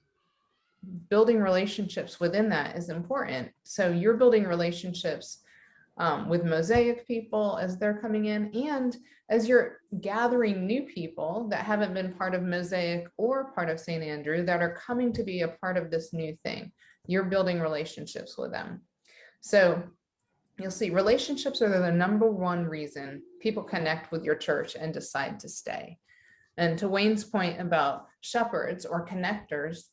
building relationships within that is important. So you're building relationships with Mosaic people as they're coming in, and as you're gathering new people that haven't been part of Mosaic or part of St. Andrew that are coming to be a part of this new thing, you're building relationships with them. So you'll see relationships are the #1 reason people connect with your church and decide to stay. And to Wayne's point about shepherds or connectors,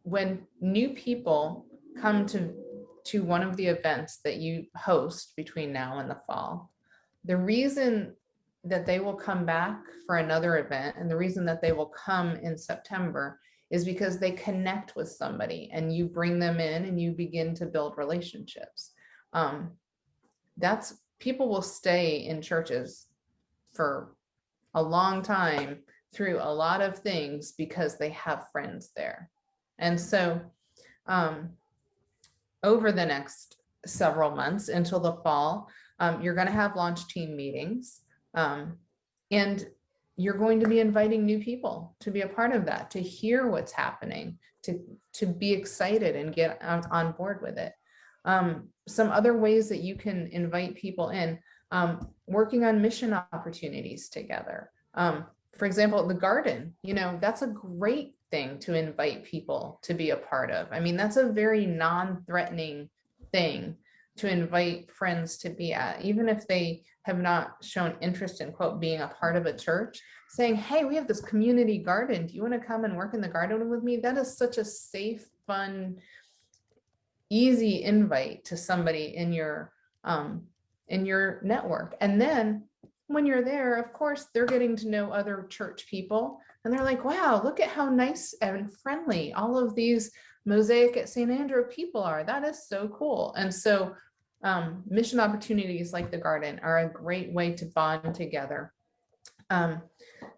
when new people come to one of the events that you host between now and the fall, the reason that they will come back for another event and the reason that they will come in September is because they connect with somebody and you bring them in and you begin to build relationships. People will stay in churches for a long time through a lot of things because they have friends there. And so over the next several months until the fall, you're going to have launch team meetings, and you're going to be inviting new people to be a part of that, to hear what's happening, to be excited and get on board with it. Some other ways that you can invite people in, working on mission opportunities together. For example, the garden, you know, that's a great thing to invite people to be a part of. I mean, that's a very non-threatening thing to invite friends to be at, even if they have not shown interest in, quote, being a part of a church, saying, hey, we have this community garden. Do you want to come and work in the garden with me? That is such a safe, fun, easy invite to somebody in your network. And then when you're there, of course, they're getting to know other church people and they're like, wow, look at how nice and friendly all of these Mosaic at St. Andrew people are. That is so cool. And so mission opportunities like the garden are a great way to bond together.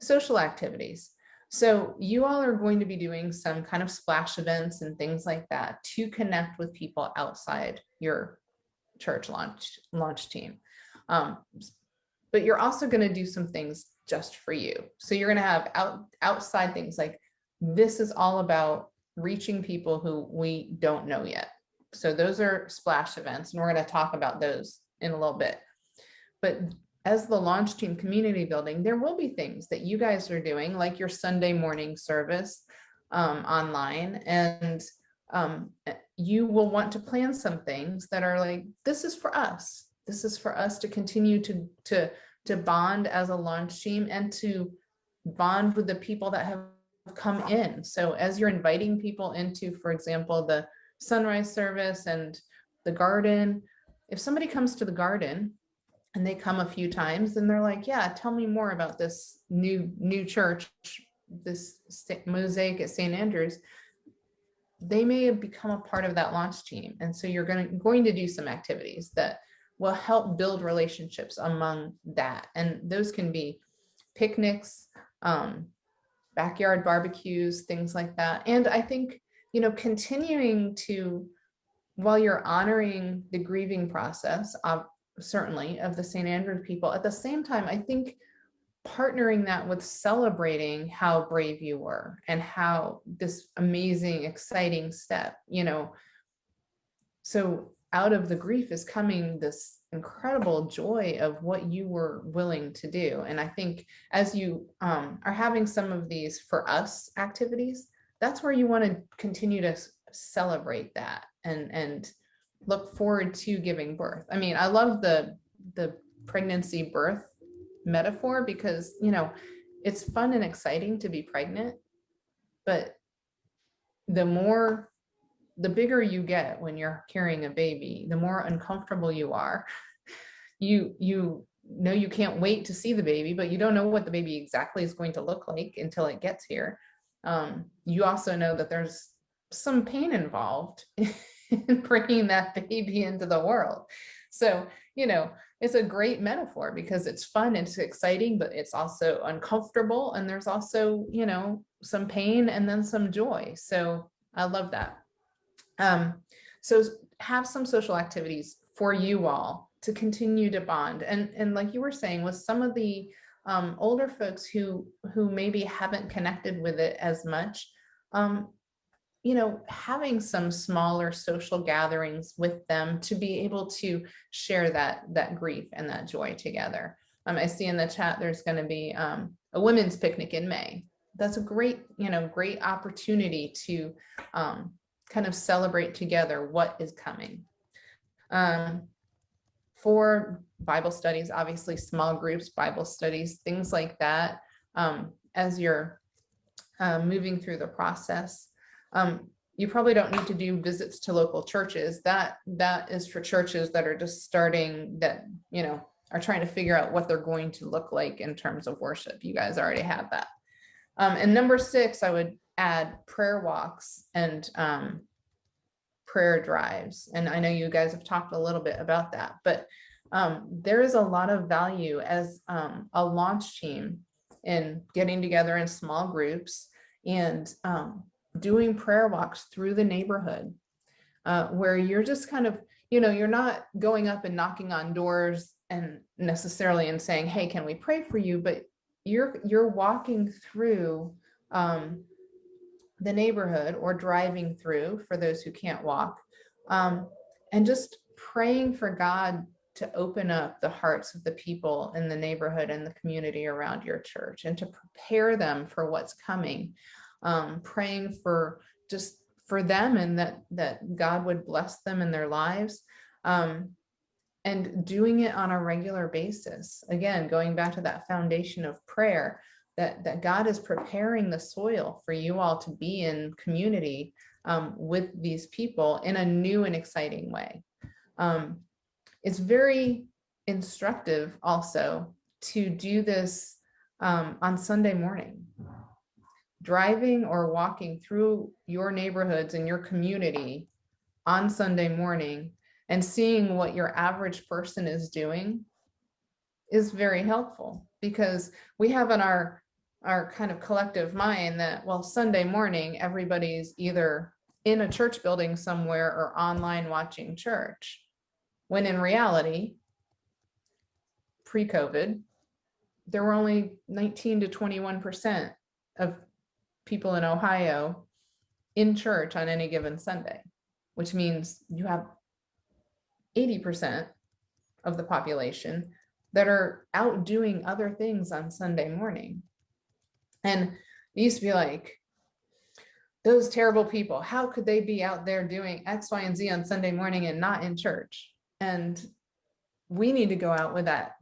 Social activities. So you all are going to be doing some kind of splash events and things like that to connect with people outside your church launch team. But you're also going to do some things just for you. So you're going to have outside things like, this is all about reaching people who we don't know yet. So those are splash events, and we're going to talk about those in a little bit. But as the launch team community building, there will be things that you guys are doing, like your Sunday morning service online, and you will want to plan some things that are like, this is for us. This is for us to continue to bond as a launch team and to bond with the people that have come in. So as you're inviting people into, for example, the sunrise service and the garden, if somebody comes to the garden and they come a few times and they're like, yeah, tell me more about this new church, this mosaic at St. Andrews. They may have become a part of that launch team. And so you're going to do some activities that will help build relationships among that. And those can be picnics, backyard barbecues, things like that. And I think, continuing to, while you're honoring the grieving process of certainly of the St. Andrew people, at the same time, I think partnering that with celebrating how brave you were and how this amazing, exciting step, so out of the grief is coming this incredible joy of what you were willing to do. And I think as you are having some of these for us activities, that's where you want to continue to celebrate that and look forward to giving birth. I mean, I love the pregnancy birth metaphor because, it's fun and exciting to be pregnant, but the bigger you get when you're carrying a baby, the more uncomfortable you are. You know you can't wait to see the baby, but you don't know what the baby exactly is going to look like until it gets here. You also know that there's some pain involved in bringing that baby into the world. So, it's a great metaphor because it's fun, it's exciting, but it's also uncomfortable. And there's also, some pain and then some joy. So I love that. So have some social activities for you all to continue to bond. And like you were saying, with some of the older folks who maybe haven't connected with it as much, having some smaller social gatherings with them to be able to share that grief and that joy together. I see in the chat, there's going to be a women's picnic in May. That's a great opportunity to kind of celebrate together what is coming. For Bible studies, obviously small groups, Bible studies, things like that, as you're moving through the process. You probably don't need to do visits to local churches. That is for churches that are just starting, that, are trying to figure out what they're going to look like in terms of worship. You guys already have that. And number 6, I would add prayer walks and prayer drives. And I know you guys have talked a little bit about that, but there is a lot of value as a launch team in getting together in small groups and doing prayer walks through the neighborhood where you're just kind of, you're not going up and knocking on doors and necessarily and saying, hey, can we pray for you? But you're walking through the neighborhood or driving through for those who can't walk, and just praying for God to open up the hearts of the people in the neighborhood and the community around your church and to prepare them for what's coming, praying for just for them and that God would bless them in their lives, and doing it on a regular basis. Again, going back to that foundation of prayer, that God is preparing the soil for you all to be in community with these people in a new and exciting way. It's very instructive also to do this on Sunday morning. Driving or walking through your neighborhoods and your community on Sunday morning and seeing what your average person is doing is very helpful, because we have in our kind of collective mind that, well, Sunday morning, everybody's either in a church building somewhere or online watching church. When in reality, pre-COVID, there were only 19 to 21% of people in Ohio in church on any given Sunday, which means you have 80% of the population that are out doing other things on Sunday morning. And it used to be like, those terrible people, how could they be out there doing X, Y, and Z on Sunday morning and not in church? And we need to go out with that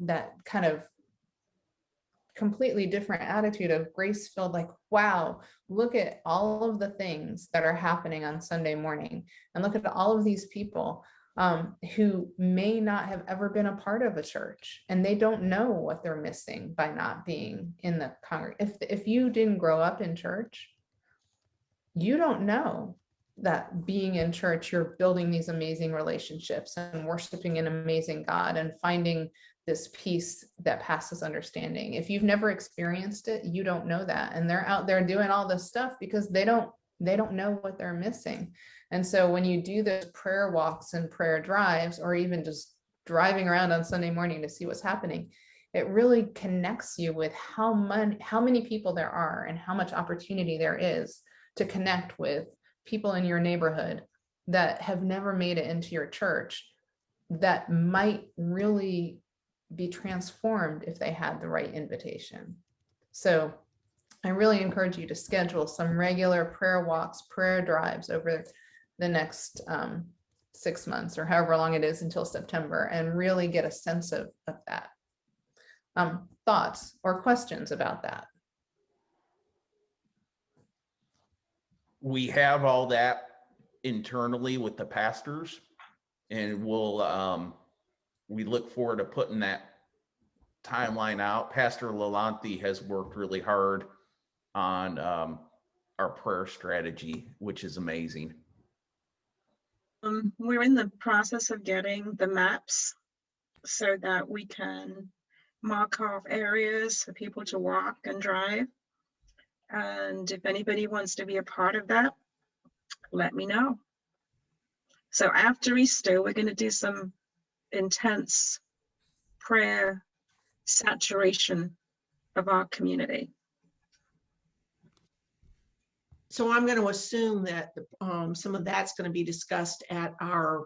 kind of completely different attitude of grace-filled, like, wow, look at all of the things that are happening on Sunday morning, and look at all of these people who may not have ever been a part of a church, and they don't know what they're missing by not being in the congregation. If you didn't grow up in church, you don't know that being in church, you're building these amazing relationships and worshiping an amazing God and finding this peace that passes understanding. If you've never experienced it, you don't know that. And they're out there doing all this stuff because they don't know what they're missing. And so when you do those prayer walks and prayer drives, or even just driving around on Sunday morning to see what's happening, it really connects you with how many people there are and how much opportunity there is to connect with people in your neighborhood that have never made it into your church, that might really be transformed if they had the right invitation. So I really encourage you to schedule some regular prayer walks, prayer drives over the next 6 months or however long it is until September, and really get a sense of that. Thoughts or questions about that? We have all that internally with the pastors, and we look forward to putting that timeline out. Pastor Lalonte has worked really hard on our prayer strategy, which is amazing. We're in the process of getting the maps so that we can mark off areas for people to walk and drive. And if anybody wants to be a part of that, let me know. So after Easter, we're going to do some intense prayer saturation of our community. So I'm going to assume that some of that's going to be discussed at our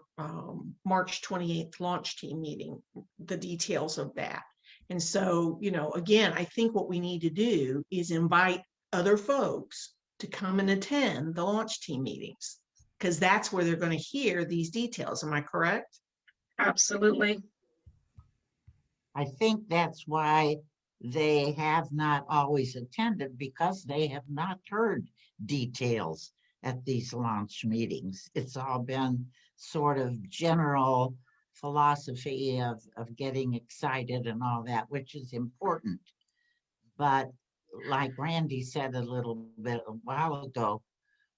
March 28th launch team meeting, the details of that. And so, you know, again, I think what we need to do is invite other folks to come and attend the launch team meetings, because that's where they're going to hear these details. Am I correct? Absolutely. I think that's why they have not always attended, because they have not heard details at these launch meetings. It's all been sort of general philosophy of getting excited and all that, which is important. But like Randy said a little bit a while ago,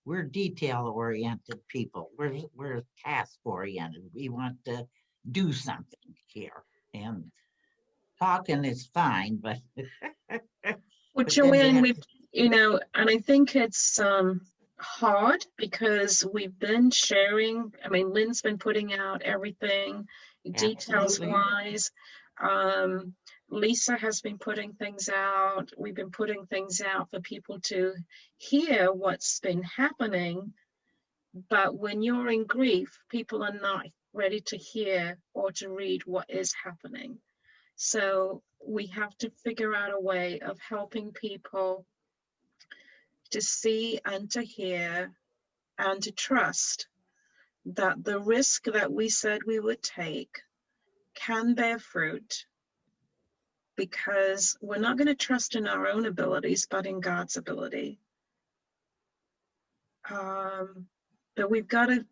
we're detail-oriented people. We're task-oriented. We want to do something here. And talking is fine, but Well, Joanne, you know, and I think it's hard because we've been sharing. I mean, Lynn's been putting out everything details wise. Lisa has been putting things out. We've been putting things out for people to hear what's been happening. But when you're in grief, people are not ready to hear or to read what is happening. So we have to figure out a way of helping people to see and to hear and to trust that the risk that we said we would take can bear fruit, because we're not going to trust in our own abilities, but in God's ability. But we've got to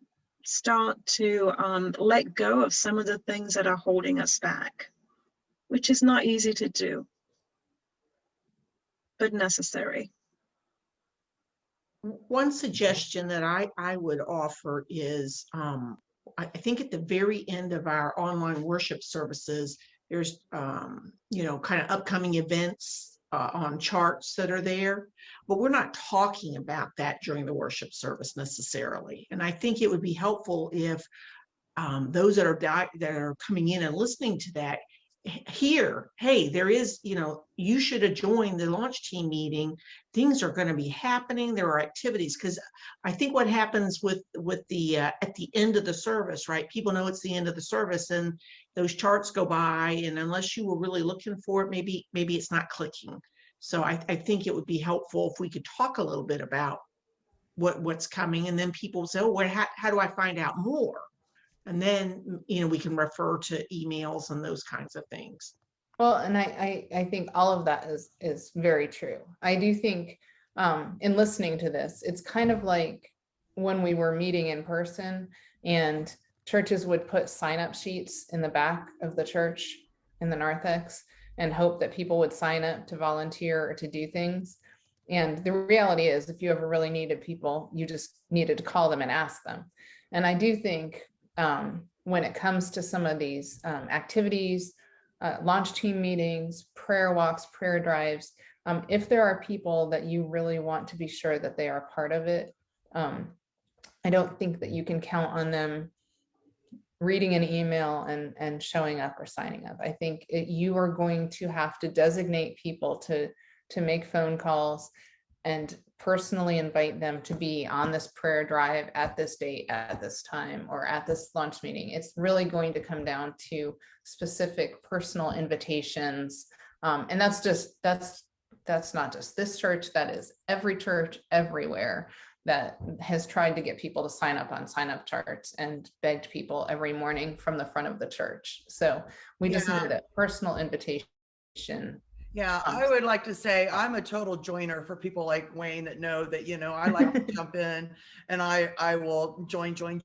start to let go of some of the things that are holding us back, which is not easy to do, but necessary. One suggestion that I would offer is, I think at the very end of our online worship services, there's, you know, kind of upcoming events on charts that are there, but we're not talking about that during the worship service necessarily. And I think it would be helpful if those that are coming in and listening to that hear, hey, there is, you know, you should have joined the launch team meeting. Things are going to be happening. There are activities, because I think what happens with the at the end of the service, right? People know it's the end of the service, and those charts go by, and unless you were really looking for it, maybe it's not clicking. So I think it would be helpful if we could talk a little bit about what's coming, and then people say, oh, how do I find out more? And then, you know, we can refer to emails and those kinds of things. Well, and I think all of that is very true. I do think in listening to this, it's kind of like when we were meeting in person and churches would put sign-up sheets in the back of the church in the narthex and hope that people would sign up to volunteer or to do things. And the reality is, if you ever really needed people, you just needed to call them and ask them. And I do think when it comes to some of these activities, launch team meetings, prayer walks, prayer drives, if there are people that you really want to be sure that they are part of it, I don't think that you can count on them reading an email and showing up or signing up. I think you are going to have to designate people to make phone calls and personally invite them to be on this prayer drive at this date, at this time, or at this launch meeting. It's really going to come down to specific personal invitations. And that's not just this church, that is every church everywhere that has tried to get people to sign up on sign-up charts and begged people every morning from the front of the church. So we just need a personal invitation. Yeah, I would like to say I'm a total joiner for people like Wayne that know that, I like to jump in and I will join,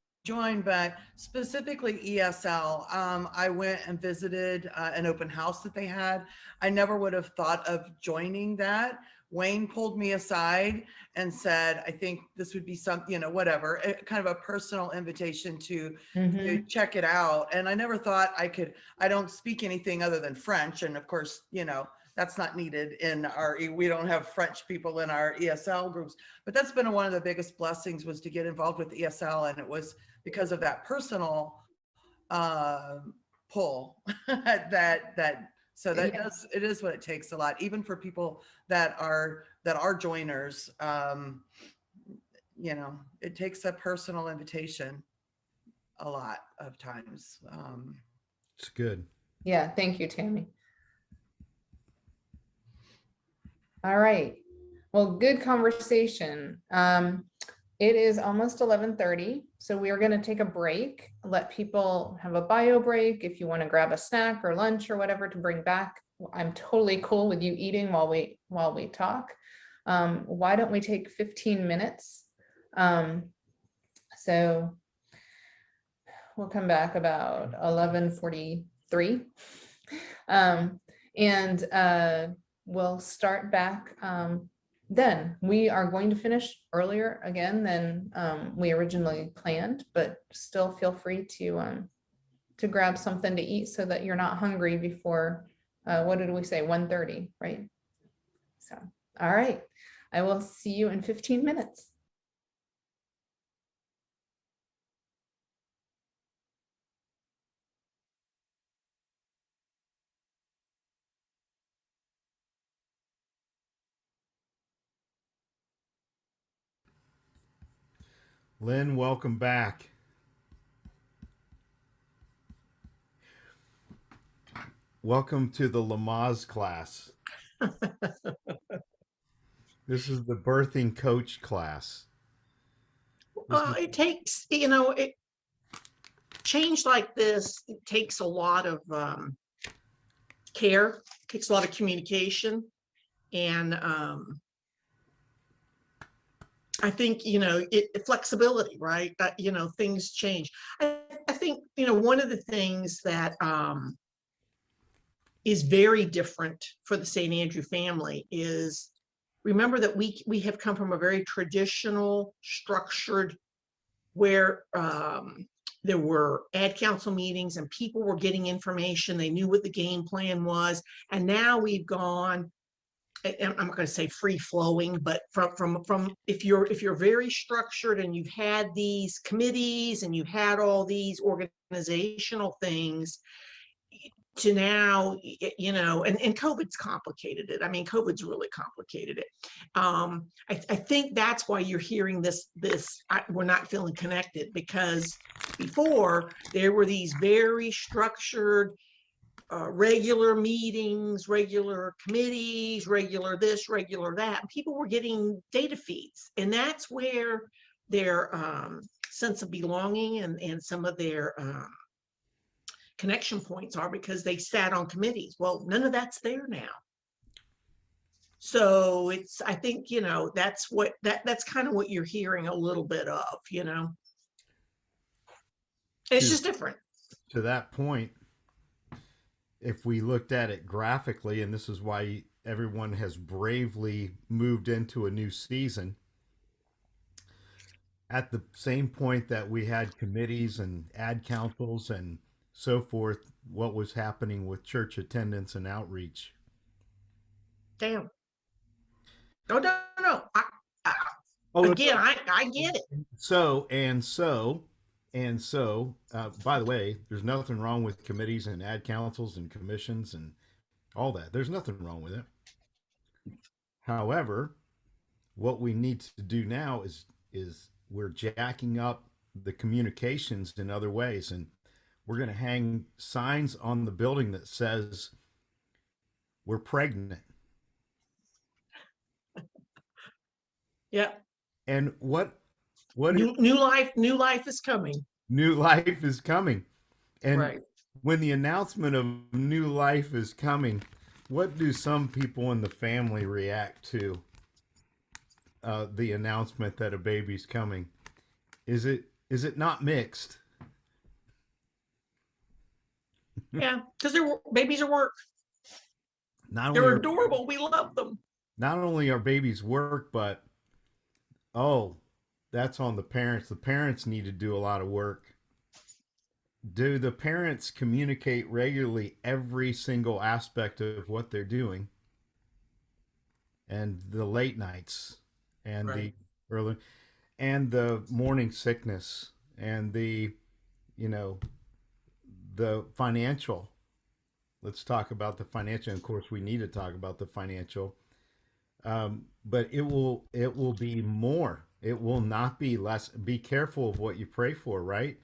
but specifically ESL, I went and visited an open house that they had. I never would have thought of joining that. Wayne pulled me aside and said, I think this would be some, whatever, kind of a personal invitation to check it out. And I never thought I don't speak anything other than French. And of course, that's not needed in we don't have French people in our ESL groups, but that's been one of the biggest blessings, was to get involved with ESL. And it was because of that personal pull it is what it takes a lot, even for people that are joiners. It takes a personal invitation a lot of times. It's good. Yeah, thank you, Tammy. All right. Well, good conversation. It is almost 11:30, so we are going to take a break, let people have a bio break. If you want to grab a snack or lunch or whatever to bring back, I'm totally cool with you eating while we talk. Why don't we take 15 minutes? So we'll come back about 11:43. And we'll start back then. We are going to finish earlier again than we originally planned, but still feel free to grab something to eat so that you're not hungry before, what did we say, 1:30, right? So, all right. I will see you in 15 minutes. Lynn, welcome back. Welcome to the Lamaze class. This is the birthing coach class. It takes, change like this, it takes a lot of care, takes a lot of communication. And I think, flexibility, right? That, things change. I think, one of the things that is very different for the St. Andrew family is, remember that we have come from a very traditional, structured, where there were ad council meetings and people were getting information. They knew what the game plan was. And now we've gone, and I'm not going to say free flowing, but from if you're very structured and you've had these committees and you've had all these organizational things, to now, and COVID's complicated it. I mean, COVID's really complicated it. I think that's why you're hearing this, we're not feeling connected, because before there were these very structured, regular meetings, regular committees, regular this, regular that. And people were getting data feeds, and that's where their sense of belonging and some of their connection points are, because they sat on committees. Well, none of that's there now. So I think, that's kind of what you're hearing a little bit of, It's just different. To that point, if we looked at it graphically, and this is why everyone has bravely moved into a new season, at the same point that we had committees and ad councils and so forth, what was happening with church attendance and outreach? Damn. No, no, no. Oh, Again, I get it. By the way, there's nothing wrong with committees and ad councils and commissions and all that. There's nothing wrong with it. However, what we need to do now is we're jacking up the communications in other ways, and we're going to hang signs on the building that says we're pregnant. Yeah. And what new life is coming. New life is coming. And right. When the announcement of new life is coming, what do some people in the family react to the announcement that a baby's coming? Is it not mixed? Yeah, because babies are work. They're adorable. We love them. Not only are babies work, but that's on the parents. The parents need to do a lot of work. Do the parents communicate regularly every single aspect of what they're doing? And the late nights and the early and the morning sickness and the financial. Let's talk about the financial. Of course, we need to talk about the financial. But it will be more. It will not be less. Be careful of what you pray for, right?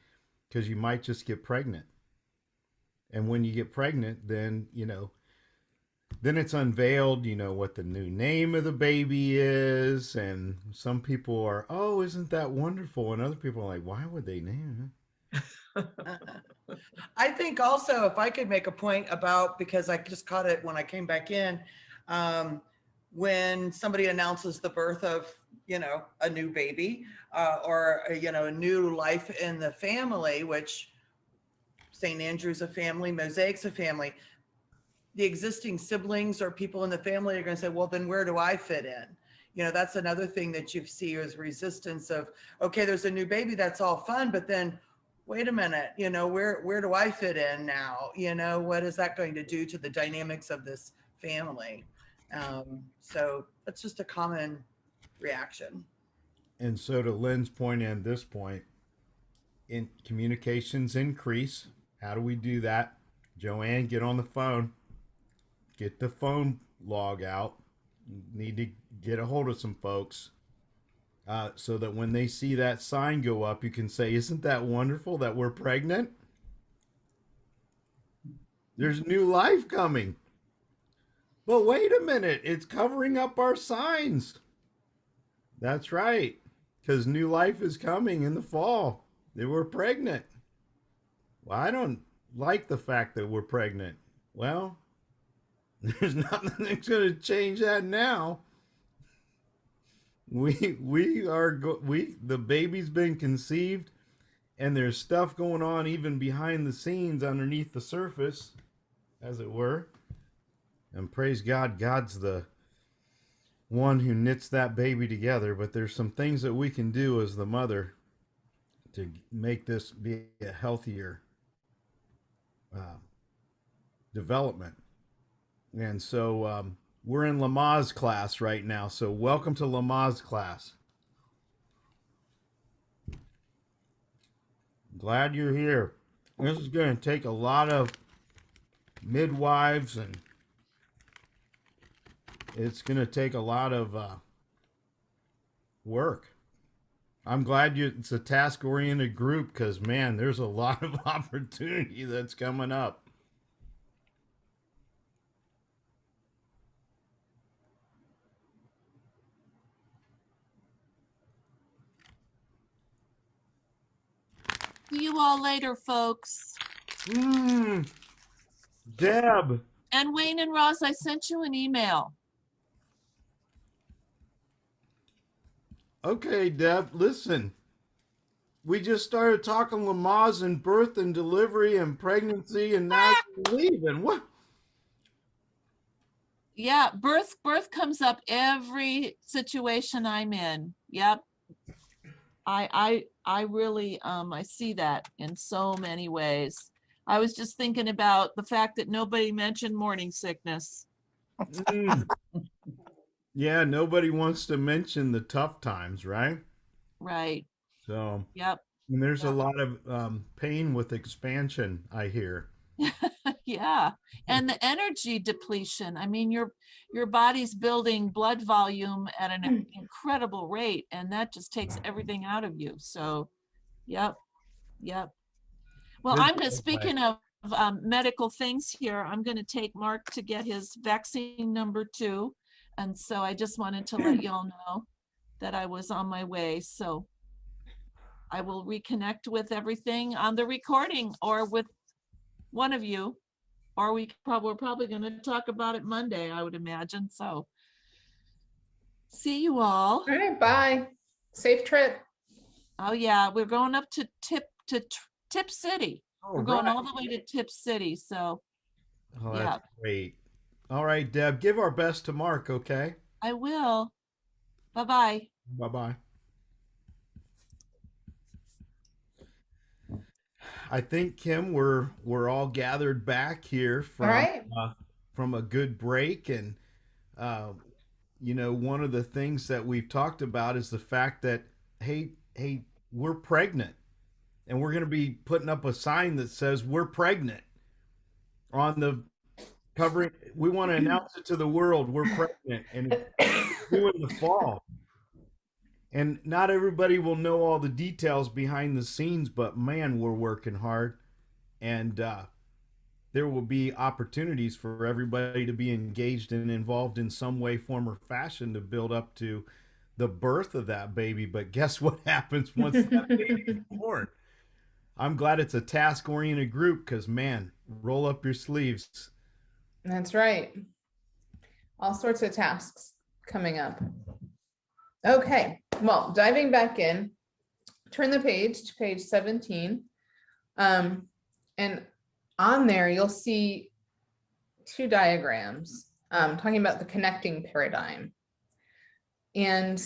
Because you might just get pregnant. And when you get pregnant, then then it's unveiled, what the new name of the baby is. And some people are, oh, isn't that wonderful? And other people are like, why would they name it? I think also, if I could make a point about, because I just caught it when I came back in, when somebody announces the birth of, a new baby or, a new life in the family, which St. Andrew's a family, Mosaic's a family, the existing siblings or people in the family are going to say, well, then where do I fit in? That's another thing that you see is resistance of, okay, there's a new baby, that's all fun, but then wait a minute, where do I fit in now? What is that going to do to the dynamics of this family? So that's just a common reaction. And so to Lynn's point and this point, in communications increase. How do we do that? Joanne, get on the phone. Get the phone log out. You need to get a hold of some folks so that when they see that sign go up, you can say, isn't that wonderful that we're pregnant? There's new life coming. But wait a minute, it's covering up our signs. That's right, because new life is coming in the fall. They were pregnant. Well, I don't like the fact that we're pregnant. Well, there's nothing that's going to change that now. The baby's been conceived, and there's stuff going on even behind the scenes, underneath the surface, as it were. And praise God, God's the one who knits that baby together. But there's some things that we can do as the mother to make this be a healthier development. And so we're in Lamaze class right now. So welcome to Lamaze class. Glad you're here. This is going to take a lot of midwives, and it's going to take a lot of work. I'm glad it's a task-oriented group, because, man, there's a lot of opportunity that's coming up. See you all later, folks. Deb. And Wayne and Ross, I sent you an email. Okay, Deb, listen. We just started talking Lamaze and birth and delivery and pregnancy, and now you're leaving. What? Yeah, birth comes up every situation I'm in. Yep. I really I see that in so many ways. I was just thinking about the fact that nobody mentioned morning sickness. Mm. Yeah, nobody wants to mention the tough times, right? Right. So, Yep. and there's a Yep. lot of pain with expansion, I hear. Yeah. And the energy depletion. I mean, your body's building blood volume at an incredible rate, and that just takes everything out of you. So, yep. Yep. Well, Good I'm going to, advice. speaking of medical things here, I'm going to take Mark to get his vaccine number 2. And so I just wanted to let y'all know that I was on my way. So I will reconnect with everything on the recording or with one of you, or we're probably going to talk about it Monday, I would imagine. So see you all. All right, bye. Safe trip. Oh yeah, we're going up to Tip City. We're going all the way to Tip City. So Oh, yeah, that's great. All right, Deb, give our best to Mark, okay? I will. Bye-bye. Bye-bye. I think, Kim, we're all gathered back here All right. from a good break, and uh, you know, one of the things that we've talked about is the fact that hey, we're pregnant, and we're going to be putting up a sign that says we're pregnant on the covering. We want to announce it to the world, we're pregnant, and it's due in the fall. And not everybody will know all the details behind the scenes, but man, we're working hard, and there will be opportunities for everybody to be engaged and involved in some way, form, or fashion to build up to the birth of that baby. But guess what happens once that baby's born? I'm glad it's a task-oriented group because, man, roll up your sleeves. That's right. All sorts of tasks coming up. Okay, well, diving back in, turn the page to page 17. And on there, you'll see 2 diagrams talking about the connecting paradigm. And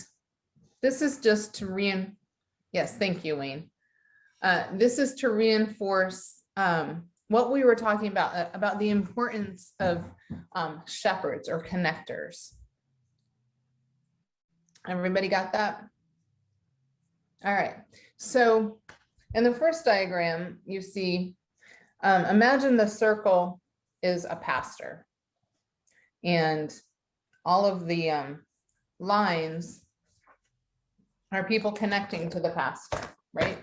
this is just to yes, thank you, Wayne. This is to reinforce what we were talking about the importance of shepherds or connectors. Everybody got that? All right. So in the first diagram, you see, imagine the circle is a pastor, and all of the lines are people connecting to the pastor, right?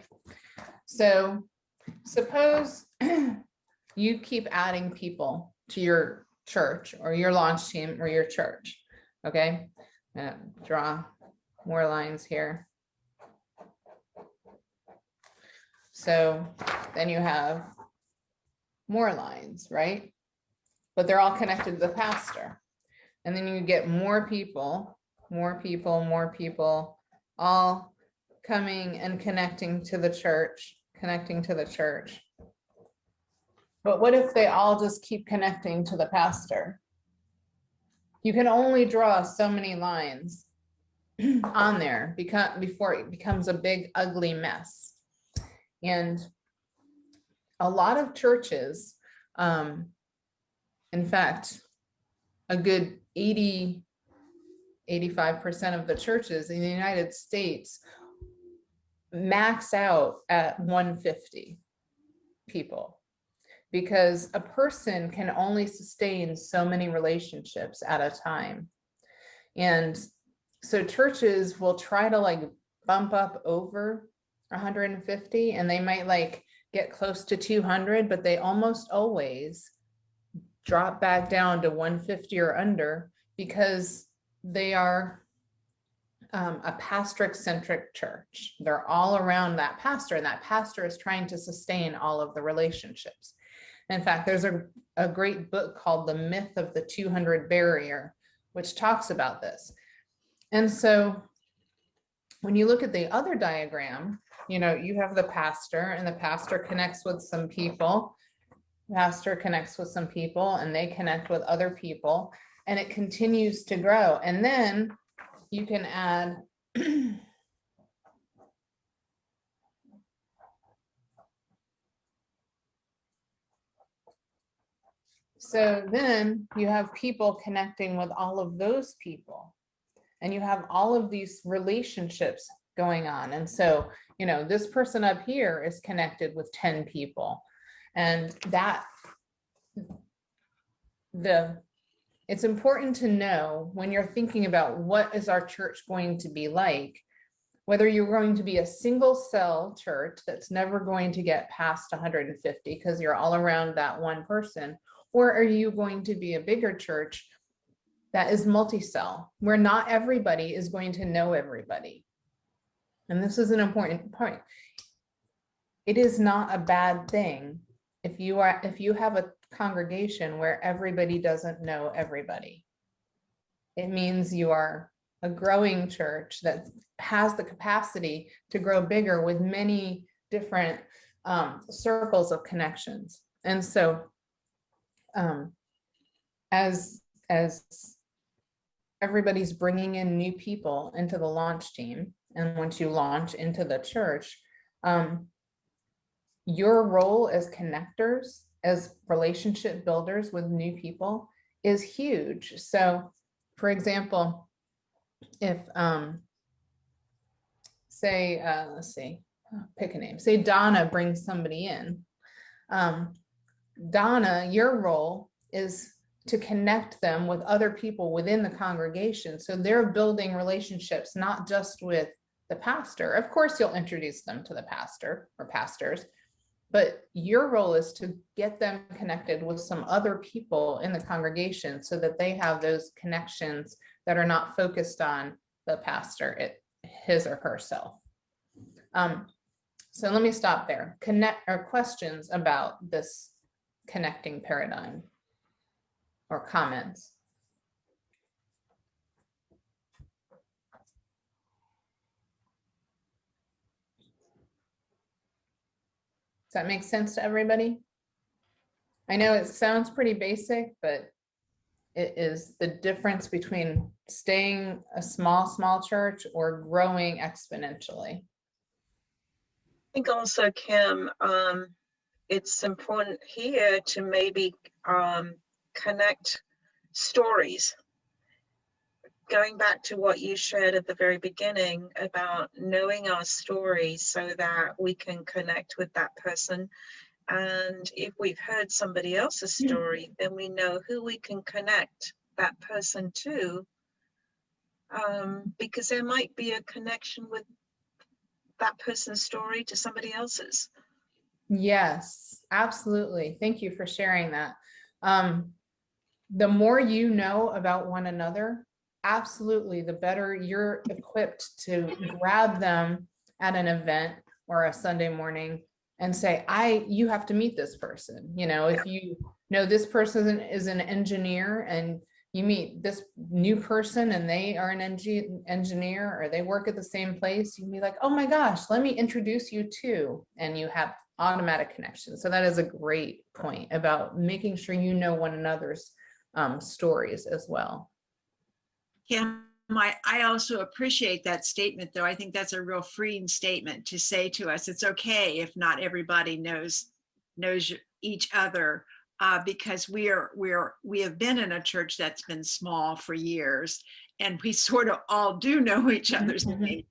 So suppose you keep adding people to your church or your launch team or your church, okay? I'm gonna draw more lines here. So then you have more lines, right? But they're all connected to the pastor. And then you get more people, all coming and connecting to the church, But what if they all just keep connecting to the pastor? You can only draw so many lines on there before it becomes a big, ugly mess. And a lot of churches, in fact, a good 85% of the churches in the United States max out at 150 people, because a person can only sustain so many relationships at a time. And so churches will try to like bump up over 150, and they might like get close to 200, but they almost always drop back down to 150 or under because they are a pastoral-centric church. They're all around that pastor, and that pastor is trying to sustain all of the relationships. In fact, there's a great book called The Myth of the 200 Barrier, which talks about this. And so when you look at the other diagram, you have the pastor, and the pastor connects with some people. Pastor connects with some people, and they connect with other people, and it continues to grow. And then you can add so then you have people connecting with all of those people, and you have all of these relationships going on. And so, this person up here is connected with 10 people, and it's important to know when you're thinking about what is our church going to be like, whether you're going to be a single cell church that's never going to get past 150 because you're all around that one person, or are you going to be a bigger church that is multi-cell, where not everybody is going to know everybody. And this is an important point. It is not a bad thing if you have a congregation where everybody doesn't know everybody. It means you are a growing church that has the capacity to grow bigger with many different circles of connections. And so as everybody's bringing in new people into the launch team, and once you launch into the church, your role as connectors, as relationship builders with new people is huge. So for example, if say, let's see, pick a name, say Donna brings somebody in. Donna, your role is to connect them with other people within the congregation. So they're building relationships, not just with the pastor. Of course, you'll introduce them to the pastor or pastors, but your role is to get them connected with some other people in the congregation so that they have those connections that are not focused on the pastor, his or herself. So let me stop there. Questions about this connecting paradigm or comments? Does that make sense to everybody? I know it sounds pretty basic, but it is the difference between staying a small church or growing exponentially. I think also, Kim, it's important here to maybe connect stories. Going back to what you shared at the very beginning about knowing our stories so that we can connect with that person. And if we've heard somebody else's story, then we know who we can connect that person to, because there might be a connection with that person's story to somebody else's. Yes, absolutely. Thank you for sharing that. The more you know about one another, absolutely, the better you're equipped to grab them at an event or a Sunday morning and say, you have to meet this person. If you know this person is an engineer and you meet this new person and they are an engineer or they work at the same place, you can be like, oh my gosh, let me introduce you to, and you have automatic connection. So that is a great point about making sure you know one another's stories as well. Kim, I also appreciate that statement, though. I think that's a real freeing statement to say to us, it's okay if not everybody knows each other, because we have been in a church that's been small for years, and we sort of all do know each other's names.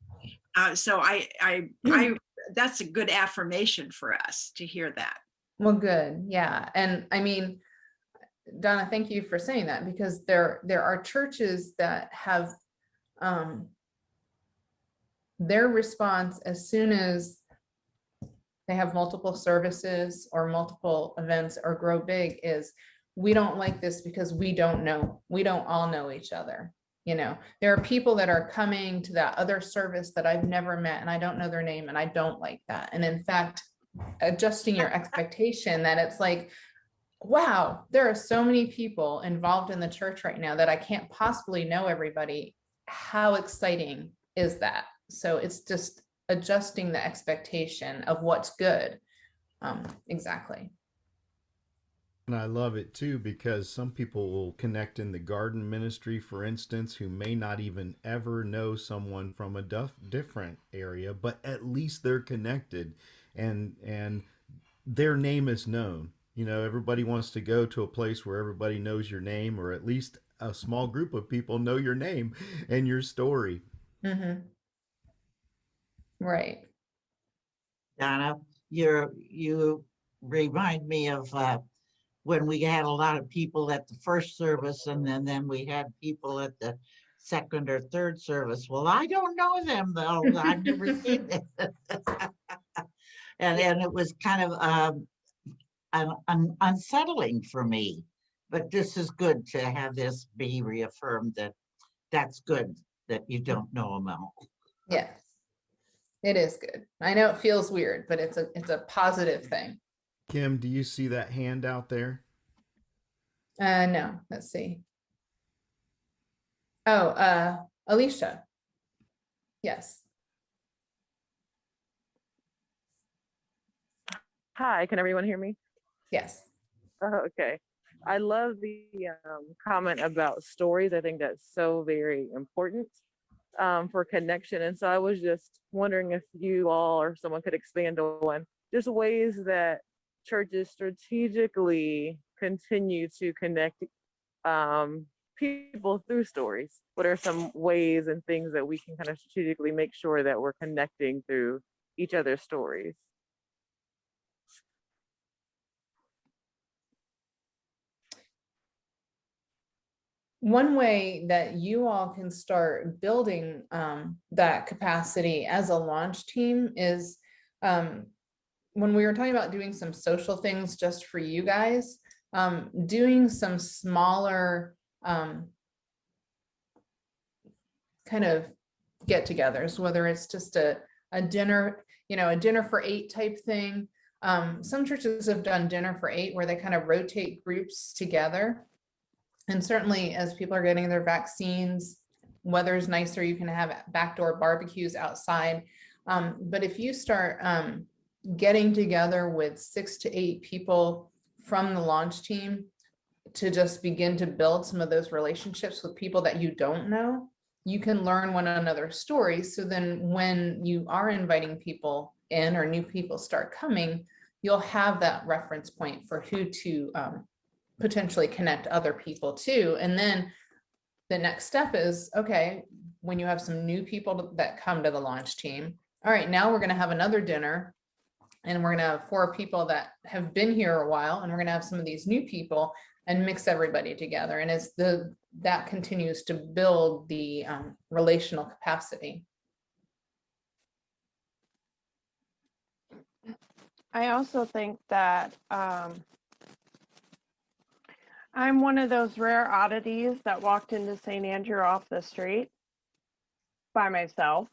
So I that's a good affirmation for us to hear that. Well, good. Yeah. And I mean, Donna, thank you for saying that, because there are churches that have their response as soon as they have multiple services or multiple events or grow big is, we don't like this because we don't all know each other. There are people that are coming to that other service that I've never met and I don't know their name, and I don't like that. And in fact, adjusting your expectation that it's like, wow, there are so many people involved in the church right now that I can't possibly know everybody. How exciting is that? So it's just adjusting the expectation of what's good. Exactly. And I love it too because some people will connect in the garden ministry, for instance, who may not even ever know someone from a different area, but at least they're connected, and their name is known. You know, everybody wants to go to a place where everybody knows your name, or at least a small group of people know your name and your story. Mm-hmm. Right. Donna, you remind me of when we had a lot of people at the first service, and then we had people at the second or third service. Well, I don't know them though. I've never seen them. And it was kind of unsettling for me. But this is good to have this be reaffirmed, that that's good that you don't know them all. Yes, it is good. I know it feels weird, but it's a positive thing. Kim, do you see that hand out there? No, let's see. Oh, Alicia. Yes. Hi, can everyone hear me? Yes. Oh, okay. I love the comment about stories. I think that's so very important for connection. And so I was just wondering if you all or someone could expand on just ways that churches strategically continue to connect people through stories. What are some ways and things that we can kind of strategically make sure that we're connecting through each other's stories? One way that you all can start building that capacity as a launch team is when we were talking about doing some social things just for you guys, doing some smaller kind of get-togethers, whether it's just a dinner, a dinner for 8 type thing. Some churches have done dinner for 8 where they kind of rotate groups together. And certainly as people are getting their vaccines, weather's nicer, you can have backdoor barbecues outside. But if you start getting together with 6 to 8 people from the launch team to just begin to build some of those relationships with people that you don't know, you can learn one another's stories. So then when you are inviting people in or new people start coming, you'll have that reference point for who to potentially connect other people to. And then the next step is, okay, when you have some new people that come to the launch team, all right, now we're going to have another dinner and we're going to have 4 people that have been here a while, and we're going to have some of these new people and mix everybody together. And as that continues to build the relational capacity. I also think that I'm one of those rare oddities that walked into St. Andrew off the street by myself.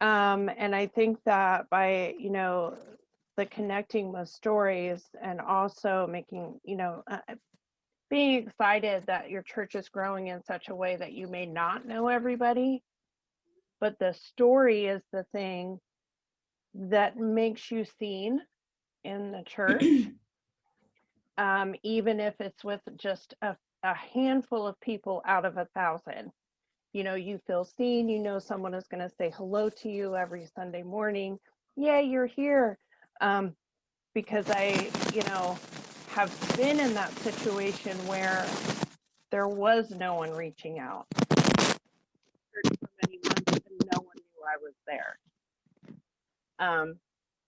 And I think that by, the connecting with stories and also making, being excited that your church is growing in such a way that you may not know everybody, but the story is the thing that makes you seen in the church. Even if it's with just a handful of people out of 1,000, you feel seen, someone is going to say hello to you every Sunday morning. Yeah, you're here. Because I, have been in that situation where there was no one reaching out for many months and no one knew I was there.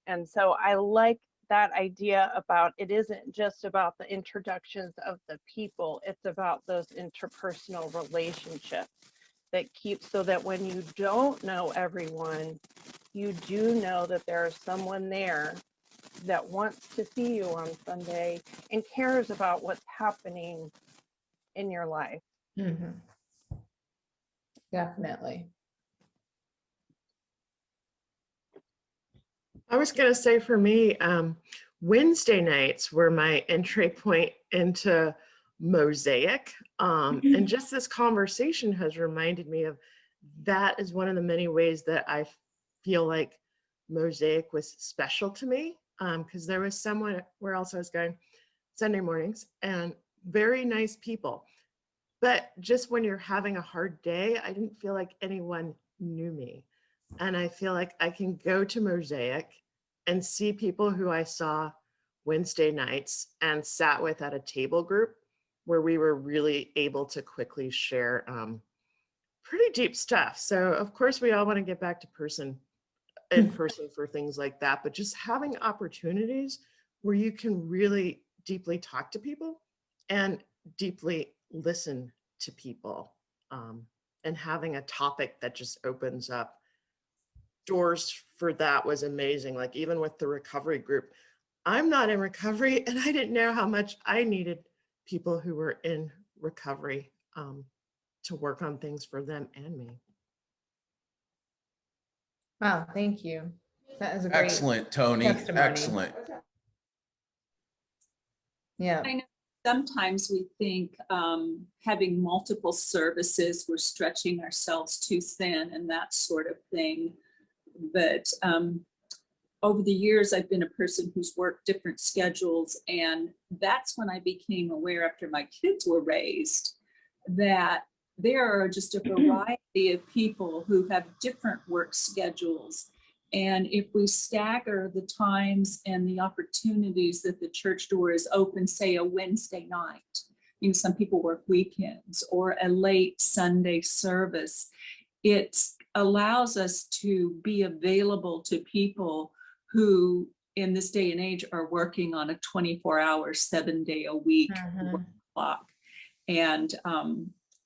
And so I like that idea about it isn't just about the introductions of the people, it's about those interpersonal relationships that keep, so that when you don't know everyone, you do know that there's someone there that wants to see you on Sunday and cares about what's happening in your life. Mm-hmm. Definitely. I was going to say for me, Wednesday nights were my entry point into Mosaic. And just this conversation has reminded me of that is one of the many ways that I feel like Mosaic was special to me, because there was someone where else I was going Sunday mornings, and very nice people. But just when you're having a hard day, I didn't feel like anyone knew me. And I feel like I can go to Mosaic and see people who I saw Wednesday nights and sat with at a table group where we were really able to quickly share pretty deep stuff. So of course we all want to get back to in person for things like that, but just having opportunities where you can really deeply talk to people and deeply listen to people, and having a topic that just opens up doors for that was amazing. Like even with the recovery group, I'm not in recovery, and I didn't know how much I needed people who were in recovery to work on things for them and me. Wow, thank you. That is a great Excellent, Tony. testimony. Excellent. Yeah. I know sometimes we think having multiple services, we're stretching ourselves too thin and that sort of thing. But over the years, I've been a person who's worked different schedules. And that's when I became aware, after my kids were raised, that there are just a variety of people who have different work schedules. And if we stagger the times and the opportunities that the church door is open, say a Wednesday night, you know, some people work weekends, or a late Sunday service, it allows us to be available to people who in this day and age are working on a 24-hour, 7-day-a-week work clock. And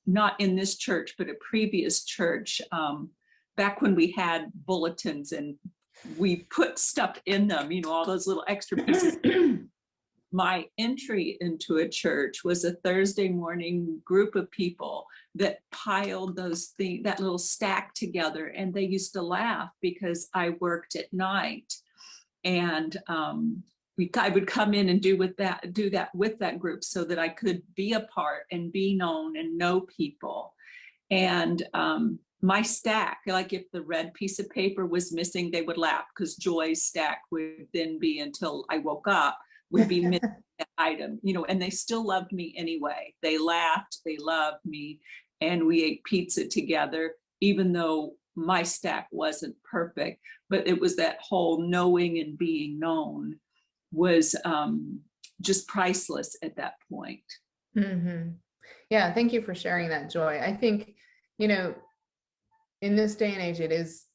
not in this church, but a previous church, back when we had bulletins and we put stuff in them, you know, all those little extra pieces. My entry into a church was a Thursday morning group of people that piled those things, that little stack together, and they used to laugh because I worked at night. And I would come in and do that with that group so that I could be a part and be known and know people. And my stack, like if the red piece of paper was missing, they would laugh because Joy's stack would then be, until I woke up, would be missing that item, you know, and they still loved me anyway. They laughed, they loved me, and we ate pizza together, even though my stack wasn't perfect. But it was that whole knowing and being known was just priceless at that point. Mm-hmm. Yeah, thank you for sharing that, Joy. I think, you know, in this day and age, it is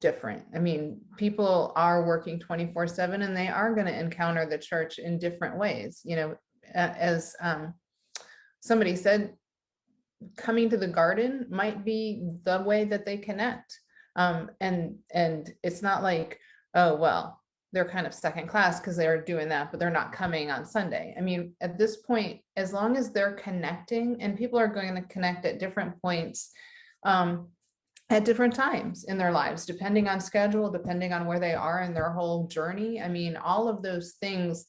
different. I mean, people are working 24/7 and they are going to encounter the church in different ways. You know, as somebody said, coming to the garden might be the way that they connect. And it's not like, oh, well, they're kind of second class because they're doing that, but they're not coming on Sunday. I mean, at this point, as long as they're connecting, and people are going to connect at different points, at different times in their lives, depending on schedule, depending on where they are in their whole journey. I mean, all of those things,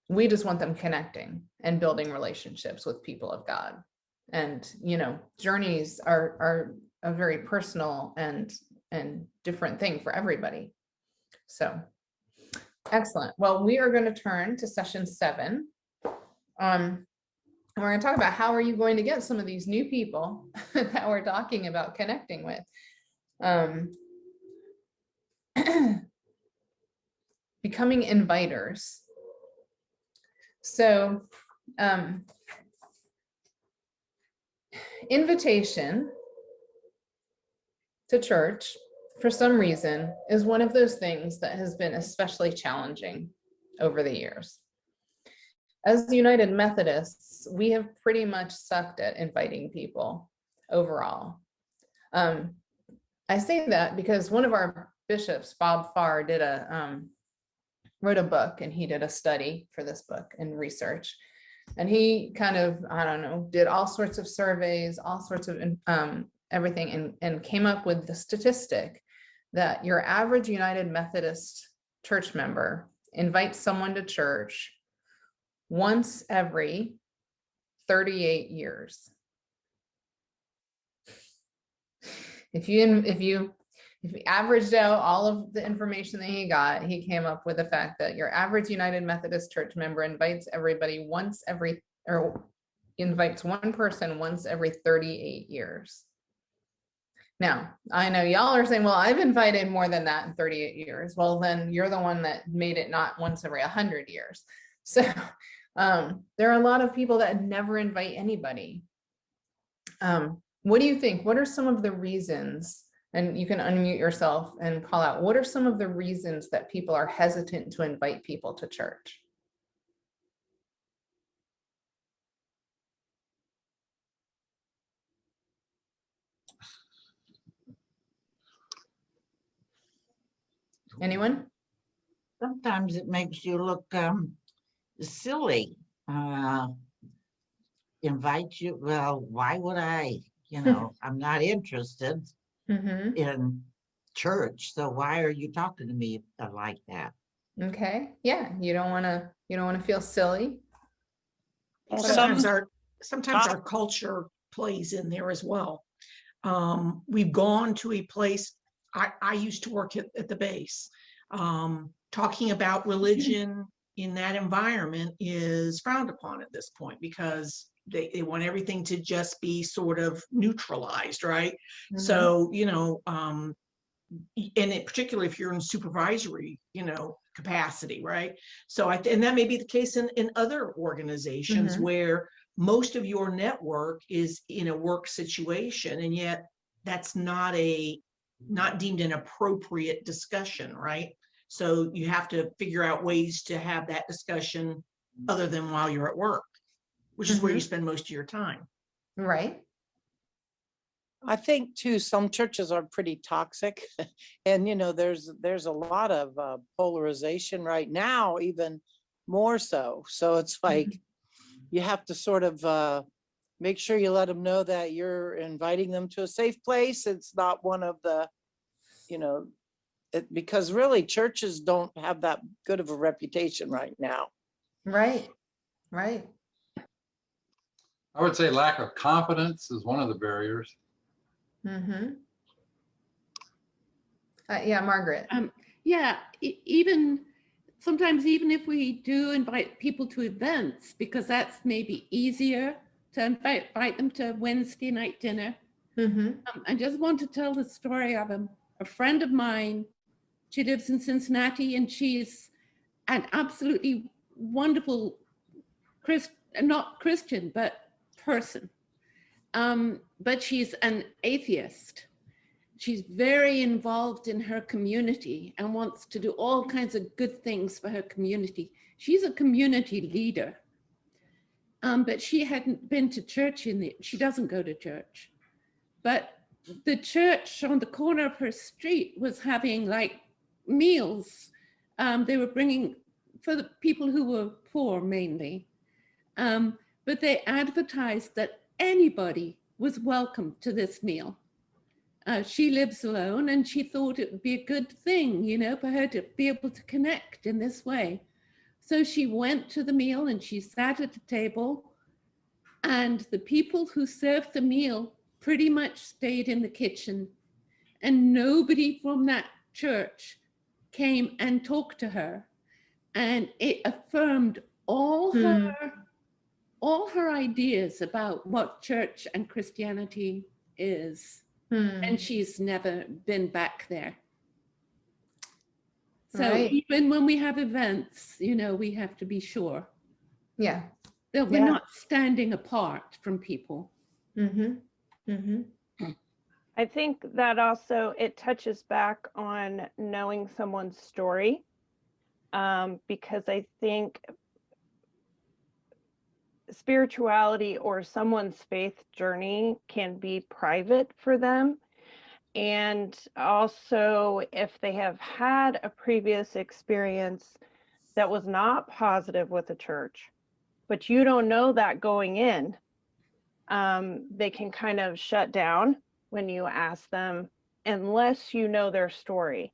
we just want them connecting and building relationships with people of God. And, you know, journeys are a very personal and different thing for everybody. So excellent. Well, we are going to turn to session 7. And we're going to talk about how are you going to get some of these new people that we're talking about connecting with. Becoming inviters. So invitation to church, for some reason, is one of those things that has been especially challenging over the years. As United Methodists, we have pretty much sucked at inviting people overall. I say that because one of our bishops, Bob Farr, wrote a book, and he did a study for this book and research. And he kind of, I don't know, did all sorts of surveys, all sorts of everything, and came up with the statistic that your average United Methodist church member invites someone to church once every 38 years. If you if he averaged out all of the information that he got, he came up with the fact that your average United Methodist Church member invites everybody invites one person once every 38 years. Now, I know y'all are saying, well, I've invited more than that in 38 years. Well, then you're the one that made it not once every 100 years. So there are a lot of people that never invite anybody. What do you think? What are some of the reasons, and you can unmute yourself and call out, what are some of the reasons that people are hesitant to invite people to church? Anyone? Sometimes it makes you look silly. Invite you, well, why would I? You know, I'm not interested in church, so why are you talking to me like that? Okay, yeah, you don't want to feel silly. Sometimes our culture plays in there as well. We've gone to a place, I used to work at the base. Talking about religion in that environment is frowned upon at this point because they want everything to just be sort of neutralized, right? So, you know, and it, particularly if you're in supervisory, you know, capacity, right? So and that may be the case in other organizations where most of your network is in a work situation, and yet that's not deemed an appropriate discussion, right? So you have to figure out ways to have that discussion other than while you're at work, which is where you spend most of your time. Right. I think too, some churches are pretty toxic and, you know, there's a lot of polarization right now, even more so. So it's like, you have to sort of make sure you let them know that you're inviting them to a safe place. It's not one of the, you know, because really churches don't have that good of a reputation right now. Right, right. I would say lack of confidence is one of the barriers. Yeah, Margaret. Yeah, even sometimes, even if we do invite people to events, because that's maybe easier to invite them to Wednesday night dinner. I just want to tell the story of a friend of mine. She lives in Cincinnati, and she's an absolutely wonderful not Christian, but person. But she's an atheist. She's very involved in her community and wants to do all kinds of good things for her community. She's a community leader. But she hadn't been to church she doesn't go to church. But the church on the corner of her street was having like meals. They were bringing for the people who were poor mainly. But they advertised that anybody was welcome to this meal. She lives alone, and she thought it would be a good thing, you know, for her to be able to connect in this way. So she went to the meal and she sat at the table, and the people who served the meal pretty much stayed in the kitchen, and nobody from that church came and talked to her. And it affirmed all her ideas about what church and Christianity is. And she's never been back there. So even when we have events, you know, we have to be sure. Yeah. That we're not standing apart from people. I think that also it touches back on knowing someone's story, because I think spirituality or someone's faith journey can be private for them. And also, if they have had a previous experience that was not positive with the church, but you don't know that going in, they can kind of shut down when you ask them, unless you know their story,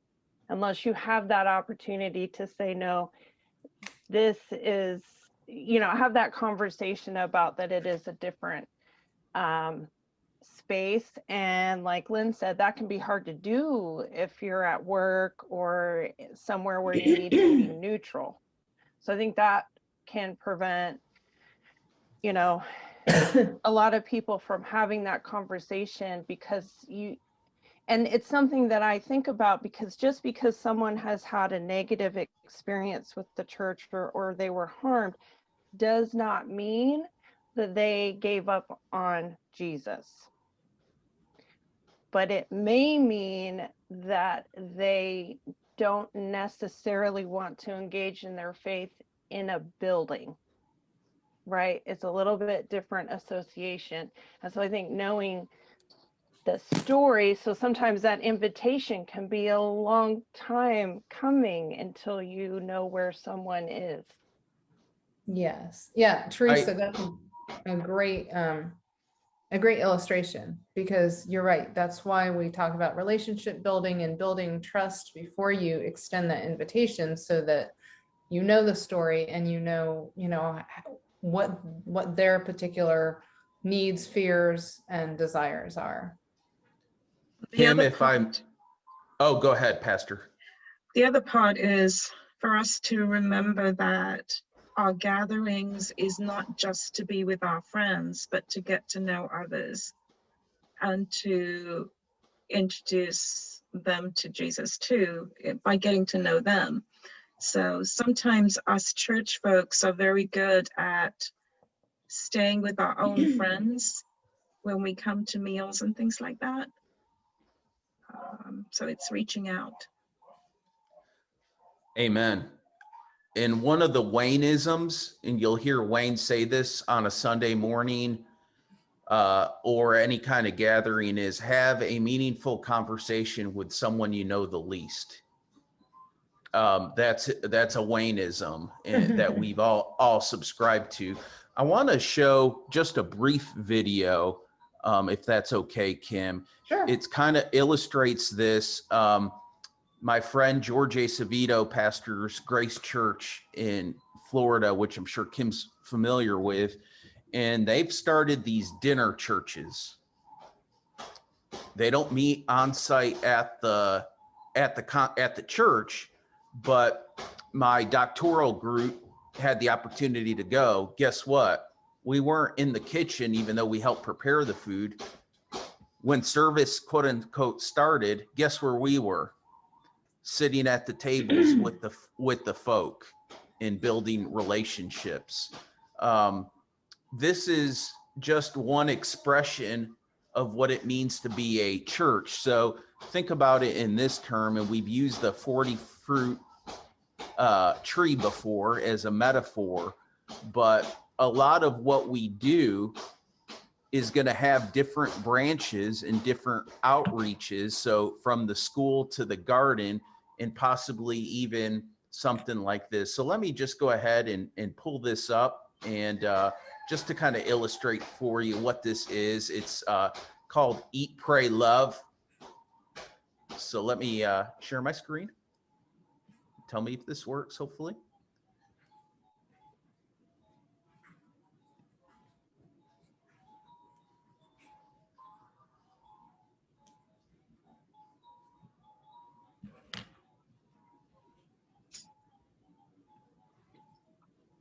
unless you have that opportunity to say, no, this is, you know, have that conversation about that it is a different space. And like Lynn said, that can be hard to do if you're at work or somewhere where you need to be neutral. So I think that can prevent, you know, a lot of people from having that conversation, because and it's something that I think about, because just because someone has had a negative experience with the church or they were harmed does not mean that they gave up on Jesus. But it may mean that they don't necessarily want to engage in their faith in a building, right? It's a little bit different association. And so I think knowing the story, so sometimes that invitation can be a long time coming until you know where someone is. Yes. Yeah, Teresa, that's a great illustration, because you're right. That's why we talk about relationship building and building trust before you extend that invitation, so that you know the story and you know what their particular needs, fears, and desires are. Kim, oh, go ahead, Pastor. The other part is for us to remember that our gatherings is not just to be with our friends, but to get to know others and to introduce them to Jesus too, by getting to know them. So sometimes us church folks are very good at staying with our own friends when we come to meals and things like that. So it's reaching out. Amen. And one of the Wayneisms, and you'll hear Wayne say this on a Sunday morning or any kind of gathering, is have a meaningful conversation with someone you know the least. That's a Wayneism that we've all subscribed to. I want to show just a brief video, if that's okay, Kim. Sure. It's kind of illustrates this. My friend George Acevedo pastors Grace Church in Florida, which I'm sure Kim's familiar with, and they've started these dinner churches. They don't meet on site at the church, but my doctoral group had the opportunity to go. Guess what? We weren't in the kitchen, even though we helped prepare the food. When service, quote unquote, started, guess where we were? Sitting at the tables with the folk and building relationships. This is just one expression of what it means to be a church. So think about it in this term, and we've used the 40 fruit tree before as a metaphor, but a lot of what we do is going to have different branches and different outreaches. So from the school to the garden, and possibly even something like this. So let me just go ahead and pull this up, and just to kind of illustrate for you what this is. It's called Eat, Pray, Love. So let me share my screen. Tell me if this works, hopefully.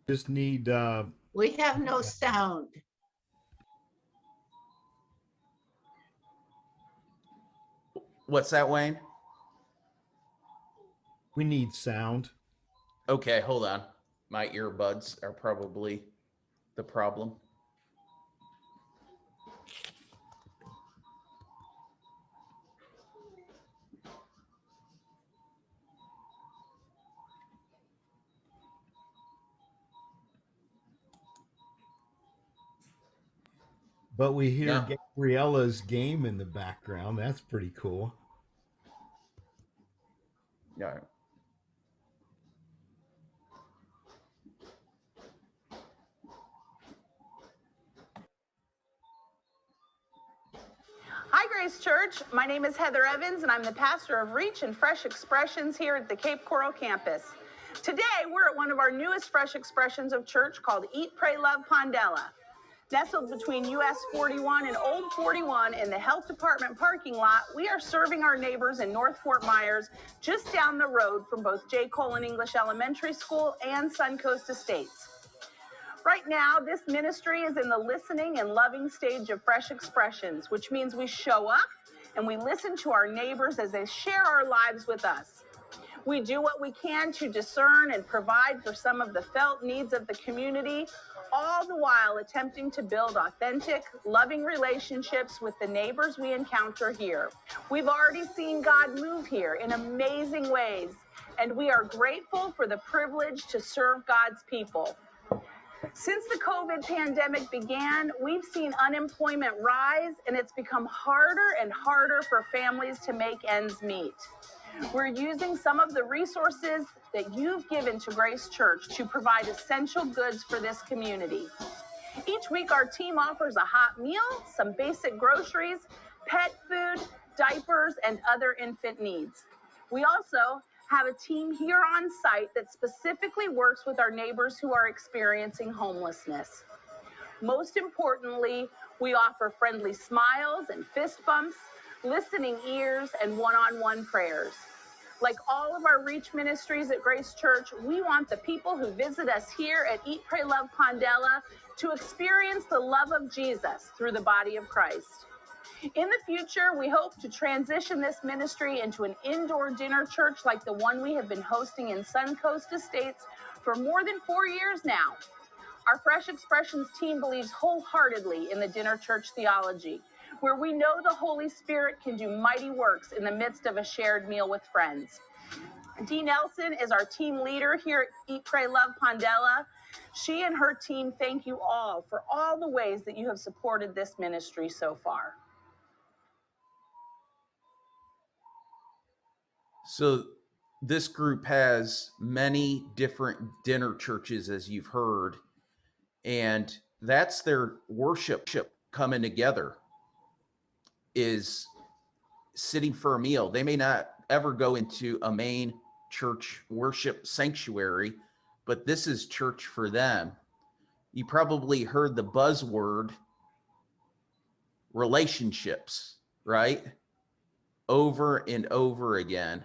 Just need we have no sound. What's that, Wayne? We need sound. Okay, hold on. My earbuds are probably the problem. But we hear No. Gabriella's game in the background. That's pretty cool. Yeah. Hi, Grace Church. My name is Heather Evans, and I'm the pastor of Reach and Fresh Expressions here at the Cape Coral campus. Today, we're at one of our newest Fresh Expressions of church called Eat, Pray, Love Pondella. Nestled between US 41 and Old 41 in the Health Department parking lot, we are serving our neighbors in North Fort Myers, just down the road from both J. Colon English Elementary School and Suncoast Estates. Right now, this ministry is in the listening and loving stage of fresh expressions, which means we show up and we listen to our neighbors as they share our lives with us. We do what we can to discern and provide for some of the felt needs of the community, all the while attempting to build authentic, loving relationships with the neighbors we encounter here. We've already seen God move here in amazing ways, and we are grateful for the privilege to serve God's people. Since the COVID pandemic began, we've seen unemployment rise, and it's become harder and harder for families to make ends meet. We're using some of the resources that you've given to Grace Church to provide essential goods for this community. Each week, our team offers a hot meal, some basic groceries, pet food, diapers, and other infant needs. We also have a team here on site that specifically works with our neighbors who are experiencing homelessness. Most importantly, we offer friendly smiles and fist bumps, listening ears, and one-on-one prayers. Like all of our Reach ministries at Grace Church, we want the people who visit us here at Eat, Pray, Love Pondella to experience the love of Jesus through the body of Christ. In the future, we hope to transition this ministry into an indoor dinner church like the one we have been hosting in Suncoast Estates for more than 4 years now. Our Fresh Expressions team believes wholeheartedly in the dinner church theology, where we know the Holy Spirit can do mighty works in the midst of a shared meal with friends. Dee Nelson is our team leader here at Eat, Pray, Love Pondella. She and her team thank you all for all the ways that you have supported this ministry so far. So this group has many different dinner churches, as you've heard, and that's their worship coming together, is sitting for a meal. They may not ever go into a main church worship sanctuary, but this is church for them. You probably heard the buzzword relationships, right? Over and over again.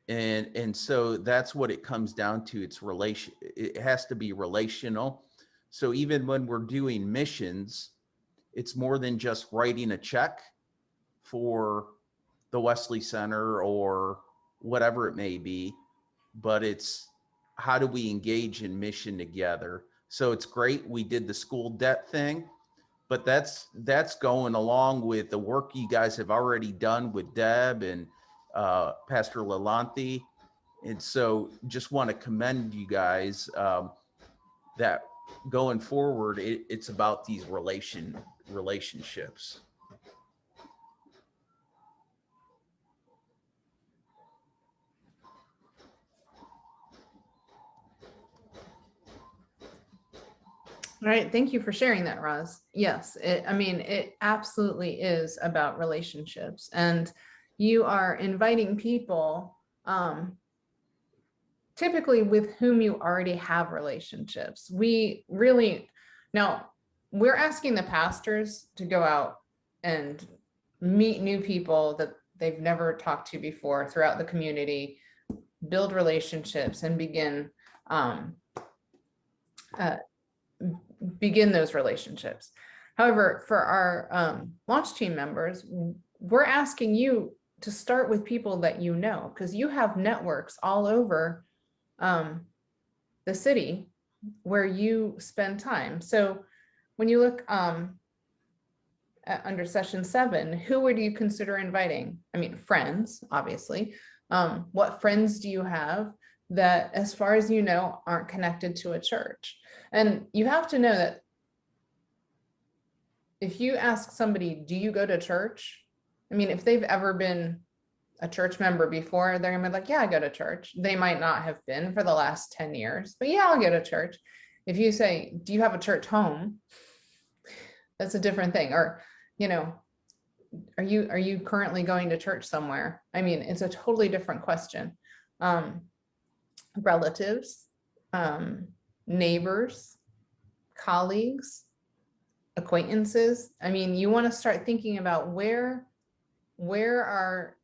And so that's what it comes down to. It's relation. It has to be relational. So even when we're doing missions, it's more than just writing a check for the Wesley Center or whatever it may be, but it's how do we engage in mission together? So it's great. We did the school debt thing, but that's going along with the work you guys have already done with Deb and Pastor Lalonte. And so just want to commend you guys that going forward, it's about these relationships. All right, thank you for sharing that, Roz. Yes, I mean, it absolutely is about relationships, and you are inviting people typically with whom you already have relationships. We really, now we're asking the pastors to go out and meet new people that they've never talked to before throughout the community, build relationships, and begin those relationships. However, for our launch team members, we're asking you to start with people that you know, because you have networks all over the city where you spend time. So when you look under session 7, who would you consider inviting? I mean, friends, obviously. What friends do you have that, as far as you know, aren't connected to a church? And you have to know that if you ask somebody, do you go to church? I mean, if they've ever been a church member before, they're gonna be like, yeah, I go to church. They might not have been for the last 10 years, but yeah, I'll go to church. If you say, do you have a church home? That's a different thing. Or, you know, are you currently going to church somewhere? I mean, it's a totally different question. Relatives, neighbors, colleagues, acquaintances. I mean, you want to start thinking about where are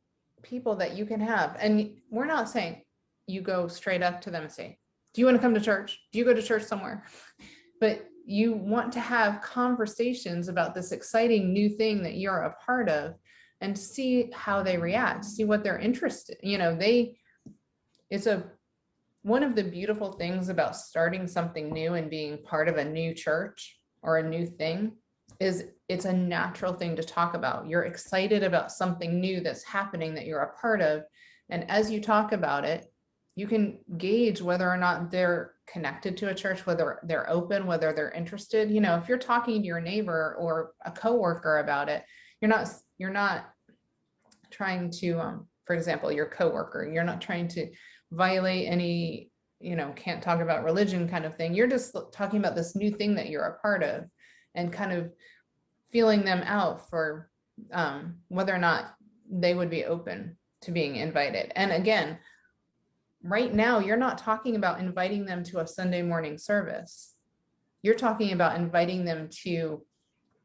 people that you can have. And we're not saying you go straight up to them and say, do you want to come to church? Do you go to church somewhere? But you want to have conversations about this exciting new thing that you're a part of and see how they react, see what they're interested. You know, one of the beautiful things about starting something new and being part of a new church or a new thing is it's a natural thing to talk about. You're excited about something new that's happening that you're a part of. And as you talk about it, you can gauge whether or not they're connected to a church, whether they're open, whether they're interested. You know, if you're talking to your neighbor or a coworker about it, you're not trying to, for example, your coworker, you're not trying to violate any, you know, can't talk about religion kind of thing. You're just talking about this new thing that you're a part of and kind of feeling them out for whether or not they would be open to being invited. And again, right now, you're not talking about inviting them to a Sunday morning service. You're talking about inviting them to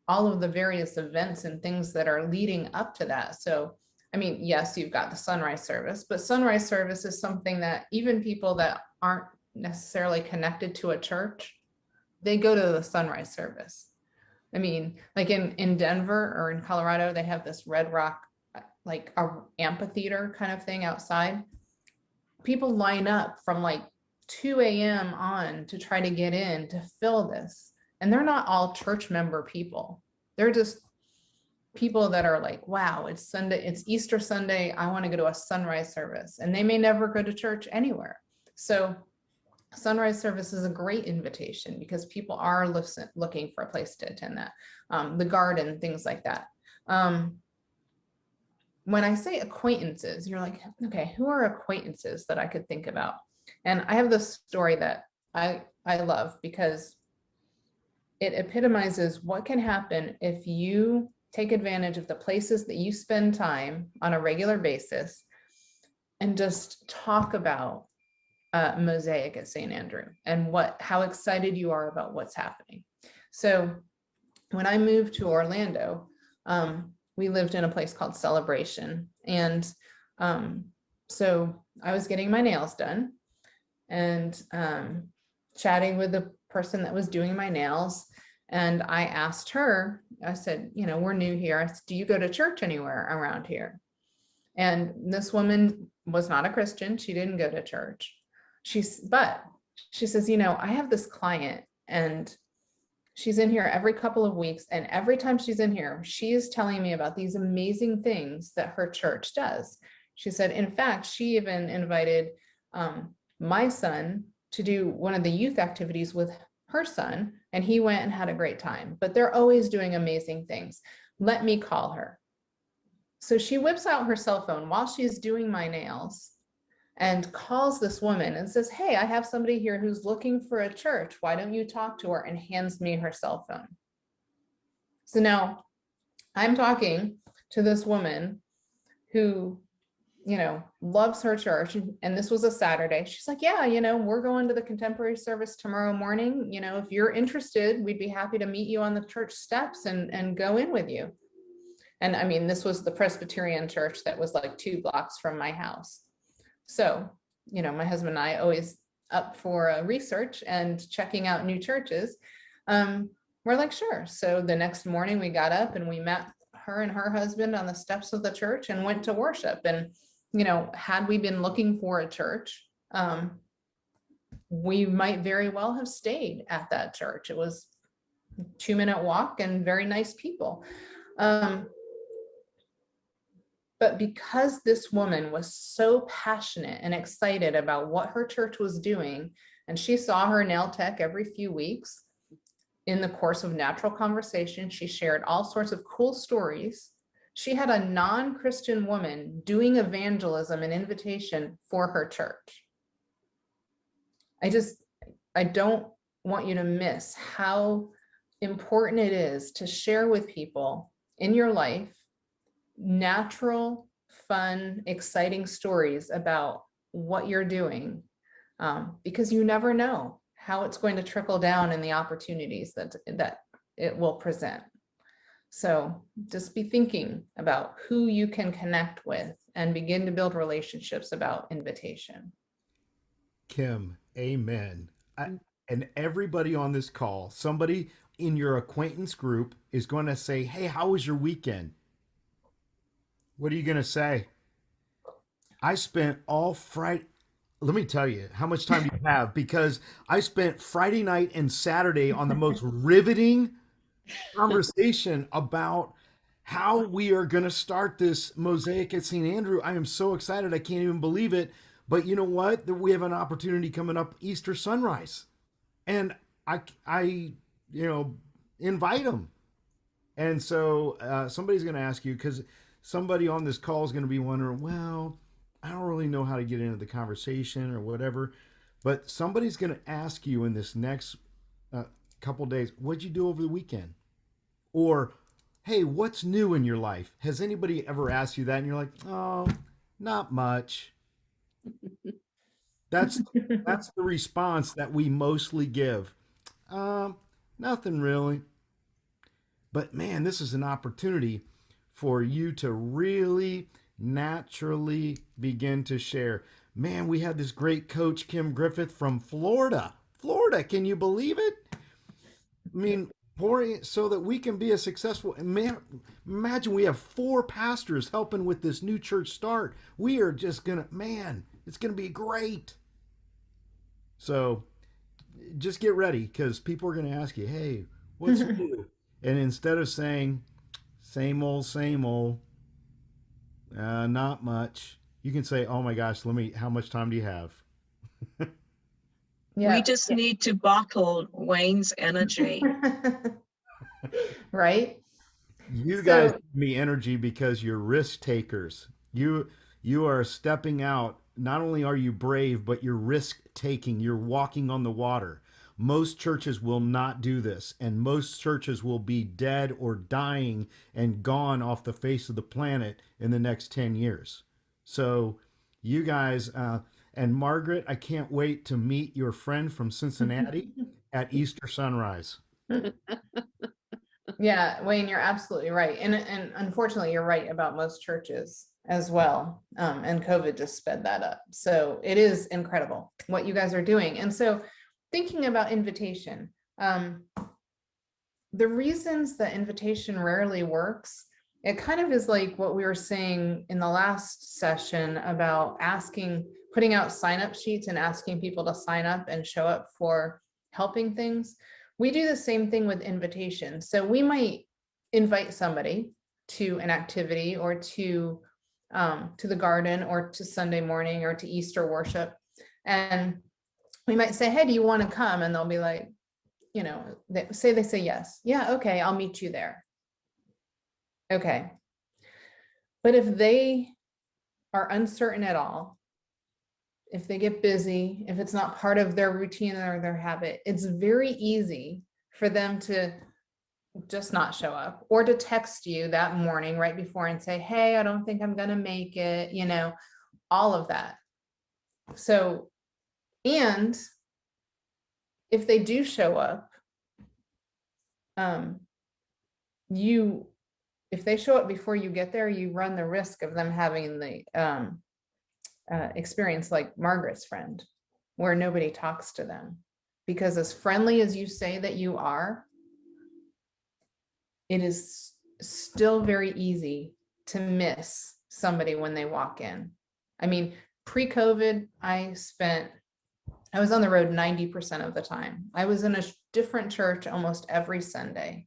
all of the various events and things that are leading up to that. So, I mean, yes, you've got the sunrise service, but sunrise service is something that even people that aren't necessarily connected to a church, they go to the sunrise service. I mean, like in Denver or in Colorado, they have this Red Rock, like a amphitheater kind of thing outside. People line up from like 2 a.m. on to try to get in to fill this. And they're not all church member people. They're just people that are like, wow, it's Sunday, it's Easter Sunday. I want to go to a sunrise service. And they may never go to church anywhere. So sunrise service is a great invitation because people are looking for a place to attend that. The garden, things like that. When I say acquaintances, you're like, okay, who are acquaintances that I could think about? And I have this story that I love because it epitomizes what can happen if you take advantage of the places that you spend time on a regular basis and just talk about Mosaic at St. Andrew and how excited you are about what's happening. So when I moved to Orlando, we lived in a place called Celebration. And so I was getting my nails done and chatting with the person that was doing my nails. And I asked her, I said, you know, we're new here. I said, do you go to church anywhere around here? And this woman was not a Christian. She didn't go to church. But she says, you know, I have this client and she's in here every couple of weeks. And every time she's in here, she is telling me about these amazing things that her church does. She said, in fact, she even invited my son to do one of the youth activities with her son, and he went and had a great time. But they're always doing amazing things. Let me call her. So she whips out her cell phone while she's doing my nails and calls this woman and says, hey, I have somebody here who's looking for a church. Why don't you talk to her? And hands me her cell phone. So now I'm talking to this woman who, you know, loves her church. And this was a Saturday. She's like, yeah, you know, we're going to the contemporary service tomorrow morning. You know, if you're interested, we'd be happy to meet you on the church steps and go in with you. And I mean, this was the Presbyterian church that was like 2 blocks from my house. So, you know, my husband and I always up for research and checking out new churches. We're like, sure. So the next morning we got up and we met her and her husband on the steps of the church and went to worship. And, you know, had we been looking for a church, we might very well have stayed at that church. It was a 2-minute walk and very nice people. But because this woman was so passionate and excited about what her church was doing, and she saw her nail tech every few weeks, in the course of natural conversation, she shared all sorts of cool stories. She had a non-Christian woman doing evangelism and invitation for her church. I don't want you to miss how important it is to share with people in your life natural, fun, exciting stories about what you're doing, because you never know how it's going to trickle down in the opportunities that it will present. So just be thinking about who you can connect with and begin to build relationships about invitation. Kim, amen. And everybody on this call, somebody in your acquaintance group is going to say, hey, how was your weekend? What are you going to say? I spent all Friday. Let me tell you, how much time do you have? Because I spent Friday night and Saturday on the most riveting conversation about how we are going to start this mosaic at St. Andrew. I am so excited. I can't even believe it. But you know what? We have an opportunity coming up, Easter sunrise. And I invite them. And so somebody's going to ask you, because somebody on this call is going to be wondering, well, I don't really know how to get into the conversation or whatever. But somebody's going to ask you in this next couple days, what'd you do over the weekend? Or, hey, what's new in your life? Has anybody ever asked you that? And you're like, oh, not much. That's the response that we mostly give. Nothing really. But man, this is an opportunity for you to really naturally begin to share. Man, we had this great coach, Kim Griffith from Florida. Florida, can you believe it? I mean, pouring so that we can be a successful man. Imagine we have 4 pastors helping with this new church start. We are just gonna, man, it's gonna be great. So just get ready, because people are gonna ask you, hey, what's new? And instead of saying same old, not much, you can say, oh my gosh, how much time do you have? Yeah. We just need to bottle Wayne's energy. Right? You guys give me energy because you're risk takers. You are stepping out. Not only are you brave, but you're risk taking. You're walking on the water. Most churches will not do this, and most churches will be dead or dying and gone off the face of the planet in the next 10 years. So you guys, and Margaret, I can't wait to meet your friend from Cincinnati at Easter sunrise. Yeah, Wayne, you're absolutely right. And unfortunately, you're right about most churches as well. And COVID just sped that up. So it is incredible what you guys are doing. And so thinking about invitation, the reasons that invitation rarely works, it kind of is like what we were saying in the last session about putting out sign-up sheets and asking people to sign up and show up for helping things. We do the same thing with invitation. So we might invite somebody to an activity or to the garden or to Sunday morning or to Easter worship. And we might say, hey, do you want to come? And they'll be like, they say yes. Yeah, okay, I'll meet you there. Okay. But if they are uncertain at all, if they get busy, if it's not part of their routine or their habit, it's very easy for them to just not show up, or to text you that morning right before and say, hey, I don't think I'm going to make it, all of that. So, and if they do show up, if they show up before you get there, you run the risk of them having the experience like Margaret's friend, where nobody talks to them. Because as friendly as you say that you are, it is still very easy to miss somebody when they walk in. I mean, pre-COVID, I was on the road 90% of the time. I was in a different church almost every Sunday.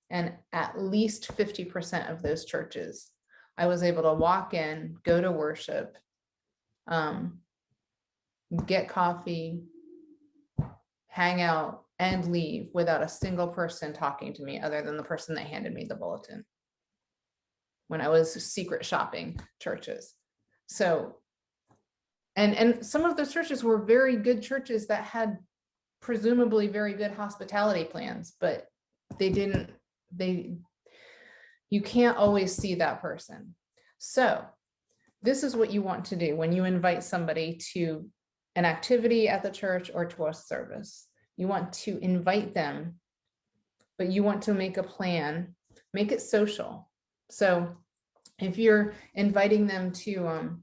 And at least 50% of those churches, I was able to walk in, go to worship, get coffee, hang out, and leave without a single person talking to me other than the person that handed me the bulletin when I was secret shopping churches. So, and some of those churches were very good churches that had presumably very good hospitality plans, but you can't always see that person. So this is what you want to do when you invite somebody to an activity at the church or to a service. You want to invite them, but you want to make a plan, make it social. So if you're inviting them to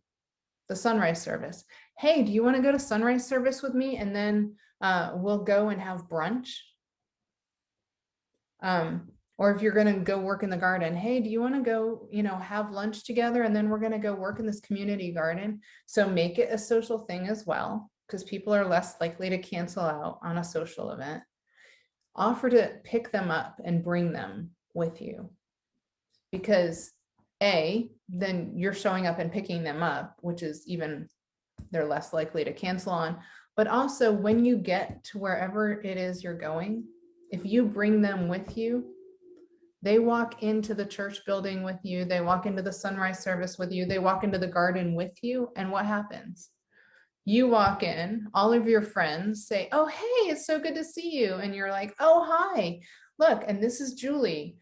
the sunrise service, hey, do you want to go to sunrise service with me? And then we'll go and have brunch. Or if you're going to go work in the garden, hey, do you want to go, have lunch together? And then we're going to go work in this community garden. So make it a social thing as well, because people are less likely to cancel out on a social event. Offer to pick them up and bring them with you. Because then you're showing up and picking them up, which is even, they're less likely to cancel on. But also when you get to wherever it is you're going, if you bring them with you, they walk into the church building with you, they walk into the sunrise service with you, they walk into the garden with you, and what happens? You walk in, all of your friends say, oh, hey, it's so good to see you. And you're like, oh, hi, look, and this is Julie.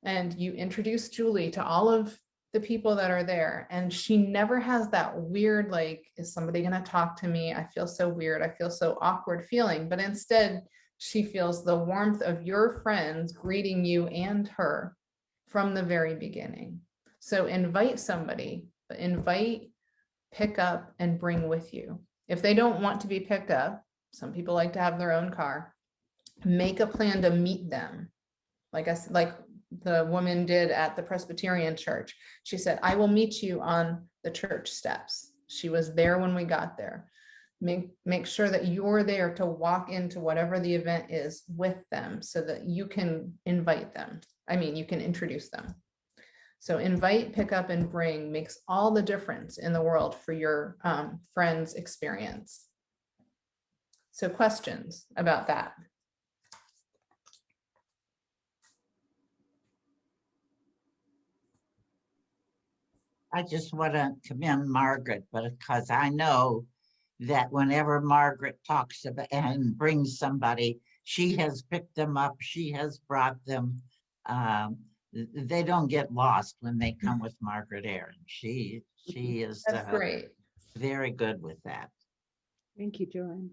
And you introduce Julie to all of the people that are there. And she never has that weird, like, is somebody going to talk to me? I feel so weird. I feel so awkward feeling. But instead, she feels the warmth of your friends greeting you and her from the very beginning. So invite somebody, but invite, pick up, and bring with you. If they don't want to be picked up, some people like to have their own car, make a plan to meet them. Like the woman did at the Presbyterian church. She said, I will meet you on the church steps. She was there when we got there. Make sure that you're there to walk into whatever the event is with them so that you can invite them. I mean, you can introduce them. So invite, pick up, and bring makes all the difference in the world for your friend's experience. So questions about that? I just want to commend Margaret, because I know that whenever Margaret talks about and brings somebody, she has picked them up, she has brought them. They don't get lost when they come with Margaret Aaron. She is great. Very good with that. Thank you, Joanne.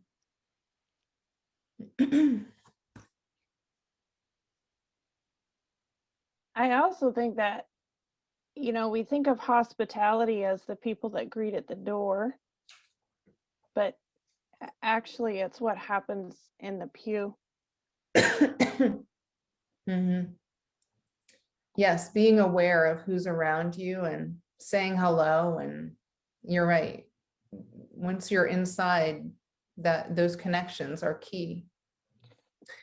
I also think that, we think of hospitality as the people that greet at the door, but actually it's what happens in the pew. Mm-hmm. Yes, being aware of who's around you and saying hello. And you're right. Once you're inside, those connections are key.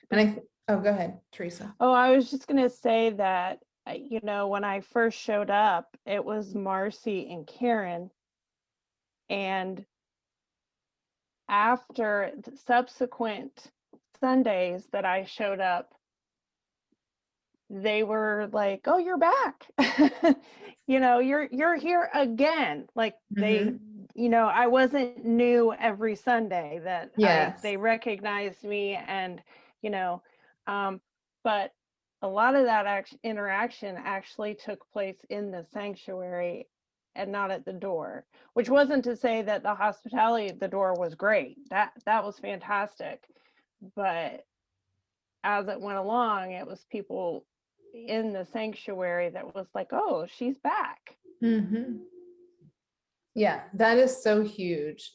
And oh, go ahead, Teresa. Oh, I was just going to say that, when I first showed up, it was Marcy and Karen. And after the subsequent Sundays that I showed up, they were like, oh, you're back. You're here again. Like they, I wasn't new every Sunday that they recognized me, and, but a lot of that interaction actually took place in the sanctuary and not at the door, which wasn't to say that the hospitality at the door was great. That was fantastic. But as it went along, it was people in the sanctuary that was like, oh, she's back. Mm-hmm. Yeah, that is so huge.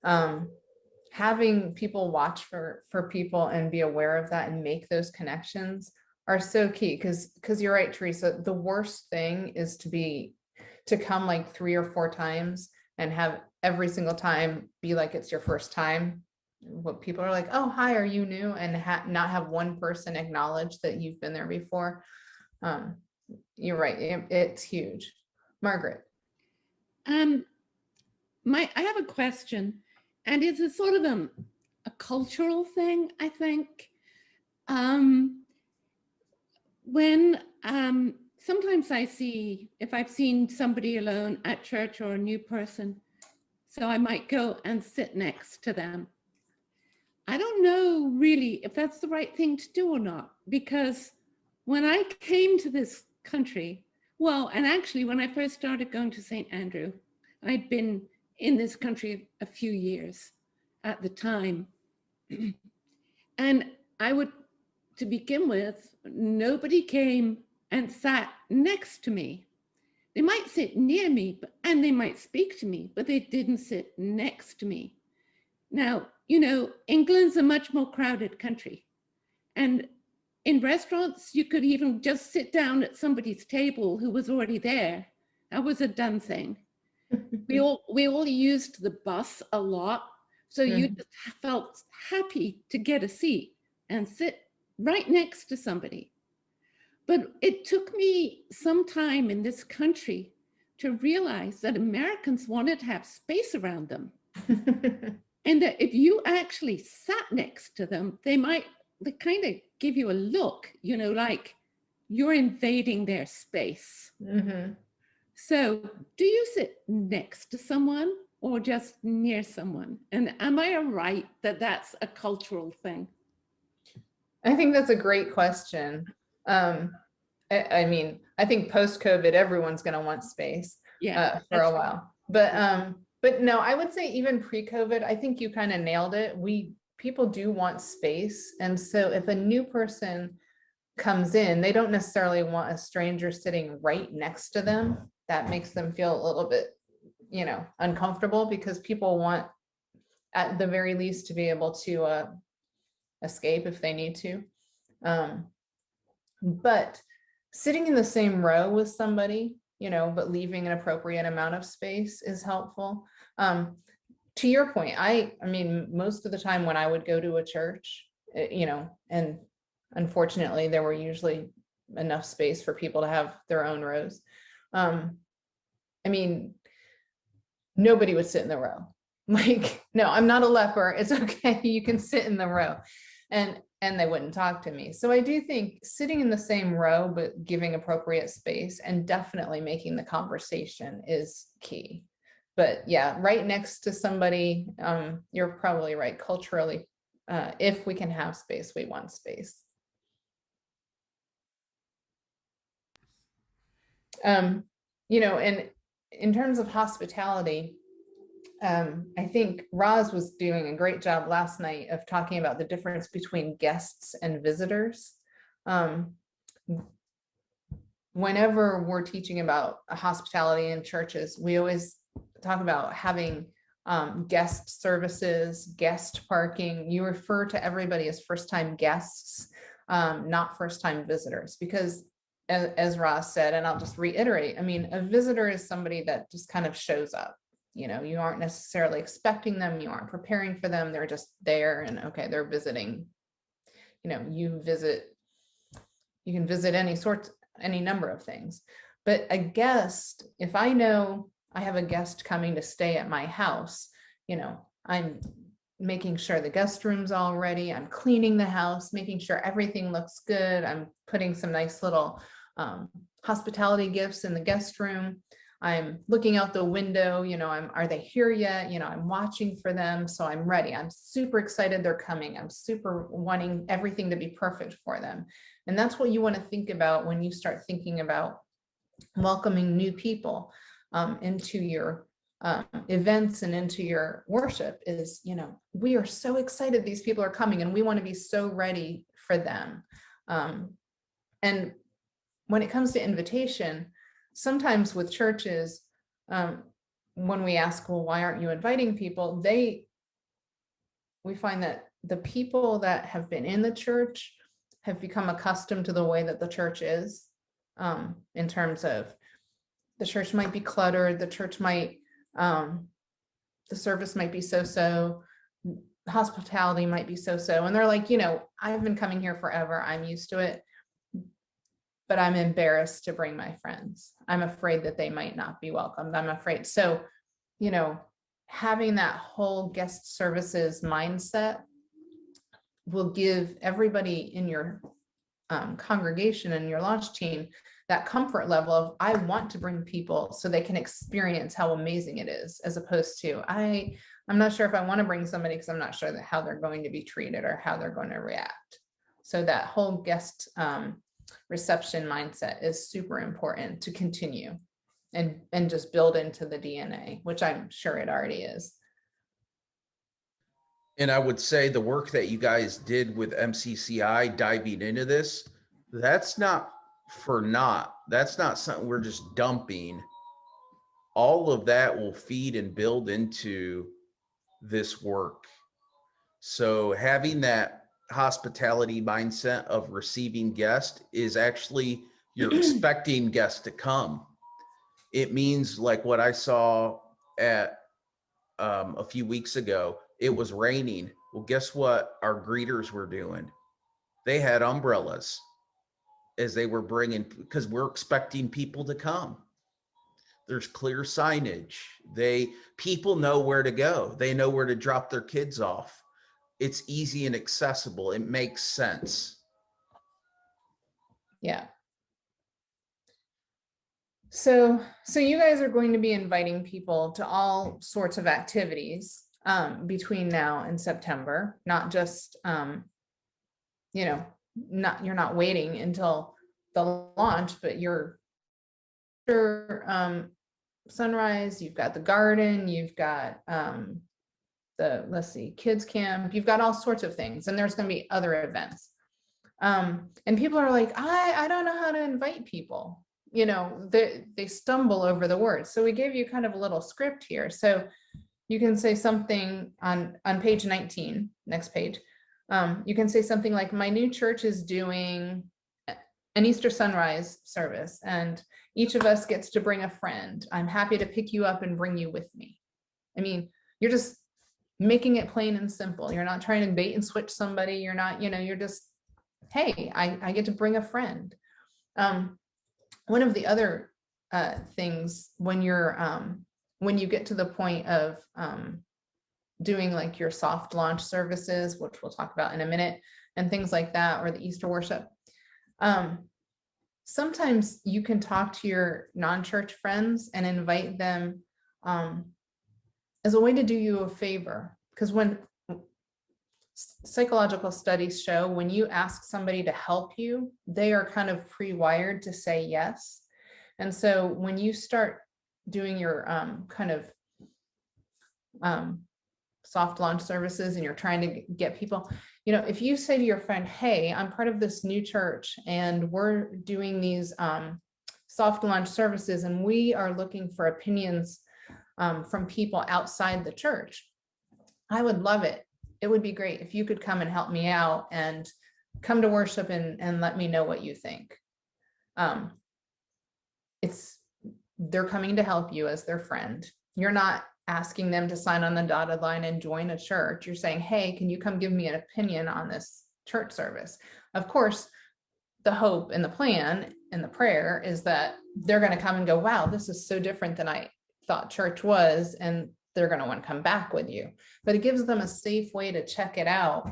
Having people watch for people and be aware of that and make those connections are so key, because you're right, Teresa. The worst thing is to come like 3 or 4 times and have every single time be like it's your first time. What people are like, oh, hi, are you new? And not have one person acknowledge that you've been there before. You're right. It's huge. Margaret. I have a question, and it's a sort of a cultural thing, I think. When sometimes I see, if I've seen somebody alone at church or a new person, so I might go and sit next to them. I don't know really if that's the right thing to do or not, because when I came to this country, well, and actually when I first started going to St. Andrew, I'd been in this country a few years at the time. And I would to begin with, nobody came and sat next to me. They might sit near me and they might speak to me, but they didn't sit next to me. Now, you know, England's a much more crowded country. And in restaurants, you could even just sit down at somebody's table who was already there. That was a done thing. We all used the bus a lot. So you just felt happy to get a seat and sit right next to somebody. But it took me some time in this country to realize that Americans wanted to have space around them. And that if you actually sat next to them, they kind of give you a look, you know, like you're invading their space. So do you sit next to someone or just near someone? And am I right that that's a cultural thing? I think that's a great question. I mean, I think post-COVID, everyone's going to want space for a while. But no, I would say even pre-COVID, I think you kind of nailed it. People do want space. And so if a new person comes in, they don't necessarily want a stranger sitting right next to them. That makes them feel a little bit, you know, uncomfortable, because people want, at the very least, to be able to escape if they need to. But sitting in the same row with somebody, you know, but leaving an appropriate amount of space is helpful. To your point, I mean, most of the time when I would go to a church, you know, and unfortunately there were usually enough space for people to have their own rows. I mean, nobody would sit in the row. Like, no, I'm not a leper. It's okay. You can sit in the row. And they wouldn't talk to me. So I do think sitting in the same row, but giving appropriate space and definitely making the conversation is key. But yeah, right next to somebody, you're probably right. Culturally, if we can have space, we want space. You know, and in terms of hospitality, I think Roz was doing a great job last night of talking about the difference between guests and visitors. Whenever we're teaching about hospitality in churches, we always talk about having guest services, guest parking. You refer to everybody as first-time guests, not first-time visitors, because as Roz said, and I'll just reiterate, I mean, a visitor is somebody that just kind of shows up. You know, you aren't necessarily expecting them, you aren't preparing for them, they're just there and okay, they're visiting. You know, you can visit any number of things. But a guest, if I know I have a guest coming to stay at my house, you know, I'm making sure the guest room's all ready, I'm cleaning the house, making sure everything looks good, I'm putting some nice little hospitality gifts in the guest room. I'm looking out the window, you know, are they here yet? You know, I'm watching for them. So I'm ready. I'm super excited they're coming. I'm super wanting everything to be perfect for them. And that's what you want to think about when you start thinking about welcoming new people into your events and into your worship is, you know, we are so excited these people are coming and we want to be so ready for them. And when it comes to invitation, sometimes with churches, when we ask, well, why aren't you inviting people? We find that the people that have been in the church have become accustomed to the way that the church is, in terms of the church might be cluttered, the church might, the service might be so-so, hospitality might be so-so. And they're like, you know, I've been coming here forever. I'm used to it. But I'm embarrassed to bring my friends. I'm afraid that they might not be welcomed. I'm afraid. So, you know, having that whole guest services mindset will give everybody in your congregation and your launch team that comfort level of, I want to bring people so they can experience how amazing it is, as opposed to, I'm not sure if I want to bring somebody because I'm not sure that how they're going to be treated or how they're going to react. So that whole guest reception mindset is super important to continue and just build into the DNA, which I'm sure it already is. And I would say the work that you guys did with MCCI diving into this, that's not for naught. That's not something we're just dumping. All of that will feed and build into this work. So having that hospitality mindset of receiving guests is actually, you're expecting guests to come. It means like what I saw at a few weeks ago, it was raining. Well, guess what our greeters were doing? They had umbrellas as they were bringing, because we're expecting people to come. There's clear signage. People know where to go. They know where to drop their kids off. It's easy and accessible. It makes sense. Yeah. So you guys are going to be inviting people to all sorts of activities between now and September, not just, you know, you're not waiting until the launch, but you're Sunrise, you've got the garden, you've got let's see, kids camp, you've got all sorts of things, and there's going to be other events. And people are like, I don't know how to invite people. You know, they stumble over the words. So we gave you kind of a little script here. So you can say something on page 19, next page. You can say something like, my new church is doing an Easter sunrise service, and each of us gets to bring a friend. I'm happy to pick you up and bring you with me. I mean, you're just making it plain and simple. You're not trying to bait and switch somebody. You're not, you're just, hey, I get to bring a friend. One of the other things when you get to the point of doing like your soft launch services, which we'll talk about in a minute, and things like that, or the Easter worship, sometimes you can talk to your non-church friends and invite them as a way to do you a favor. Because when psychological studies show, when you ask somebody to help you, they are kind of pre-wired to say yes. And so when you start doing your kind of soft launch services and you're trying to get people, if you say to your friend, hey, I'm part of this new church and we're doing these soft launch services and we are looking for opinions from people outside the church, I would love it. It would be great if you could come and help me out and come to worship and let me know what you think. They're coming to help you as their friend. You're not asking them to sign on the dotted line and join a church. You're saying, hey, can you come give me an opinion on this church service? Of course, the hope and the plan and the prayer is that they're going to come and go, wow, this is so different than I thought church was, and they're going to want to come back with you. But it gives them a safe way to check it out.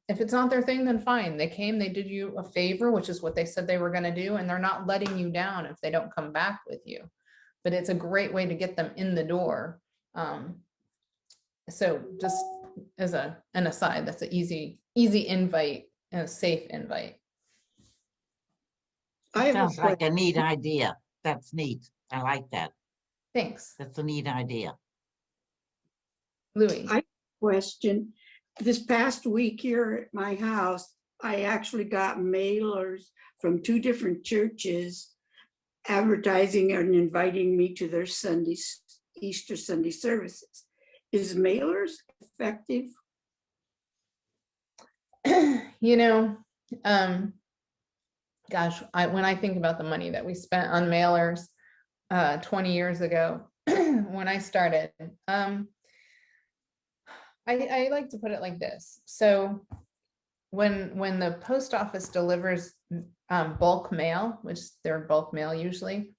If it's not their thing, then fine. They came, they did you a favor, which is what they said they were going to do, and they're not letting you down if they don't come back with you. But it's a great way to get them in the door. So just as an aside, that's an easy invite and a safe invite. Sounds like a neat idea. That's neat. I like that. Thanks. That's a neat idea. Louis. I have a question. This past week here at my house, I actually got mailers from 2 different churches advertising and inviting me to their Easter Sunday services. Is mailers effective? Gosh, when I think about the money that we spent on mailers 20 years ago when I started, I like to put it like this. So when the post office delivers bulk mail, which they're bulk mail usually,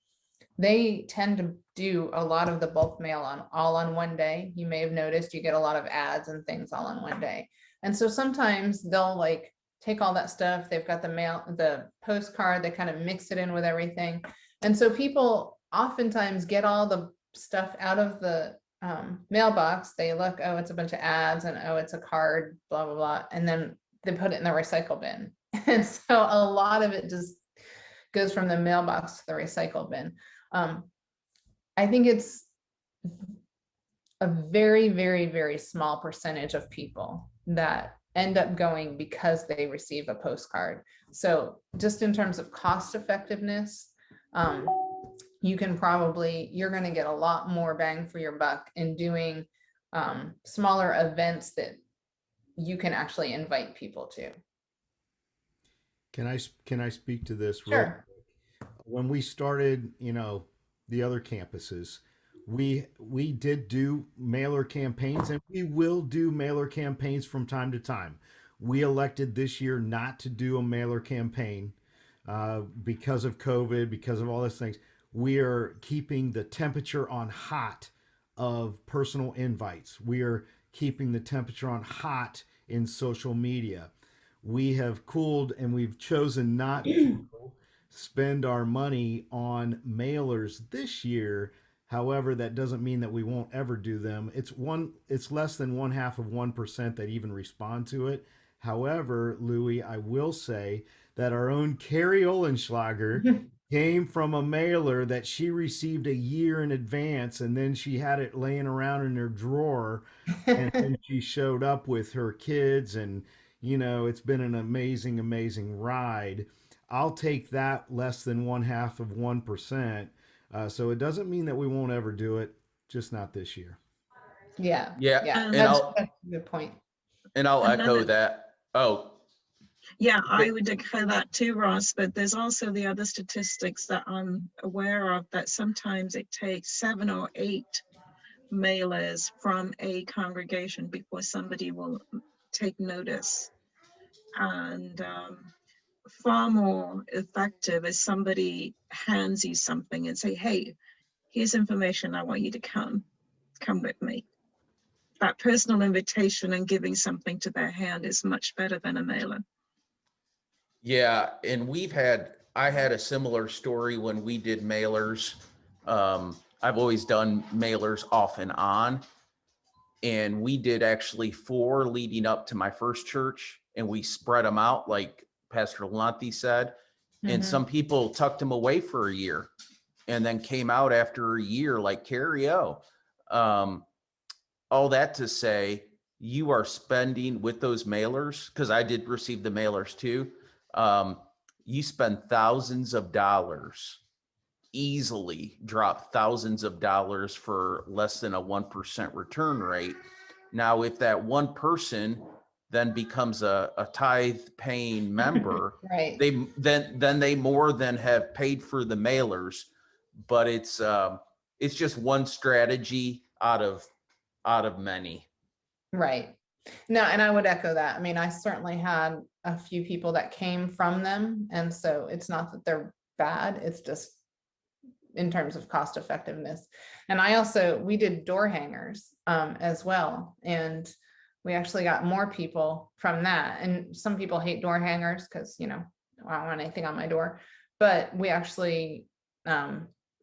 they tend to do a lot of the bulk mail all on one day. You may have noticed you get a lot of ads and things all on one day. And so sometimes they'll like take all that stuff. They've got the postcard, they kind of mix it in with everything. And so people oftentimes get all the stuff out of the mailbox. They look, oh, it's a bunch of ads, and oh, it's a card, blah, blah, blah. And then they put it in the recycle bin. And so a lot of it just goes from the mailbox to the recycle bin. I think it's a very, very, very small percentage of people that end up going because they receive a postcard. So just in terms of cost effectiveness, you're going to get a lot more bang for your buck in doing smaller events that you can actually invite people to. Can I speak to this? Sure. When we started, the other campuses, we did do mailer campaigns, and we will do mailer campaigns from time to time. We elected this year not to do a mailer campaign because of COVID, because of all those things. We are keeping the temperature on hot of personal invites. We are keeping the temperature on hot in social media. We have cooled, and we've chosen not to spend our money on mailers this year. However, that doesn't mean that we won't ever do them. It's less than 0.5% that even respond to it. However, Louis, I will say that our own Carrie Olenschlager came from a mailer that she received a year in advance, and then she had it laying around in her drawer, and then she showed up with her kids, and it's been an amazing, amazing ride. I'll take that less than 0.5%. So it doesn't mean that we won't ever do it, just not this year. Yeah. Yeah. And That's a good point. And I'll echo Another- that. Oh, Yeah, I would echo that too, Ross, but there's also the other statistics that I'm aware of, that sometimes it takes 7 or 8 mailers from a congregation before somebody will take notice. And far more effective is somebody hands you something and say, hey, here's information, I want you to come with me. That personal invitation and giving something to their hand is much better than a mailer. yeah. And I had a similar story when we did mailers. I've always done mailers off and on. And we did actually 4 leading up to my first church, and we spread them out like Pastor Lanti said. And some people tucked them away for a year and then came out after a year like Carrie O. All that to say, you are spending with those mailers, because I did receive the mailers too. You spend thousands of dollars, easily drop thousands of dollars for less than a 1% return rate. Now, if that one person then becomes a tithe paying member, right, they more than have paid for the mailers. But it's just one strategy out of many. Right. No, and I would echo that. I mean, I certainly had a few people that came from them. And so it's not that they're bad, it's just in terms of cost effectiveness. And we did door hangers as well. And we actually got more people from that. And some people hate door hangers because, I don't want anything on my door. But we actually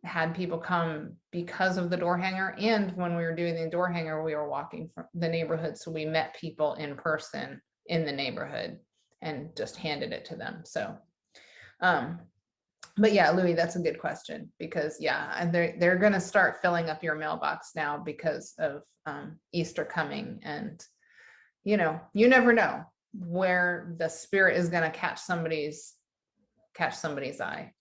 had people come because of the door hanger. And when we were doing the door hanger, we were walking from the neighborhood. So we met people in person in the neighborhood and just handed it to them. So, but yeah, Louis, that's a good question, because they're going to start filling up your mailbox now because of Easter coming. And, you never know where the spirit is going to catch somebody's eye.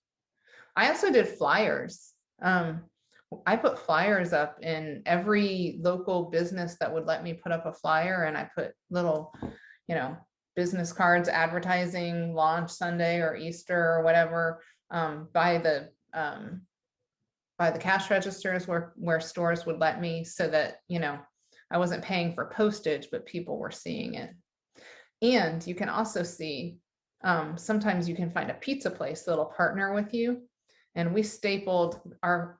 I also did flyers. I put flyers up in every local business that would let me put up a flyer, and I put little, business cards advertising launch Sunday or Easter or whatever by the cash registers where stores would let me, so that I wasn't paying for postage, but people were seeing it. And you can also see sometimes you can find a pizza place that'll partner with you. And we stapled our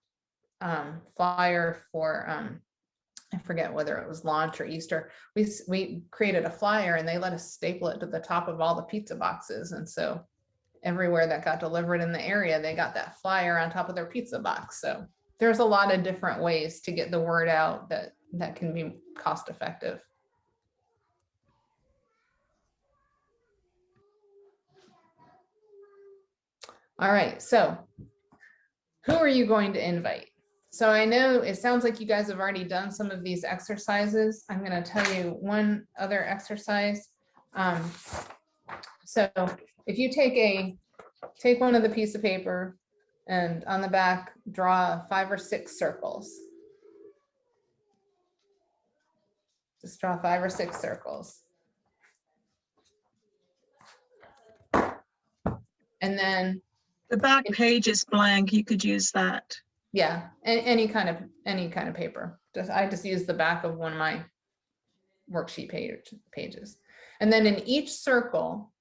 flyer for, I forget whether it was launch or Easter. We created a flyer, and they let us staple it to the top of all the pizza boxes. And so everywhere that got delivered in the area, they got that flyer on top of their pizza box. So there's a lot of different ways to get the word out that can be cost effective. All right, so who are you going to invite? So I know it sounds like you guys have already done some of these exercises. I'm going to tell you one other exercise. So if you take one of the piece of paper and on the back, draw 5 or 6 circles. Just draw 5 or 6 circles. And then the back page is blank. You could use that. Yeah, any kind of paper. I just use the back of one of my worksheet pages. And then in each circle,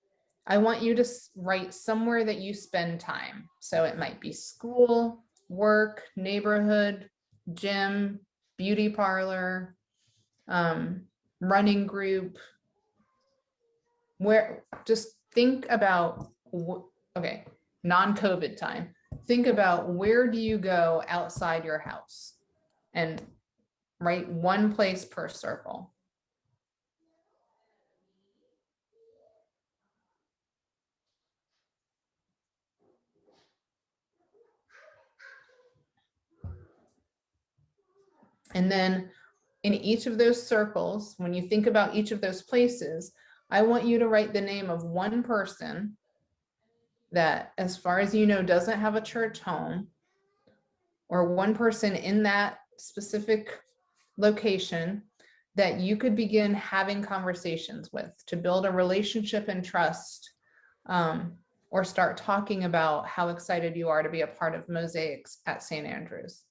I want you to write somewhere that you spend time. So it might be school, work, neighborhood, gym, beauty parlor, running group. Where just think about, okay, non-COVID time. Think about where do you go outside your house and write one place per circle. And then in each of those circles, when you think about each of those places, I want you to write the name of one person that, as far as you know, doesn't have a church home, or one person in that specific location that you could begin having conversations with to build a relationship and trust, or start talking about how excited you are to be a part of Mosaics at St. Andrews.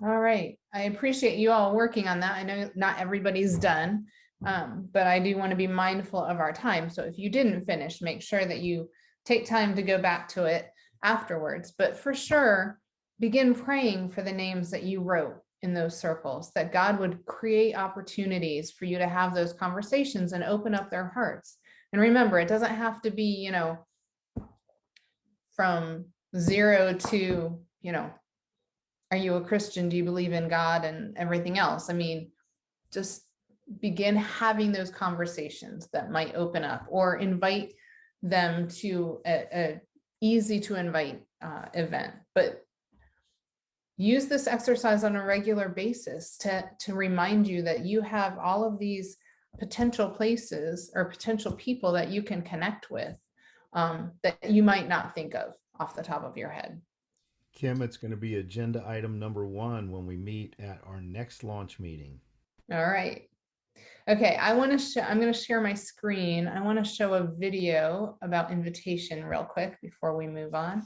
All right, I appreciate you all working on that. I know not everybody's done, but I do want to be mindful of our time. So if you didn't finish, make sure that you take time to go back to it afterwards. But for sure, begin praying for the names that you wrote in those circles, that God would create opportunities for you to have those conversations and open up their hearts. And remember, it doesn't have to be, from 0 to, are you a Christian? Do you believe in God and everything else? I mean, just begin having those conversations that might open up, or invite them to a easy to invite event. But use this exercise on a regular basis to remind you that you have all of these potential places or potential people that you can connect with, that you might not think of off the top of your head. Kim, it's going to be agenda item number 1 when we meet at our next launch meeting. All right. Okay, I'm going to share my screen. I want to show a video about invitation real quick before we move on.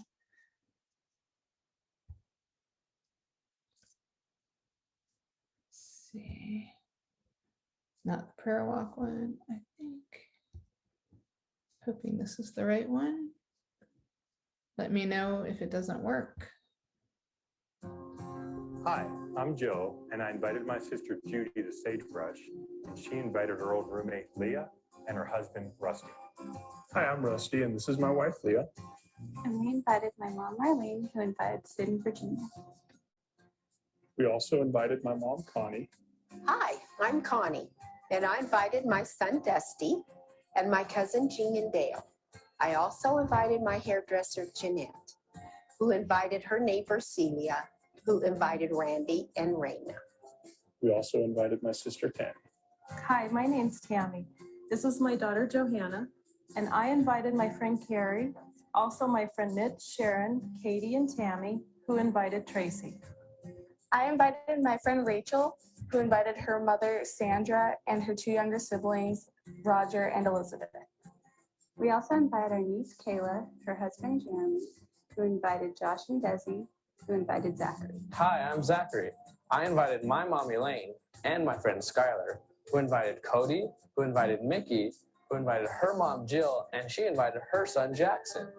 Let's see. Not the prayer walk one, I think. Hoping this is the right one. Let me know if it doesn't work. Hi, I'm Joe, and I invited my sister Judy to Sagebrush, and she invited her old roommate Leah and her husband Rusty. Hi, I'm Rusty, and this is my wife, Leah. And we invited my mom, Marlene, who invited Sid in Virginia. We also invited my mom, Connie. Hi, I'm Connie, and I invited my son, Dusty, and my cousin, Jean and Dale. I also invited my hairdresser, Jeanette, who invited her neighbor, Celia, who invited Randy and Raina. We also invited my sister, Tammy. Hi, my name's Tammy. This is my daughter, Johanna, and I invited my friend Carrie, also my friend Mitch, Sharon, Katie, and Tammy, who invited Tracy. I invited my friend Rachel, who invited her mother, Sandra, and her two younger siblings, Roger and Elizabeth. We also invited our niece, Kayla, her husband, Jeremy, who invited Josh and Desi, who invited Zachary. Hi, I'm Zachary. I invited my mom, Elaine, and my friend, Skylar, who invited Cody, who invited Mickey, who invited her mom, Jill, and she invited her son, Jackson.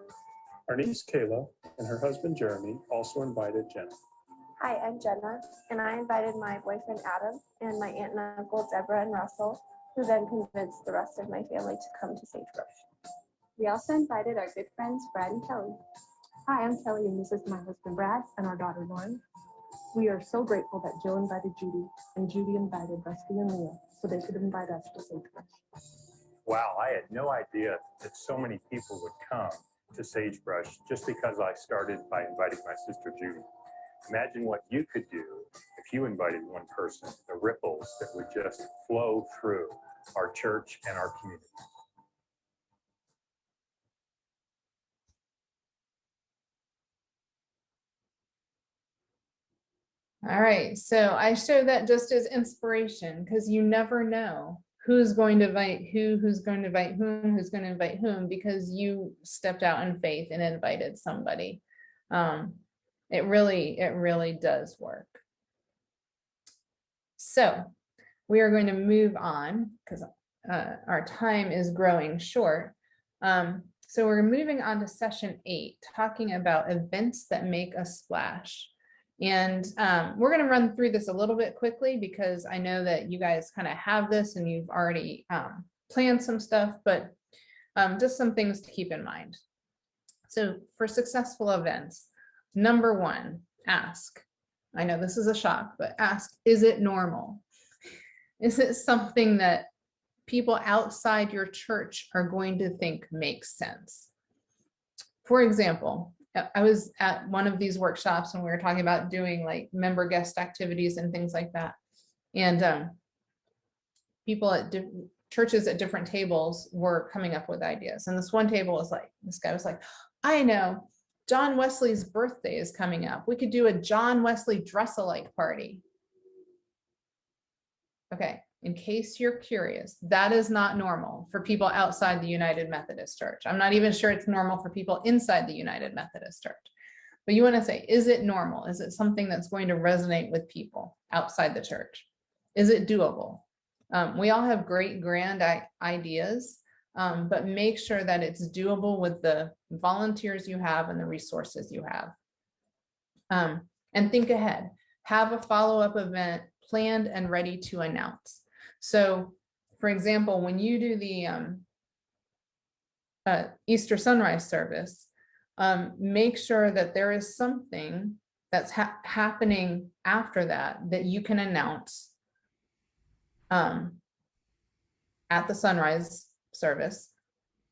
Our niece, Kayla, and her husband, Jeremy, also invited Jenna. Hi, I'm Jenna, and I invited my boyfriend, Adam, and my aunt and uncle, Deborah and Russell, who then convinced the rest of my family to come to Sagebrush. We also invited our good friends, Brad and Kelly. Hi, I'm Kelly, and this is my husband, Brad, and our daughter, Lauren. We are so grateful that Jill invited Judy, and Judy invited Rusty and Leah, so they could invite us to Sagebrush. Wow, I had no idea that so many people would come to Sagebrush just because I started by inviting my sister Judy. Imagine what you could do if you invited one person, the ripples that would just flow through our church and our community. All right, so I show that just as inspiration because you never know who's going to invite who, who's going to invite whom, who's going to invite whom, because you stepped out in faith and invited somebody. It really does work. So we are going to move on because our time is growing short. So we're moving on to session 8, talking about events that make a splash. And we're going to run through this a little bit quickly because I know that you guys kind of have this and you've already planned some stuff, but just some things to keep in mind. So for successful events, number 1, ask. I know this is a shock, but ask, is it normal? Is it something that people outside your church are going to think makes sense? For example, I was at one of these workshops when we were talking about doing like member guest activities and things like that. And people at churches at different tables were coming up with ideas. And this one table was like, this guy was like, I know, John Wesley's birthday is coming up. We could do a John Wesley dress-alike party. Okay, in case you're curious, that is not normal for people outside the United Methodist Church. I'm not even sure it's normal for people inside the United Methodist Church. But you want to say, is it normal? Is it something that's going to resonate with people outside the church? Is it doable? We all have great grand ideas, but make sure that it's doable with the volunteers you have and the resources you have. And think ahead. Have a follow-up event planned and ready to announce. So, for example, when you do the Easter sunrise service, make sure that there is something that's happening after that you can announce at the sunrise service.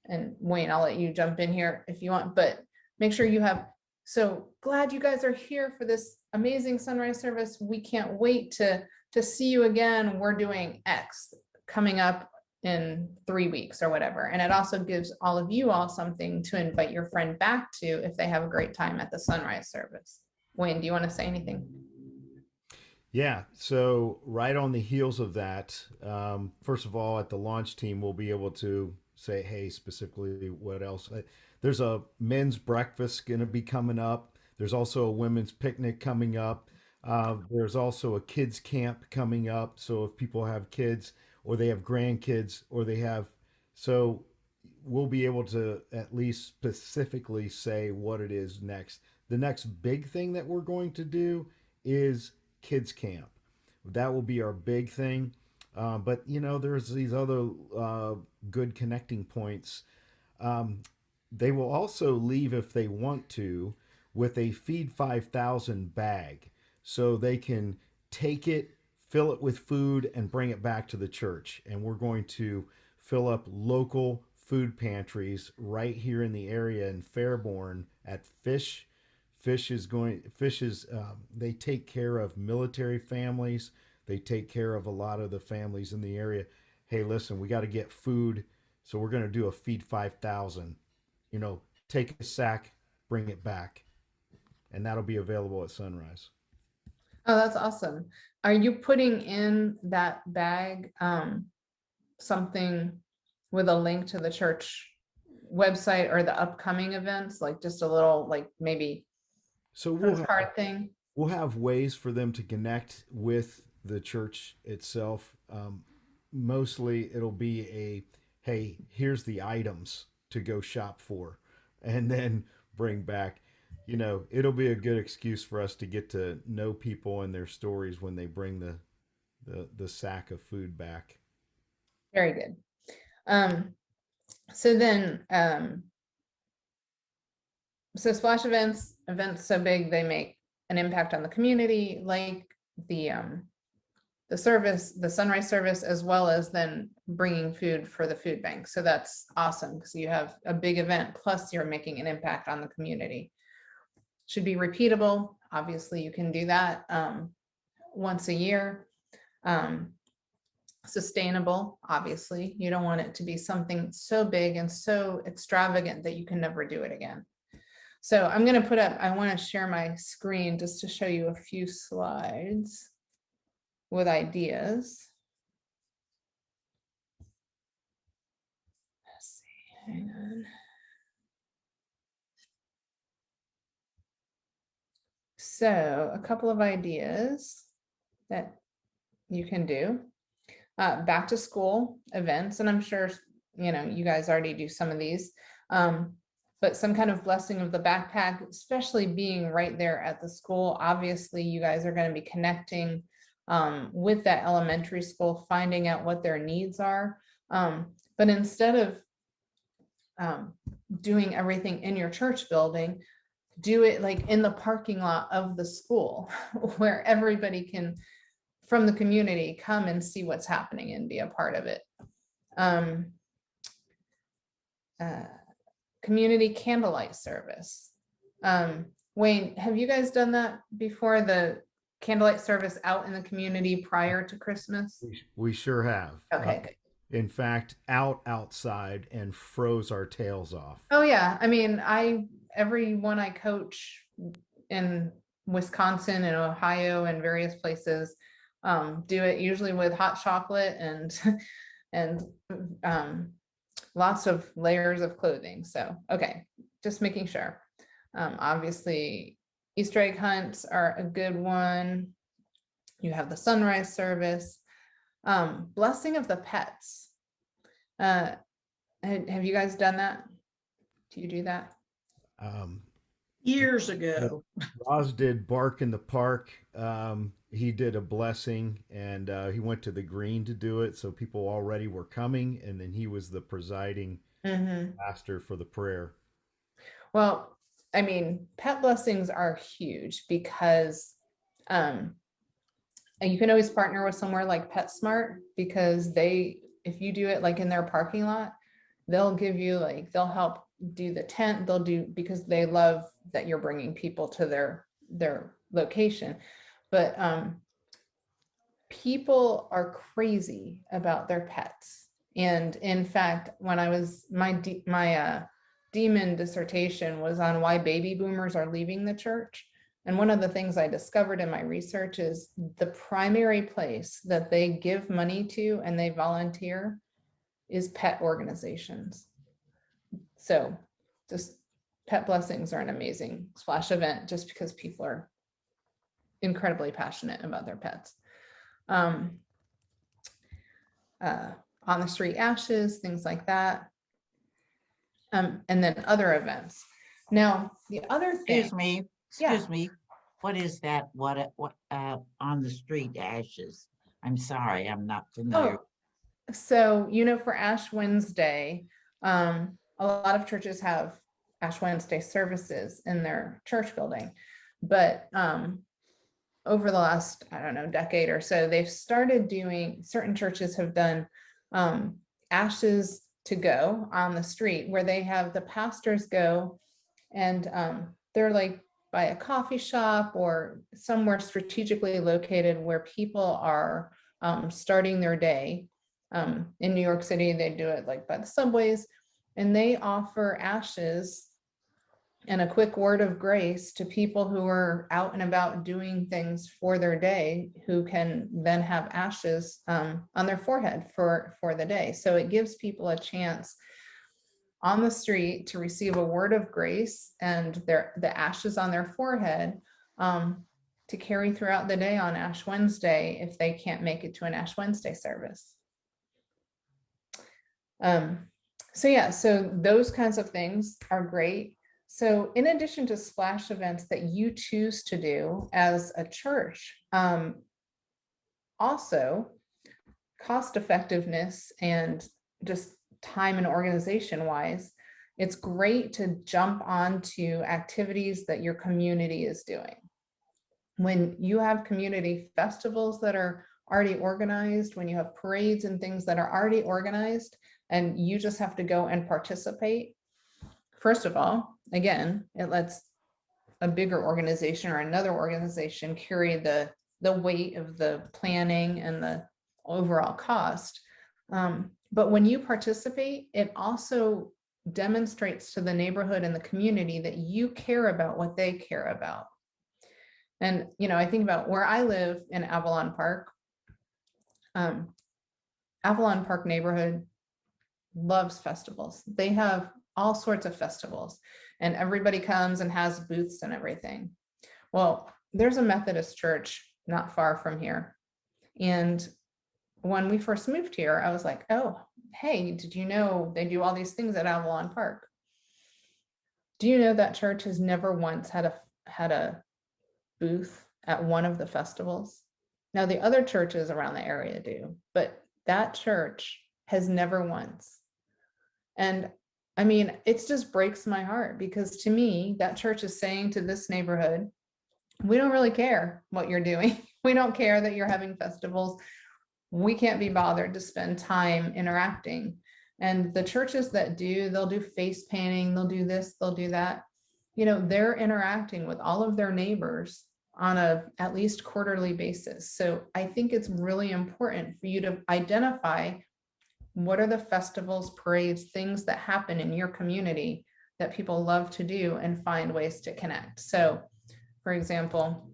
And Wayne, I'll let you jump in here if you want, but make sure you have, so glad you guys are here for this amazing sunrise service. We can't wait to see you again. We're doing X coming up in 3 weeks or whatever. And it also gives all of you all something to invite your friend back to if they have a great time at the sunrise service. Wayne, do you want to say anything? Yeah, so right on the heels of that, first of all, at the launch team, we'll be able to say, hey, specifically what else. There's a men's breakfast going to be coming up. There's also a women's picnic coming up. There's also a kids camp coming up. So if people have kids or they have grandkids or they have, so we'll be able to at least specifically say what it is next. The next big thing that we're going to do is kids camp. That will be our big thing. But you know, there's these other good connecting points. Um, they will also leave if they want to with a Feed 5,000 bag, so they can take it, fill it with food, and bring it back to the church. And we're going to fill up local food pantries right here in the area in Fairborn at Fish. Fish is they take care of military families. They take care of a lot of the families in the area. Hey, listen, we got to get food, so we're going to do a Feed 5,000. You know, take a sack, bring it back, and that'll be available at sunrise. Oh, that's awesome. Are you putting in that bag something with a link to the church website or the upcoming events, like just a little, like maybe So postcard thing? we'll have ways for them to connect with the church itself. Mostly it'll be a, hey, here's the items to go shop for, and then bring back. You know, it'll be a good excuse for us to get to know people and their stories when they bring the sack of food back. Very good. So then, so splash events so big, they make an impact on the community, like the service, the sunrise service, as well as then bringing food for the food bank. So that's awesome because you have a big event, plus you're making an impact on the community. Should be repeatable. Obviously, you can do that once a year. Sustainable, obviously. You don't want it to be something so big and so extravagant that you can never do it again. So I'm going to put up, I want to share my screen just to show you a few slides with ideas. Let's see, hang on. So a couple of ideas that you can do. Back to school events, and I'm sure, you know, you guys already do some of these, but some kind of blessing of the backpack, especially being right there at the school. Obviously, you guys are going to be connecting with that elementary school, finding out what their needs are. But instead of doing everything in your church building, do it like in the parking lot of the school where everybody can, from the community, come and see what's happening and be a part of it. Community candlelight service. Wayne, have you guys done that before, the candlelight service out in the community prior to Christmas? We sure have. Okay, good. In fact, outside and froze our tails off. Oh yeah, I mean, everyone I coach in Wisconsin and Ohio and various places do it usually with hot chocolate and lots of layers of clothing. So, okay, just making sure. Obviously, Easter egg hunts are a good one. You have the sunrise service. Blessing of the pets. Have you guys done that? Do you do that? Years ago. Roz did Bark in the Park. He did a blessing, and he went to the green to do it. So people already were coming, and then he was the presiding pastor for the prayer. Well, I mean, pet blessings are huge because you can always partner with somewhere like PetSmart, because if you do it like in their parking lot, they'll give you, like, they'll help do the tent, because they love that you're bringing people to their location. But people are crazy about their pets. And in fact, when I was, my demon dissertation was on why baby boomers are leaving the church. And one of the things I discovered in my research is the primary place that they give money to and they volunteer is pet organizations. So just pet blessings are an amazing splash event just because people are incredibly passionate about their pets. On the street ashes, things like that. And then other events. Now, the other thing. Excuse me. What is that? What on the street ashes? I'm sorry, I'm not familiar. Oh, so, you know, for Ash Wednesday, a lot of churches have Ash Wednesday services in their church building, but over the last, I don't know, decade or so, they've started doing, certain churches have done ashes to go on the street where they have the pastors go and they're like by a coffee shop or somewhere strategically located where people are starting their day. In New York City, they do it like by the subways, and they offer ashes and a quick word of grace to people who are out and about doing things for their day, who can then have ashes on their forehead for the day. So it gives people a chance on the street to receive a word of grace and the ashes on their forehead to carry throughout the day on Ash Wednesday if they can't make it to an Ash Wednesday service. So yeah, so those kinds of things are great. So in addition to splash events that you choose to do as a church, also cost effectiveness and just time and organization wise, it's great to jump onto activities that your community is doing. When you have community festivals that are already organized, when you have parades and things that are already organized, and you just have to go and participate, first of all, again, it lets a bigger organization or another organization carry the weight of the planning and the overall cost. But when you participate, it also demonstrates to the neighborhood and the community that you care about what they care about. And, you know, I think about where I live in Avalon Park. Avalon Park neighborhood loves festivals. They have all sorts of festivals and everybody comes and has booths and everything. Well, there's a Methodist church not far from here. And when we first moved here, I was like, oh, hey, did you know they do all these things at Avalon Park? Do you know that church has never once had a booth at one of the festivals? Now the other churches around the area do, but that church has never once. And I mean, it just breaks my heart because to me, that church is saying to this neighborhood, we don't really care what you're doing. We don't care that you're having festivals. We can't be bothered to spend time interacting. And the churches that do, they'll do face painting, they'll do this, they'll do that. You know, they're interacting with all of their neighbors on a at least quarterly basis. So I think it's really important for you to identify what are the festivals, parades, things that happen in your community that people love to do and find ways to connect. So for example,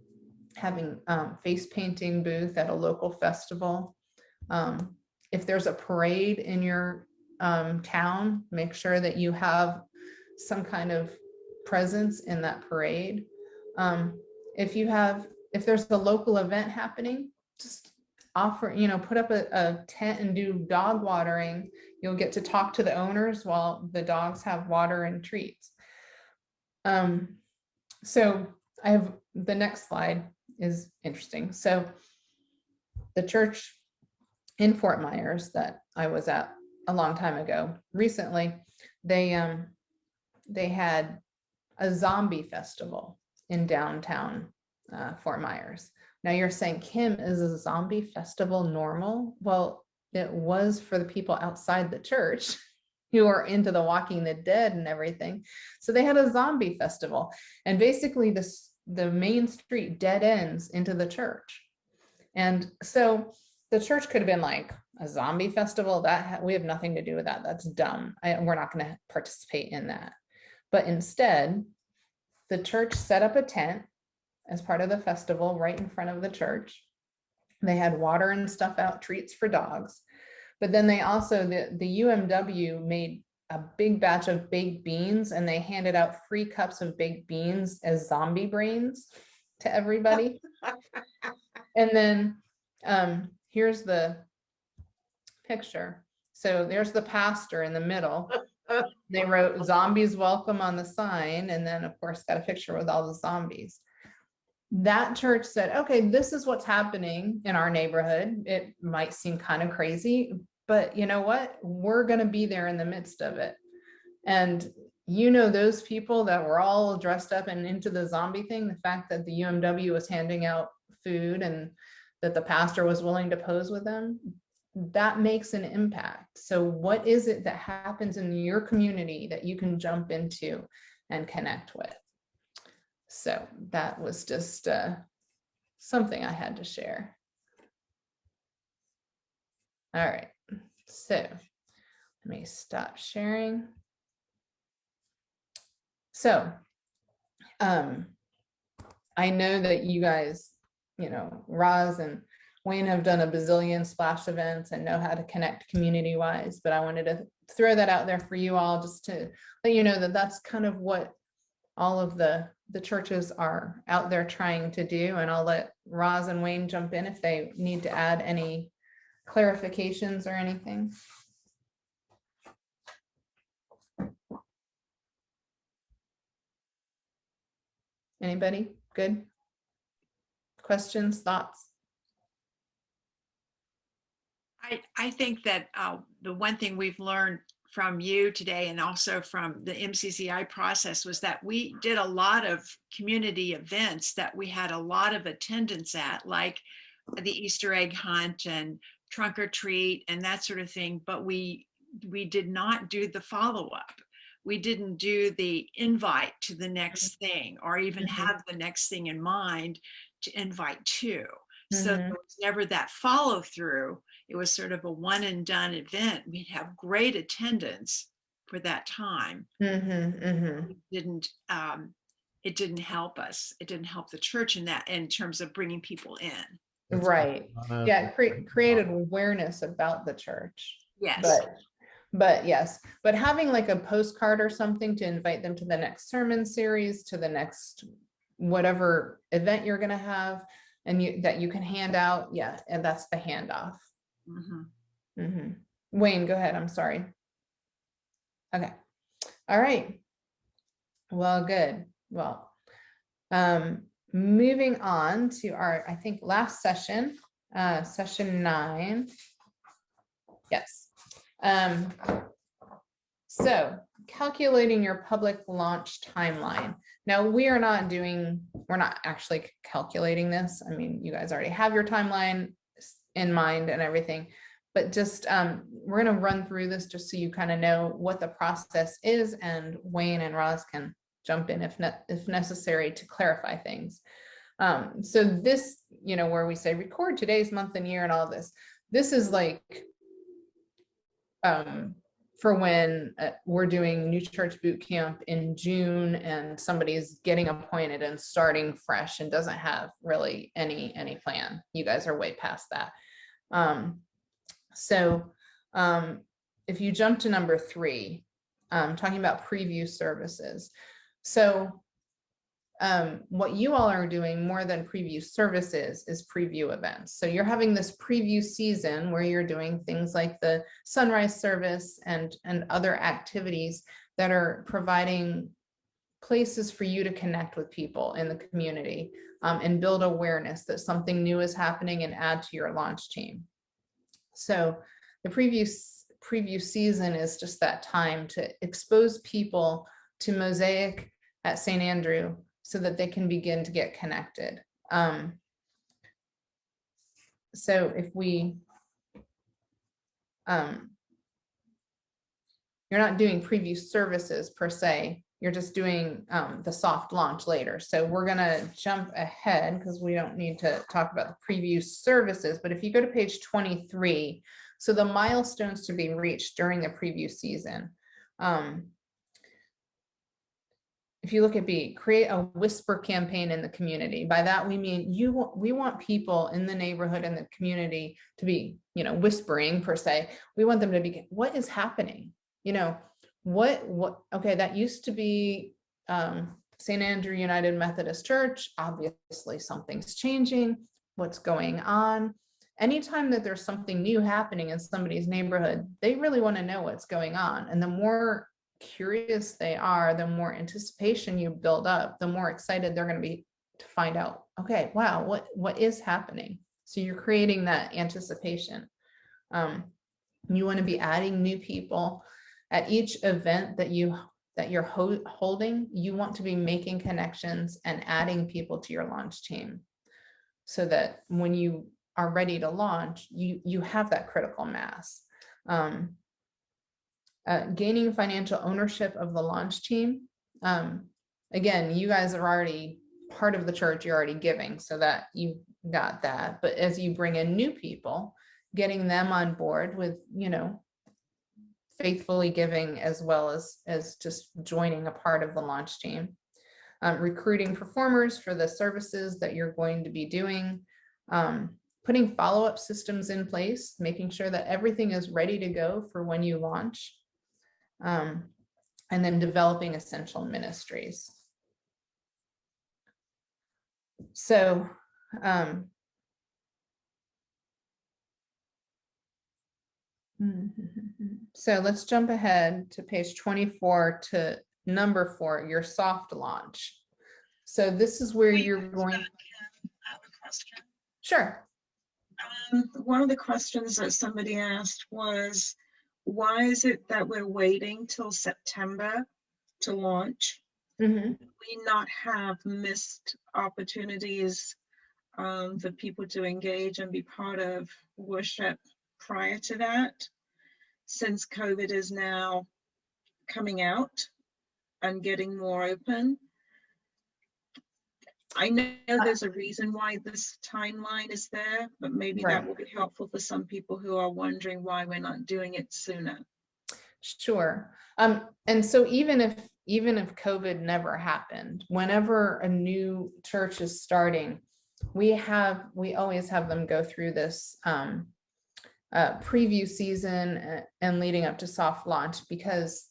having face painting booth at a local festival. If there's a parade in your town, make sure that you have some kind of presence in that parade. If there's a local event happening, just offer, you know, put up a tent and do dog watering. You'll get to talk to the owners while the dogs have water and treats. So I have the next slide is interesting. So the church in Fort Myers that I was at a long time ago, recently, they had a zombie festival in downtown Fort Myers. Now you're saying, Kim, is a zombie festival normal? Well, it was for the people outside the church who are into the Walking the Dead and everything. So they had a zombie festival, and basically the main street dead ends into the church. And so the church could have been like, a zombie festival, that we have nothing to do with that. That's dumb. We're not going to participate in that. But instead, the church set up a tent as part of the festival right in front of the church. They had water and stuff out, treats for dogs. But then they also, the UMW made a big batch of baked beans, and they handed out free cups of baked beans as zombie brains to everybody. And then here's the picture. So there's the pastor in the middle. They wrote "Zombies welcome" on the sign, and then of course got a picture with all the zombies. That church said, okay, this is what's happening in our neighborhood. It might seem kind of crazy, but you know what? We're going to be there in the midst of it. And you know, those people that were all dressed up and into the zombie thing, the fact that the UMW was handing out food and that the pastor was willing to pose with them, that makes an impact. So what is it that happens in your community that you can jump into and connect with? So that was just something I had to share. All right, so let me stop sharing. So I know that you guys, you know, Roz and Wayne have done a bazillion splash events and know how to connect community wise, but I wanted to throw that out there for you all just to let you know that that's kind of what all of the churches are out there trying to do. And I'll let Roz and Wayne jump in if they need to add any clarifications or anything. Anybody? Good? Questions, thoughts? I think that the one thing we've learned from you today and also from the MCCI process was that we did a lot of community events that we had a lot of attendance at, like the Easter egg hunt and trunk or treat and that sort of thing, but we did not do the follow-up. We didn't do the invite to the next thing or even have the next thing in mind to invite to. So there was never that follow through. It was sort of a one and done event. We'd have great attendance for that time. It didn't help us. It didn't help the church in that, in terms of bringing people in. Right. Yeah, created awareness about the church. Yes. But yes, but having like a postcard or something to invite them to the next sermon series, to the next whatever event you're going to have, and that you can hand out. Yeah, and that's the handoff. Wayne, go ahead. I'm sorry. Okay. All right. Well, good. Well, moving on to our, I think, last session, session 9. Yes. So calculating your public launch timeline. Now we're not actually calculating this. I mean, you guys already have your timeline in mind and everything, but just we're going to run through this just so you kind of know what the process is, and Wayne and Roz can jump in if necessary to clarify things. So this, you know, where we say record today's month and year and all this, this is like for when we're doing New Church Boot Camp in June and somebody's getting appointed and starting fresh and doesn't have really any plan. You guys are way past that. If you jump to number 3, talking about preview services. So what you all are doing more than preview services is preview events. So you're having this preview season where you're doing things like the sunrise service and other activities that are providing places for you to connect with people in the community and build awareness that something new is happening and add to your launch team. So the preview season is just that time to expose people to Mosaic at St. Andrew so that they can begin to get connected. So if we, you're not doing preview services per se, you're just doing the soft launch later. So we're gonna jump ahead because we don't need to talk about the preview services, but if you go to page 23, so the milestones to be reached during the preview season. if you look at B, create a whisper campaign in the community. By that, we mean we want people in the neighborhood and the community to be, whispering per se. We want them to be, what is happening? Okay, that used to be St. Andrew United Methodist Church. Obviously, something's changing. What's going on? Anytime that there's something new happening in somebody's neighborhood, they really want to know what's going on. And the more curious they are, the more anticipation you build up, the more excited they're going to be to find out, okay, wow, what is happening? So you're creating that anticipation. You want to be adding new people at each event that you're holding. You want to be making connections and adding people to your launch team, so that when you are ready to launch, you have that critical mass. Gaining financial ownership of the launch team. Again, you guys are already part of the church, you're already giving, so that you got that. But as you bring in new people, getting them on board with, faithfully giving, as well as just joining a part of the launch team. Recruiting performers for the services that you're going to be doing. Putting follow-up systems in place, making sure that everything is ready to go for when you launch. And then developing essential ministries. So, so let's jump ahead to page 24 to number 4, your soft launch. So this is where you're going. I have a question. Sure. One of the questions that somebody asked was, why is it that we're waiting till September to launch? We not have missed opportunities for people to engage and be part of worship prior to that, since COVID is now coming out and getting more open? I know there's a reason why this timeline is there, but maybe that will be helpful for some people who are wondering why we're not doing it sooner. Sure. And so even if COVID never happened, whenever a new church is starting, we always have them go through this preview season and leading up to soft launch, because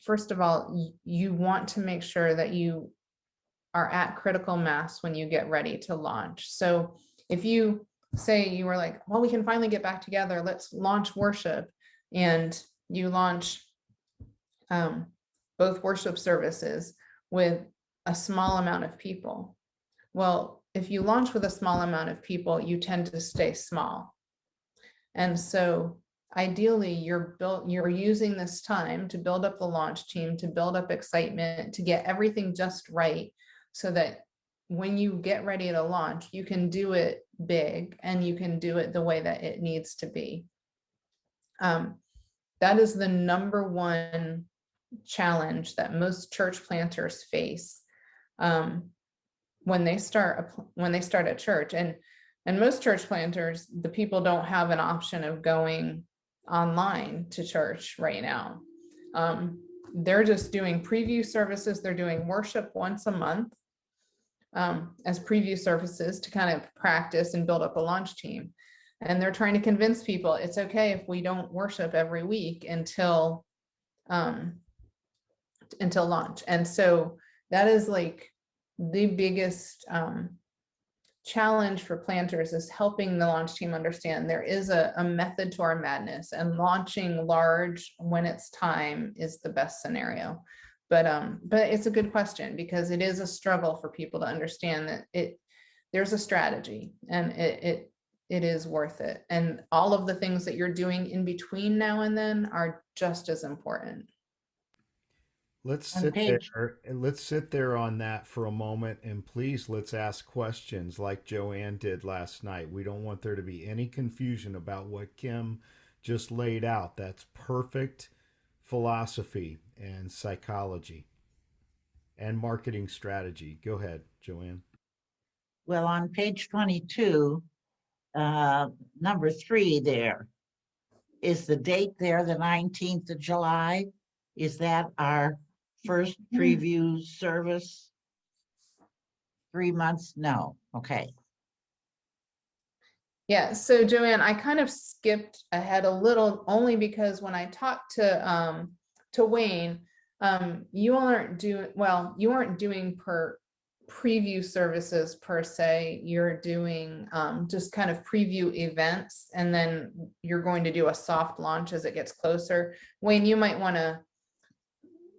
first of all, you want to make sure that you are at critical mass when you get ready to launch. So if you say you were like, well, we can finally get back together, let's launch worship, and you launch both worship services with a small amount of people. Well, if you launch with a small amount of people, you tend to stay small. And so ideally you're using this time to build up the launch team, to build up excitement, to get everything just right, so that when you get ready to launch, you can do it big and you can do it the way that it needs to be. That is the number one challenge that most church planters face when they start a church. And most church planters, the people don't have an option of going online to church right now. They're just doing preview services. They're doing worship once a month as preview services to kind of practice and build up a launch team. And they're trying to convince people it's okay if we don't worship every week until launch. And so that is like the biggest challenge for planters, is helping the launch team understand there is a method to our madness, and launching large when it's time is the best scenario. But it's a good question, because it is a struggle for people to understand that there's a strategy, and it is worth it. And all of the things that you're doing in between now and then are just as important. Let's sit there on that for a moment, and please let's ask questions like Joanne did last night. We don't want there to be any confusion about what Kim just laid out. That's perfect philosophy and psychology and marketing strategy. Go ahead, Joanne. Well, on page 22, number 3 there, is the date there the 19th of July? Is that our first preview service? 3 months? No. Okay. Yeah, so Joanne, I kind of skipped ahead a little only because when I talked to Wayne, you aren't doing, well, you aren't doing per preview services per se. You're doing just kind of preview events, and then you're going to do a soft launch as it gets closer. Wayne, you might want to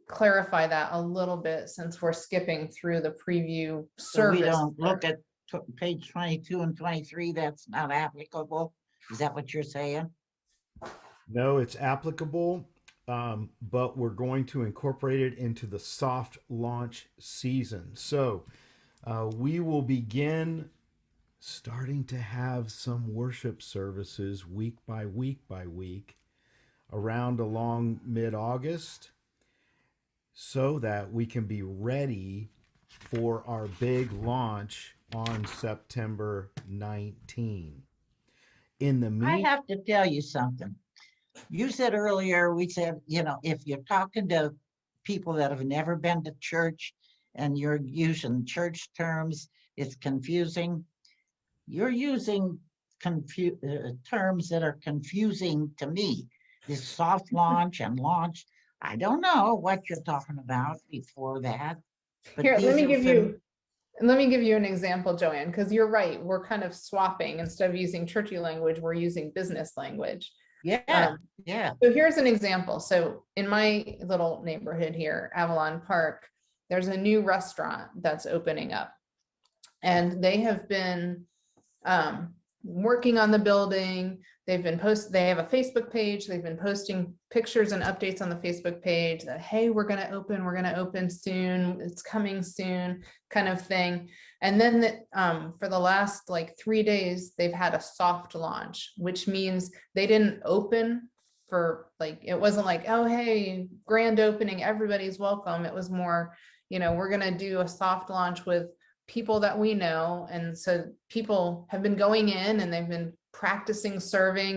clarify that a little bit since we're skipping through the preview So we service. don't look at page 22 and 23, that's not applicable. Is that what you're saying? No, it's applicable, but we're going to incorporate it into the soft launch season. So we will begin starting to have some worship services week by week by week around along mid-August so that we can be ready for our big launch on September 19. In the I mean, have to tell you something. You said earlier, we said, if you're talking to people that have never been to church and you're using church terms, it's confusing. You're using terms that are confusing to me. This soft launch and launch. I don't know what you're talking about before that. But Here, let these me are give you an example, Joanne, because you're right. We're kind of swapping. Instead of using churchy language, we're using business language. Yeah. So here's an example. So in my little neighborhood here, Avalon Park, there's a new restaurant that's opening up. And they have been working on the building. They have a Facebook page. They've been posting pictures and updates on the Facebook page that, hey, we're going to open soon. It's coming soon, kind of thing. And then for the last like 3 days, they've had a soft launch, which means they didn't open for it wasn't like, oh, hey, grand opening, everybody's welcome. It was more, we're going to do a soft launch with people that we know. And so people have been going in and they've been practicing serving,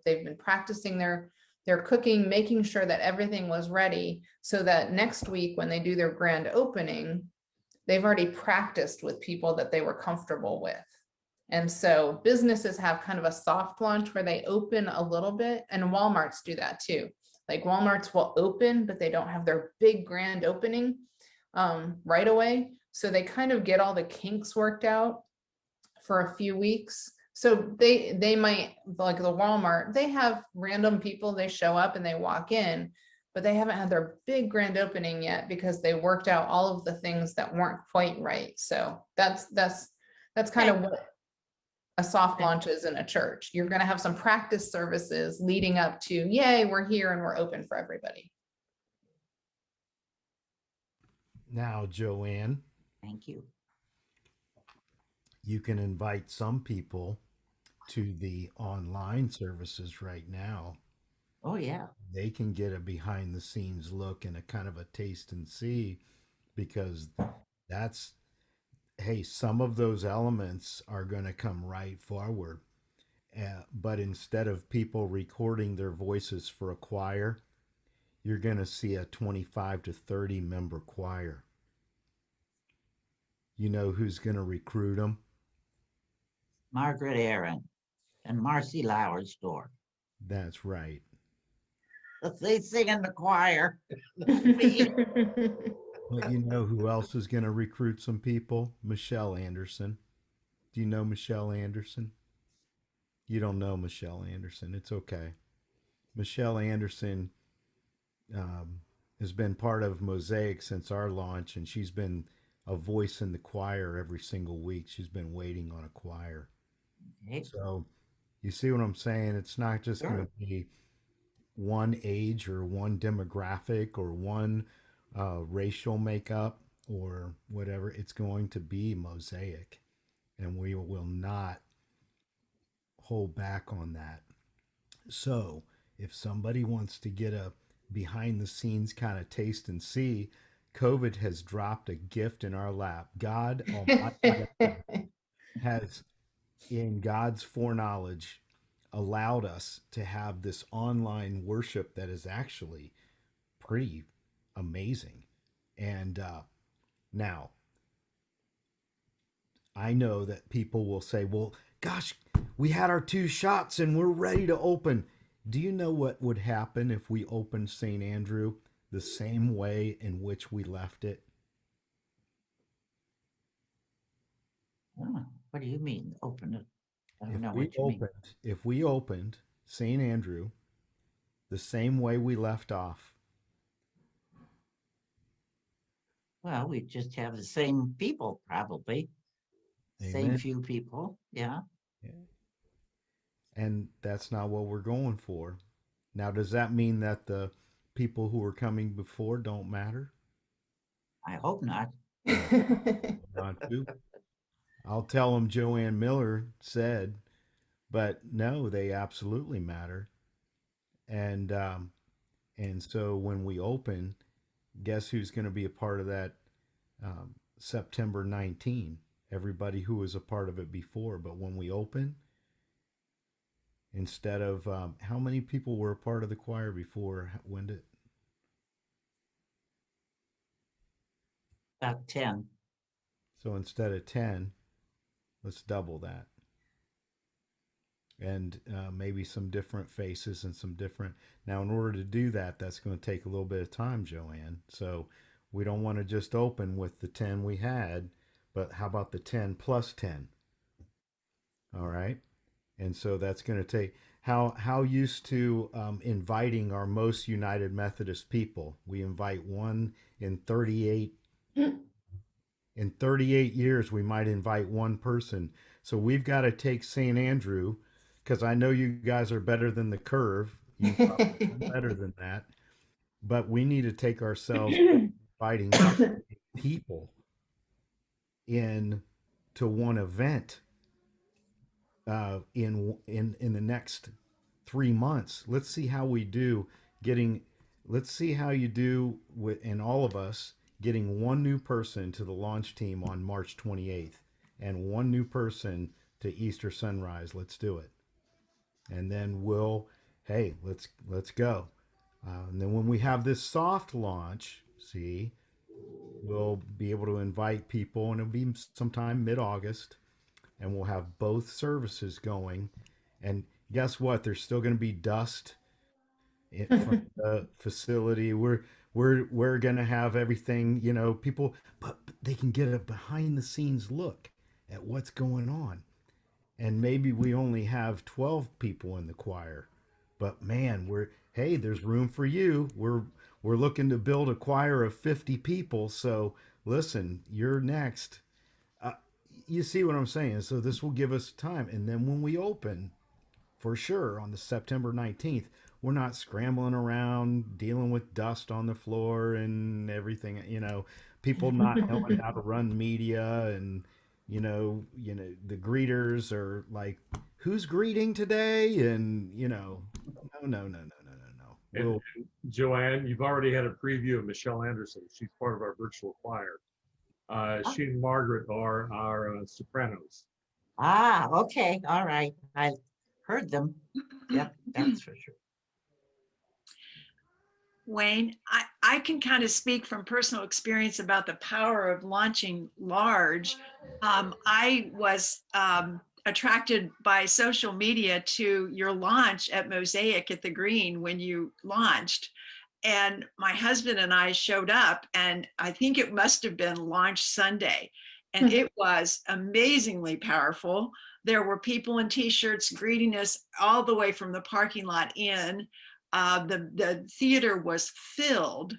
they've been practicing their cooking, making sure that everything was ready so that next week when they do their grand opening, they've already practiced with people that they were comfortable with. And so businesses have kind of a soft launch where they open a little bit, and Walmarts do that too. Like Walmarts will open, but they don't have their big grand opening right away. So they kind of get all the kinks worked out for a few weeks. So they might, like the Walmart, they have random people, they show up and they walk in, but they haven't had their big grand opening yet because they worked out all of the things that weren't quite right. So that's kind of what a soft launch is in a church. You're going to have some practice services leading up to, yay, we're here and we're open for everybody. now, Joanne, thank you. You can invite some people to the online services right now. Oh, yeah. They can get a behind the scenes look and a kind of a taste and see, because that's, hey, some of those elements are going to come right forward. But instead of people recording their voices for a choir, you're going to see a 25 to 30 member choir. You know who's going to recruit them? Margaret Aaron and Marcy Lauersdorf. That's right. They sing in the choir. But you know who else is going to recruit some people? Michelle Anderson. Do you know Michelle Anderson? You don't know Michelle Anderson. It's okay. Michelle Anderson has been part of Mosaic since our launch, and she's been a voice in the choir every single week. She's been waiting on a choir. Okay. So you see what I'm saying? It's not just going to be one age or one demographic or one racial makeup or whatever. It's going to be Mosaic, and we will not hold back on that. So if somebody wants to get a behind the scenes kind of taste and see, COVID has dropped a gift in our lap. God Almighty has, in God's foreknowledge, allowed us to have this online worship that is actually pretty amazing. And now I know that people will say, well, gosh, we had our 2 shots and we're ready to open. Do you know what would happen if we opened St. Andrew the same way in which we left it? Oh, what do you mean, open it? I don't If know we what you mean. opened St. Andrew the same way we left off, Well, we just have the same people, probably. Same amen. few people, yeah. Yeah. And that's not what we're going for. Now, does that mean that the people who are coming before don't matter? I hope not. Not to. I'll tell them Joanne Miller said, but no, they absolutely matter. And and so when we open, guess who's going to be a part of that September 19? Everybody who was a part of it before. But when we open, instead of how many people were a part of the choir before? When did About 10. so instead of 10, let's double that. And maybe some different faces and some different. Now, in order to do that, that's going to take a little bit of time, Joanne. So we don't want to just open with the 10 we had, but how about the 10 plus 10? All right. And so that's going to take how used to inviting our most United Methodist people. We invite one in 38. In 38 years, we might invite one person. So we've got to take St. Andrew, because I know you guys are better than the curve. You probably are better than that. But we need to take ourselves inviting people in to one event in the next 3 months. Let's see how we do getting. Let's see how you do with and all of us getting one new person to the launch team on March 28th, and one new person to Easter sunrise. Let's do it, and then hey, let's go. And then when we have this soft launch, see, we'll be able to invite people, and it'll be sometime mid-August, and we'll have both services going. And guess what? There's still going to be dust from the facility. We're going to have everything, people, but they can get a behind the scenes look at what's going on. And maybe we only have 12 people in the choir, but man, hey, there's room for you. We're looking to build a choir of 50 people. So listen, you're next. Uh, you see what I'm saying? So this will give us time. And then when we open, for sure, on the September 19th, we're not scrambling around dealing with dust on the floor and everything, people not knowing how to run media, and the greeters are like, who's greeting today? And no, no, no, no, no, no, no. And Joanne, you've already had a preview of Michelle Anderson. She's part of our virtual choir. She and Margaret are our sopranos. Ah, okay, all right. I heard them. Yep, that's for sure. Wayne, I can kind of speak from personal experience about the power of launching large. I was attracted by social media to your launch at Mosaic at the Green when you launched. And my husband and I showed up, and I think it must have been launch Sunday. And it was amazingly powerful. There were people in t-shirts greeting us all the way from the parking lot in. The theater was filled,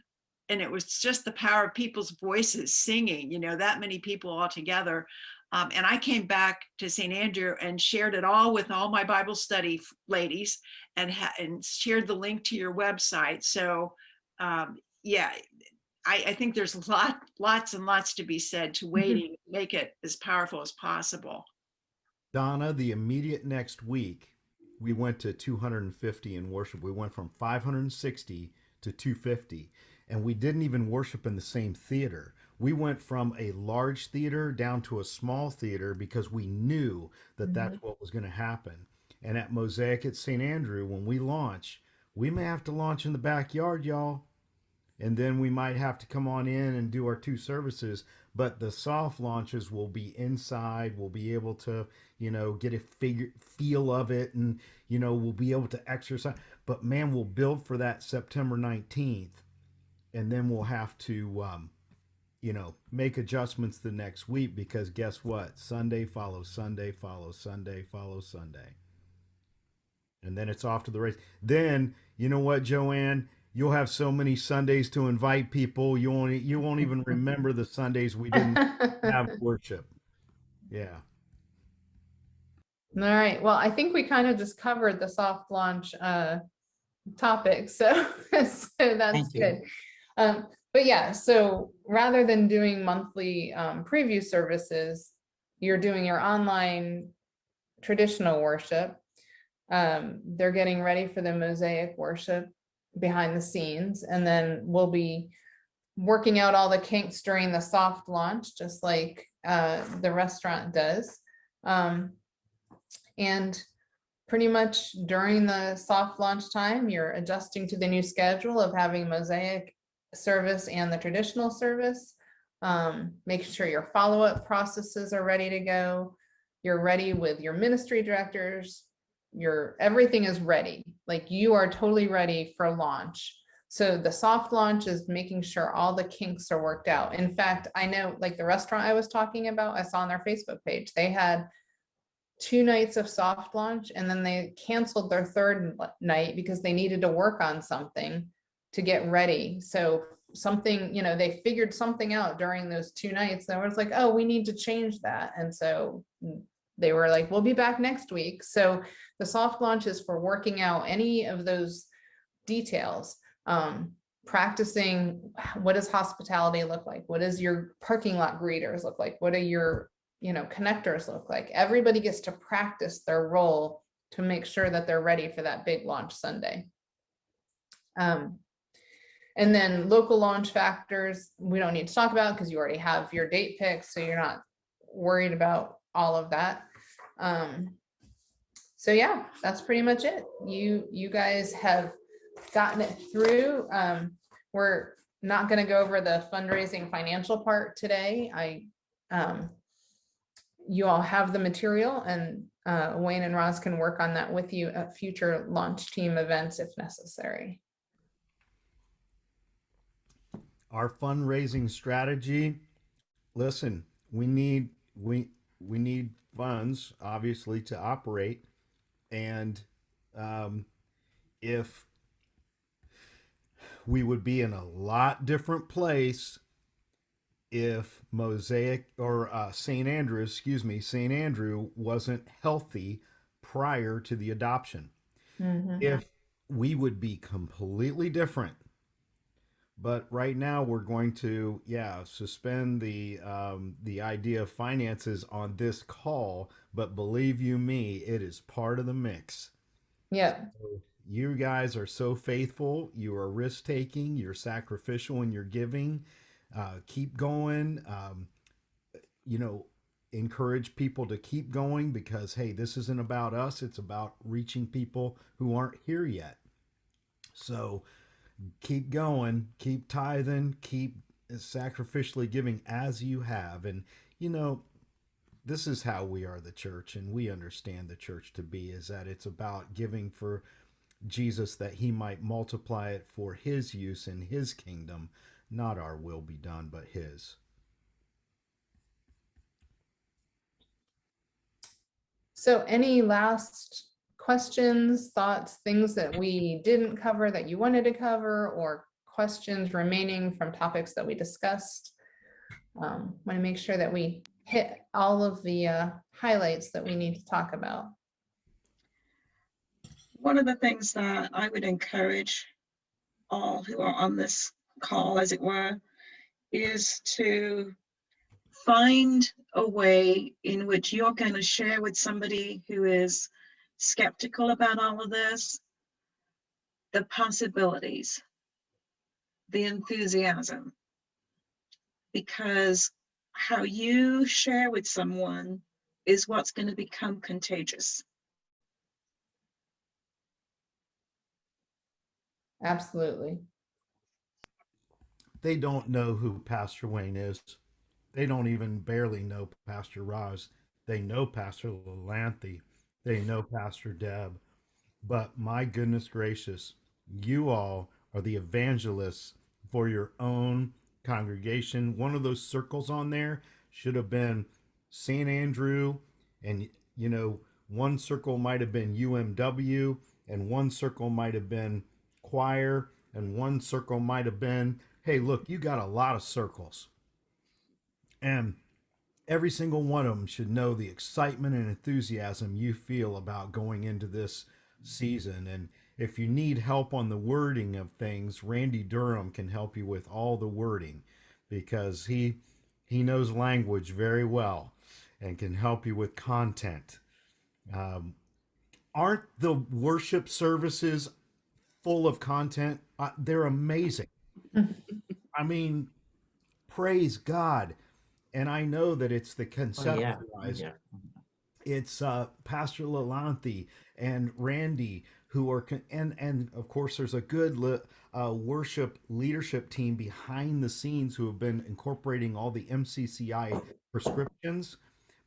and it was just the power of people's voices singing, that many people all together. And I came back to St. Andrew and shared it all with all my Bible study ladies, and shared the link to your website. So yeah, I think there's lots and lots to be said to waiting, make it as powerful as possible. Donna, the immediate next week, we went to 250 in worship. We went from 560 to 250, and we didn't even worship in the same theater. We went from a large theater down to a small theater because we knew that that's what was going to happen. And at Mosaic at St. Andrew, when we launch, we may have to launch in the backyard, y'all. and then we might have to come on in and do our 2 services. But the soft launches will be inside. We'll be able to, get a feel of it, and we'll be able to exercise. But man, we'll build for that September 19th, and then we'll have to, make adjustments the next week, because guess what? Sunday follows Sunday follows Sunday follows Sunday. And then it's off to the race. Then, you know what, Joanne? You'll have so many Sundays to invite people. You won't even remember the Sundays we didn't have worship. Yeah. All right. Well, I think we kind of just covered the soft launch topic. So, so that's good. But yeah, so rather than doing monthly preview services, you're doing your online traditional worship. They're getting ready for the Mosaic worship behind the scenes, and then we'll be working out all the kinks during the soft launch, just like the restaurant does. And pretty much during the soft launch time, you're adjusting to the new schedule of having Mosaic service and the traditional service. Making sure your follow-up processes are ready to go. You're ready with your ministry directors. Everything is ready. Like, you are totally ready for launch. So the soft launch is making sure all the kinks are worked out. In fact, I know, like the restaurant I was talking about, I saw on their Facebook page, they had 2 nights of soft launch, and then they canceled their 3rd night because they needed to work on something to get ready. So something, they figured something out during those 2 nights. They was like, oh, we need to change that. And so they were like, we'll be back next week. So the soft launch is for working out any of those details, practicing what does hospitality look like? What does your parking lot greeters look like? What are your connectors look like? Everybody gets to practice their role to make sure that they're ready for that big launch Sunday. And then local launch factors, we don't need to talk about because you already have your date picked, so you're not worried about all of that. So yeah, that's pretty much it. You guys have gotten it through. We're not going to go over the fundraising financial part today. You all have the material, and Wayne and Roz can work on that with you at future launch team events if necessary. Our fundraising strategy, listen, we need funds, obviously, to operate. And if we would be in a lot different place if Mosaic or St. Andrew wasn't healthy prior to the adoption. If we would be completely different. But right now we're going to, suspend the idea of finances on this call. But believe you me, it is part of the mix. Yeah. So you guys are so faithful. You are risk taking. You're sacrificial in your giving. Keep going. Encourage people to keep going, because hey, this isn't about us. It's about reaching people who aren't here yet. So keep going, keep tithing, keep sacrificially giving as you have. And this is how we are the church, and we understand the church to be, is that it's about giving for Jesus, that he might multiply it for his use in his kingdom. Not our will be done, but his. So any last questions, thoughts, things that we didn't cover that you wanted to cover, or questions remaining from topics that we discussed? Want to make sure that we hit all of the highlights that we need to talk about. One of the things that I would encourage all who are on this call, as it were, is to find a way in which you're going to share with somebody who is skeptical about all of this, the possibilities, the enthusiasm, because how you share with someone is what's going to become contagious. Absolutely. They don't know who Pastor Wayne is. They don't even barely know Pastor Roz. They know Pastor Lalanthe. They know Pastor Deb. But my goodness gracious, you all are the evangelists for your own congregation. One of those circles on there should have been St. Andrew, and you know, one circle might have been UMW, and one circle might have been choir, and one circle might have been, hey, look, you got a lot of circles. And every single one of them should know the excitement and enthusiasm you feel about going into this season. And if you need help on the wording of things, Randy Durham can help you with all the wording because he knows language very well and can help you with content. Aren't the worship services full of content? They're amazing. I mean, praise God. And I know that it's the Oh, yeah. conceptualized. Yeah. It's Pastor Lalanthe and Randy who are and of course there's a good worship leadership team behind the scenes who have been incorporating all the MCCI prescriptions.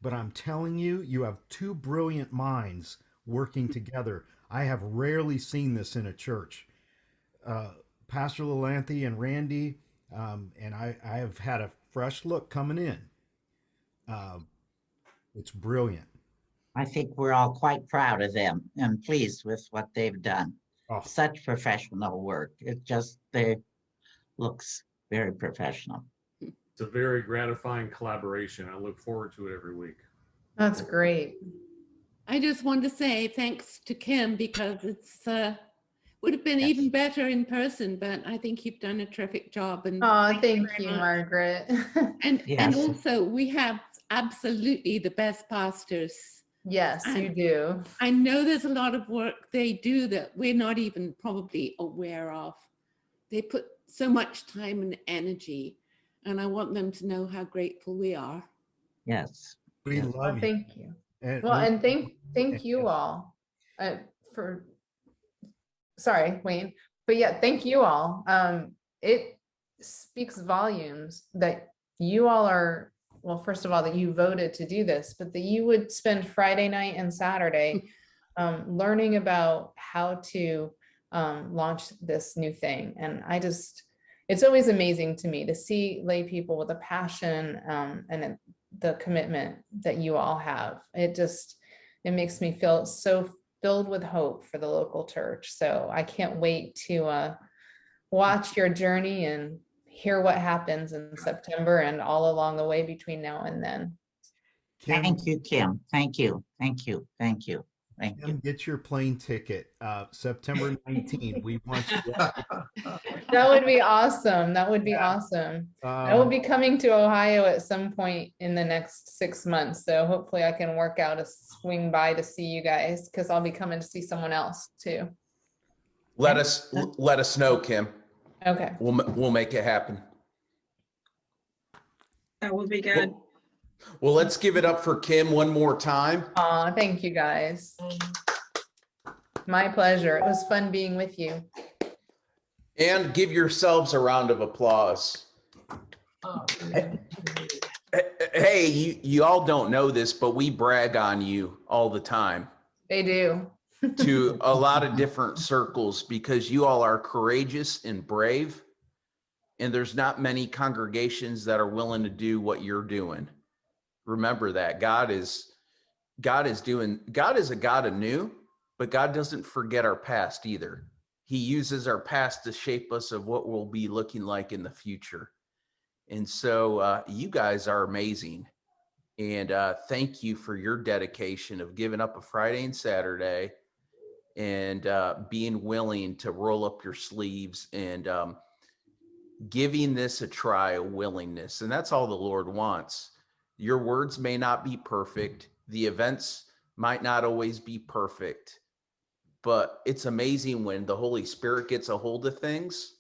But I'm telling you, you have two brilliant minds working together. I have rarely seen this in a church. Pastor Lalanthe and Randy, and I have had a fresh look coming in. It's brilliant. I think we're all quite proud of them and pleased with what they've done. Oh. Such professional work. They looks very professional. It's a very gratifying collaboration. I look forward to it every week. That's great. I just want to say thanks to Kim because it's would have been even better in person, but I think you've done a terrific job. And Oh, thank very you, much. Margaret. And Yes. also we have absolutely the best pastors. Yes, you do. I know there's a lot of work they do that we're not even probably aware of. They put so much time and energy, and I want them to know how grateful we are. Yes. We Yes. love Well, you. thank you. And Well, we- and thank you all for, sorry, Wayne, but yeah, thank you all. It speaks volumes that you all are, well, first of all, that you voted to do this, but that you would spend Friday night and Saturday learning about how to launch this new thing. And it's always amazing to me to see lay people with a passion and the commitment that you all have. It makes me feel so filled with hope for the local church. So I can't wait to watch your journey and hear what happens in September and all along the way between now and then. Kim, Thank you, Kim. Thank you. Thank you. Thank you. Thank you. Kim, get your plane ticket. September 19th. We want you. That would be awesome. That would be awesome. I will be coming to Ohio at some point in the next 6 months. So hopefully I can work out a swing by to see you guys because I'll be coming to see someone else too. Let us know, Kim. Okay. We'll make it happen. That would be good. Well, let's give it up for Kim one more time. Thank you guys. My pleasure. It was fun being with you. And give yourselves a round of applause. Hey, you all don't know this, but we brag on you all the time. They do. To a lot of different circles because you all are courageous and brave. And there's not many congregations that are willing to do what you're doing. Remember that God is a God of new, but God doesn't forget our past either. He uses our past to shape us of what we'll be looking like in the future. And so you guys are amazing. And thank you for your dedication of giving up a Friday and Saturday and being willing to roll up your sleeves and giving this a try, a willingness. And that's all the Lord wants. Your words may not be perfect. The events might not always be perfect, but it's amazing when the Holy Spirit gets a hold of things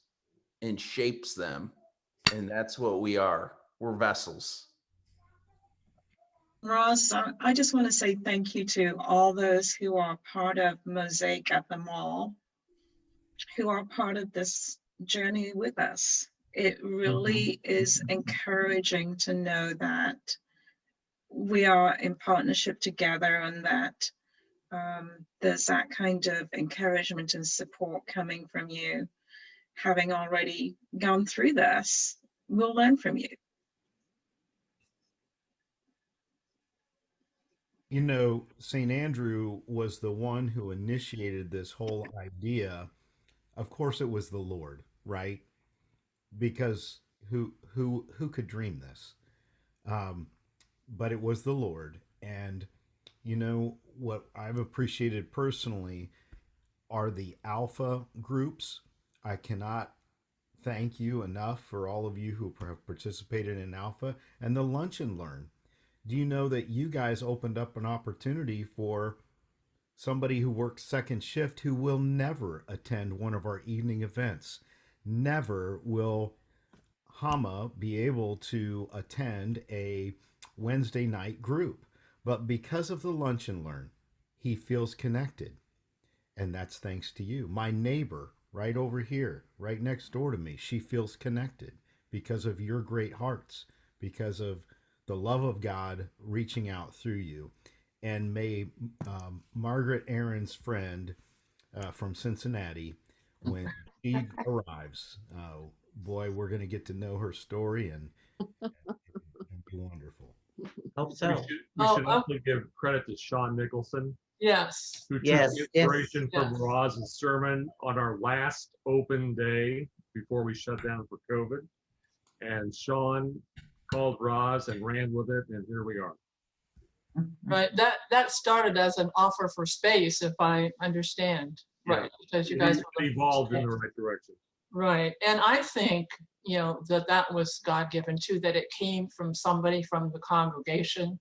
and shapes them. And that's what we are. We're vessels. Ross, I just want to say thank you to all those who are part of Mosaic at the Mall, who are part of this journey with us. It really is encouraging to know that we are in partnership together, and that there's that kind of encouragement and support coming from you, having already gone through this. We'll learn from you. You know, St. Andrew was the one who initiated this whole idea. Of course, it was the Lord, right? Because who could dream this? Um, but it was the Lord. And you know what I've appreciated personally are the alpha groups. I cannot thank you enough for all of you who have participated in alpha and the lunch and learn. Do you know that you guys opened up an opportunity for somebody who works second shift who will never attend one of our evening events? Never will Hama be able to attend a Wednesday night group. But because of the lunch and learn, he feels connected. And that's thanks to you. My neighbor right over here, right next door to me, she feels connected because of your great hearts, because of the love of God reaching out through you. And may Margaret Aaron's friend from Cincinnati, when she arrives, boy, we're going to get to know her story and be wonderful. Hope We so. should, we should also give credit to Sean Nicholson, Yes. who took Yes, inspiration yes. from Roz's sermon on our last open day before we shut down for COVID. And Sean called Roz and ran with it, and here we are. Right, that started as an offer for space, if I understand, right, because you guys. It evolved in the right direction. Right, and I think, you know, that was God-given too, that it came from somebody from the congregation,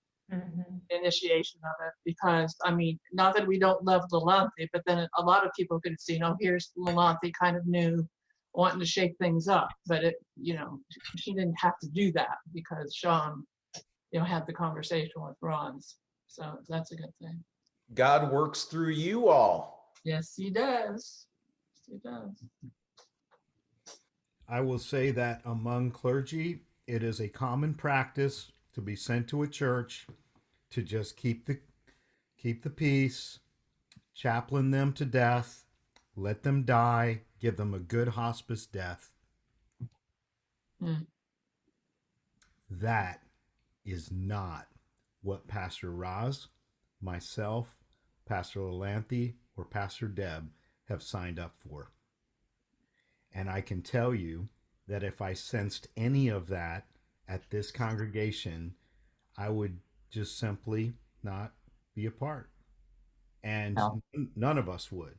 initiation of it, because, I mean, not that we don't love Lalante, but then a lot of people could have seen, oh, here's Lalante kind of new, wanting to shake things up, but it, you know, she didn't have to do that because Sean, you know, had the conversation with Ron's, so that's a good thing. God works through you all. Yes, he does. Yes, he does. I will say that among clergy, it is a common practice to be sent to a church to just keep the peace, chaplain them to death, let them die, give them a good hospice death. That is not what Pastor Roz, myself, Pastor Lalanthe, or Pastor Deb have signed up for. And I can tell you that if I sensed any of that at this congregation, I would just simply not be a part. And none of us would.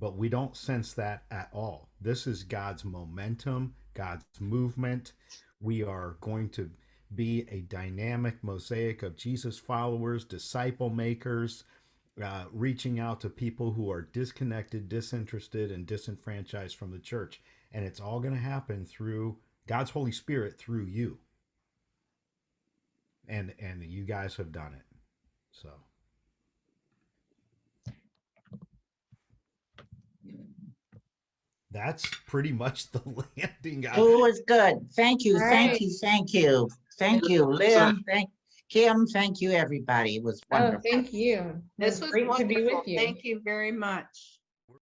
But we don't sense that at all. This is God's momentum, God's movement. We are going to be a dynamic mosaic of Jesus followers, disciple makers, reaching out to people who are disconnected, disinterested, and disenfranchised from the church. And it's all going to happen through God's Holy Spirit through you. And you guys have done it. So that's pretty much the landing. It was good. Thank you, thank you, thank you. Thank you, Lynn, thank Kim, thank you, everybody. It was wonderful. Oh, thank you. This was great to be with wonderful. you. Thank you very much.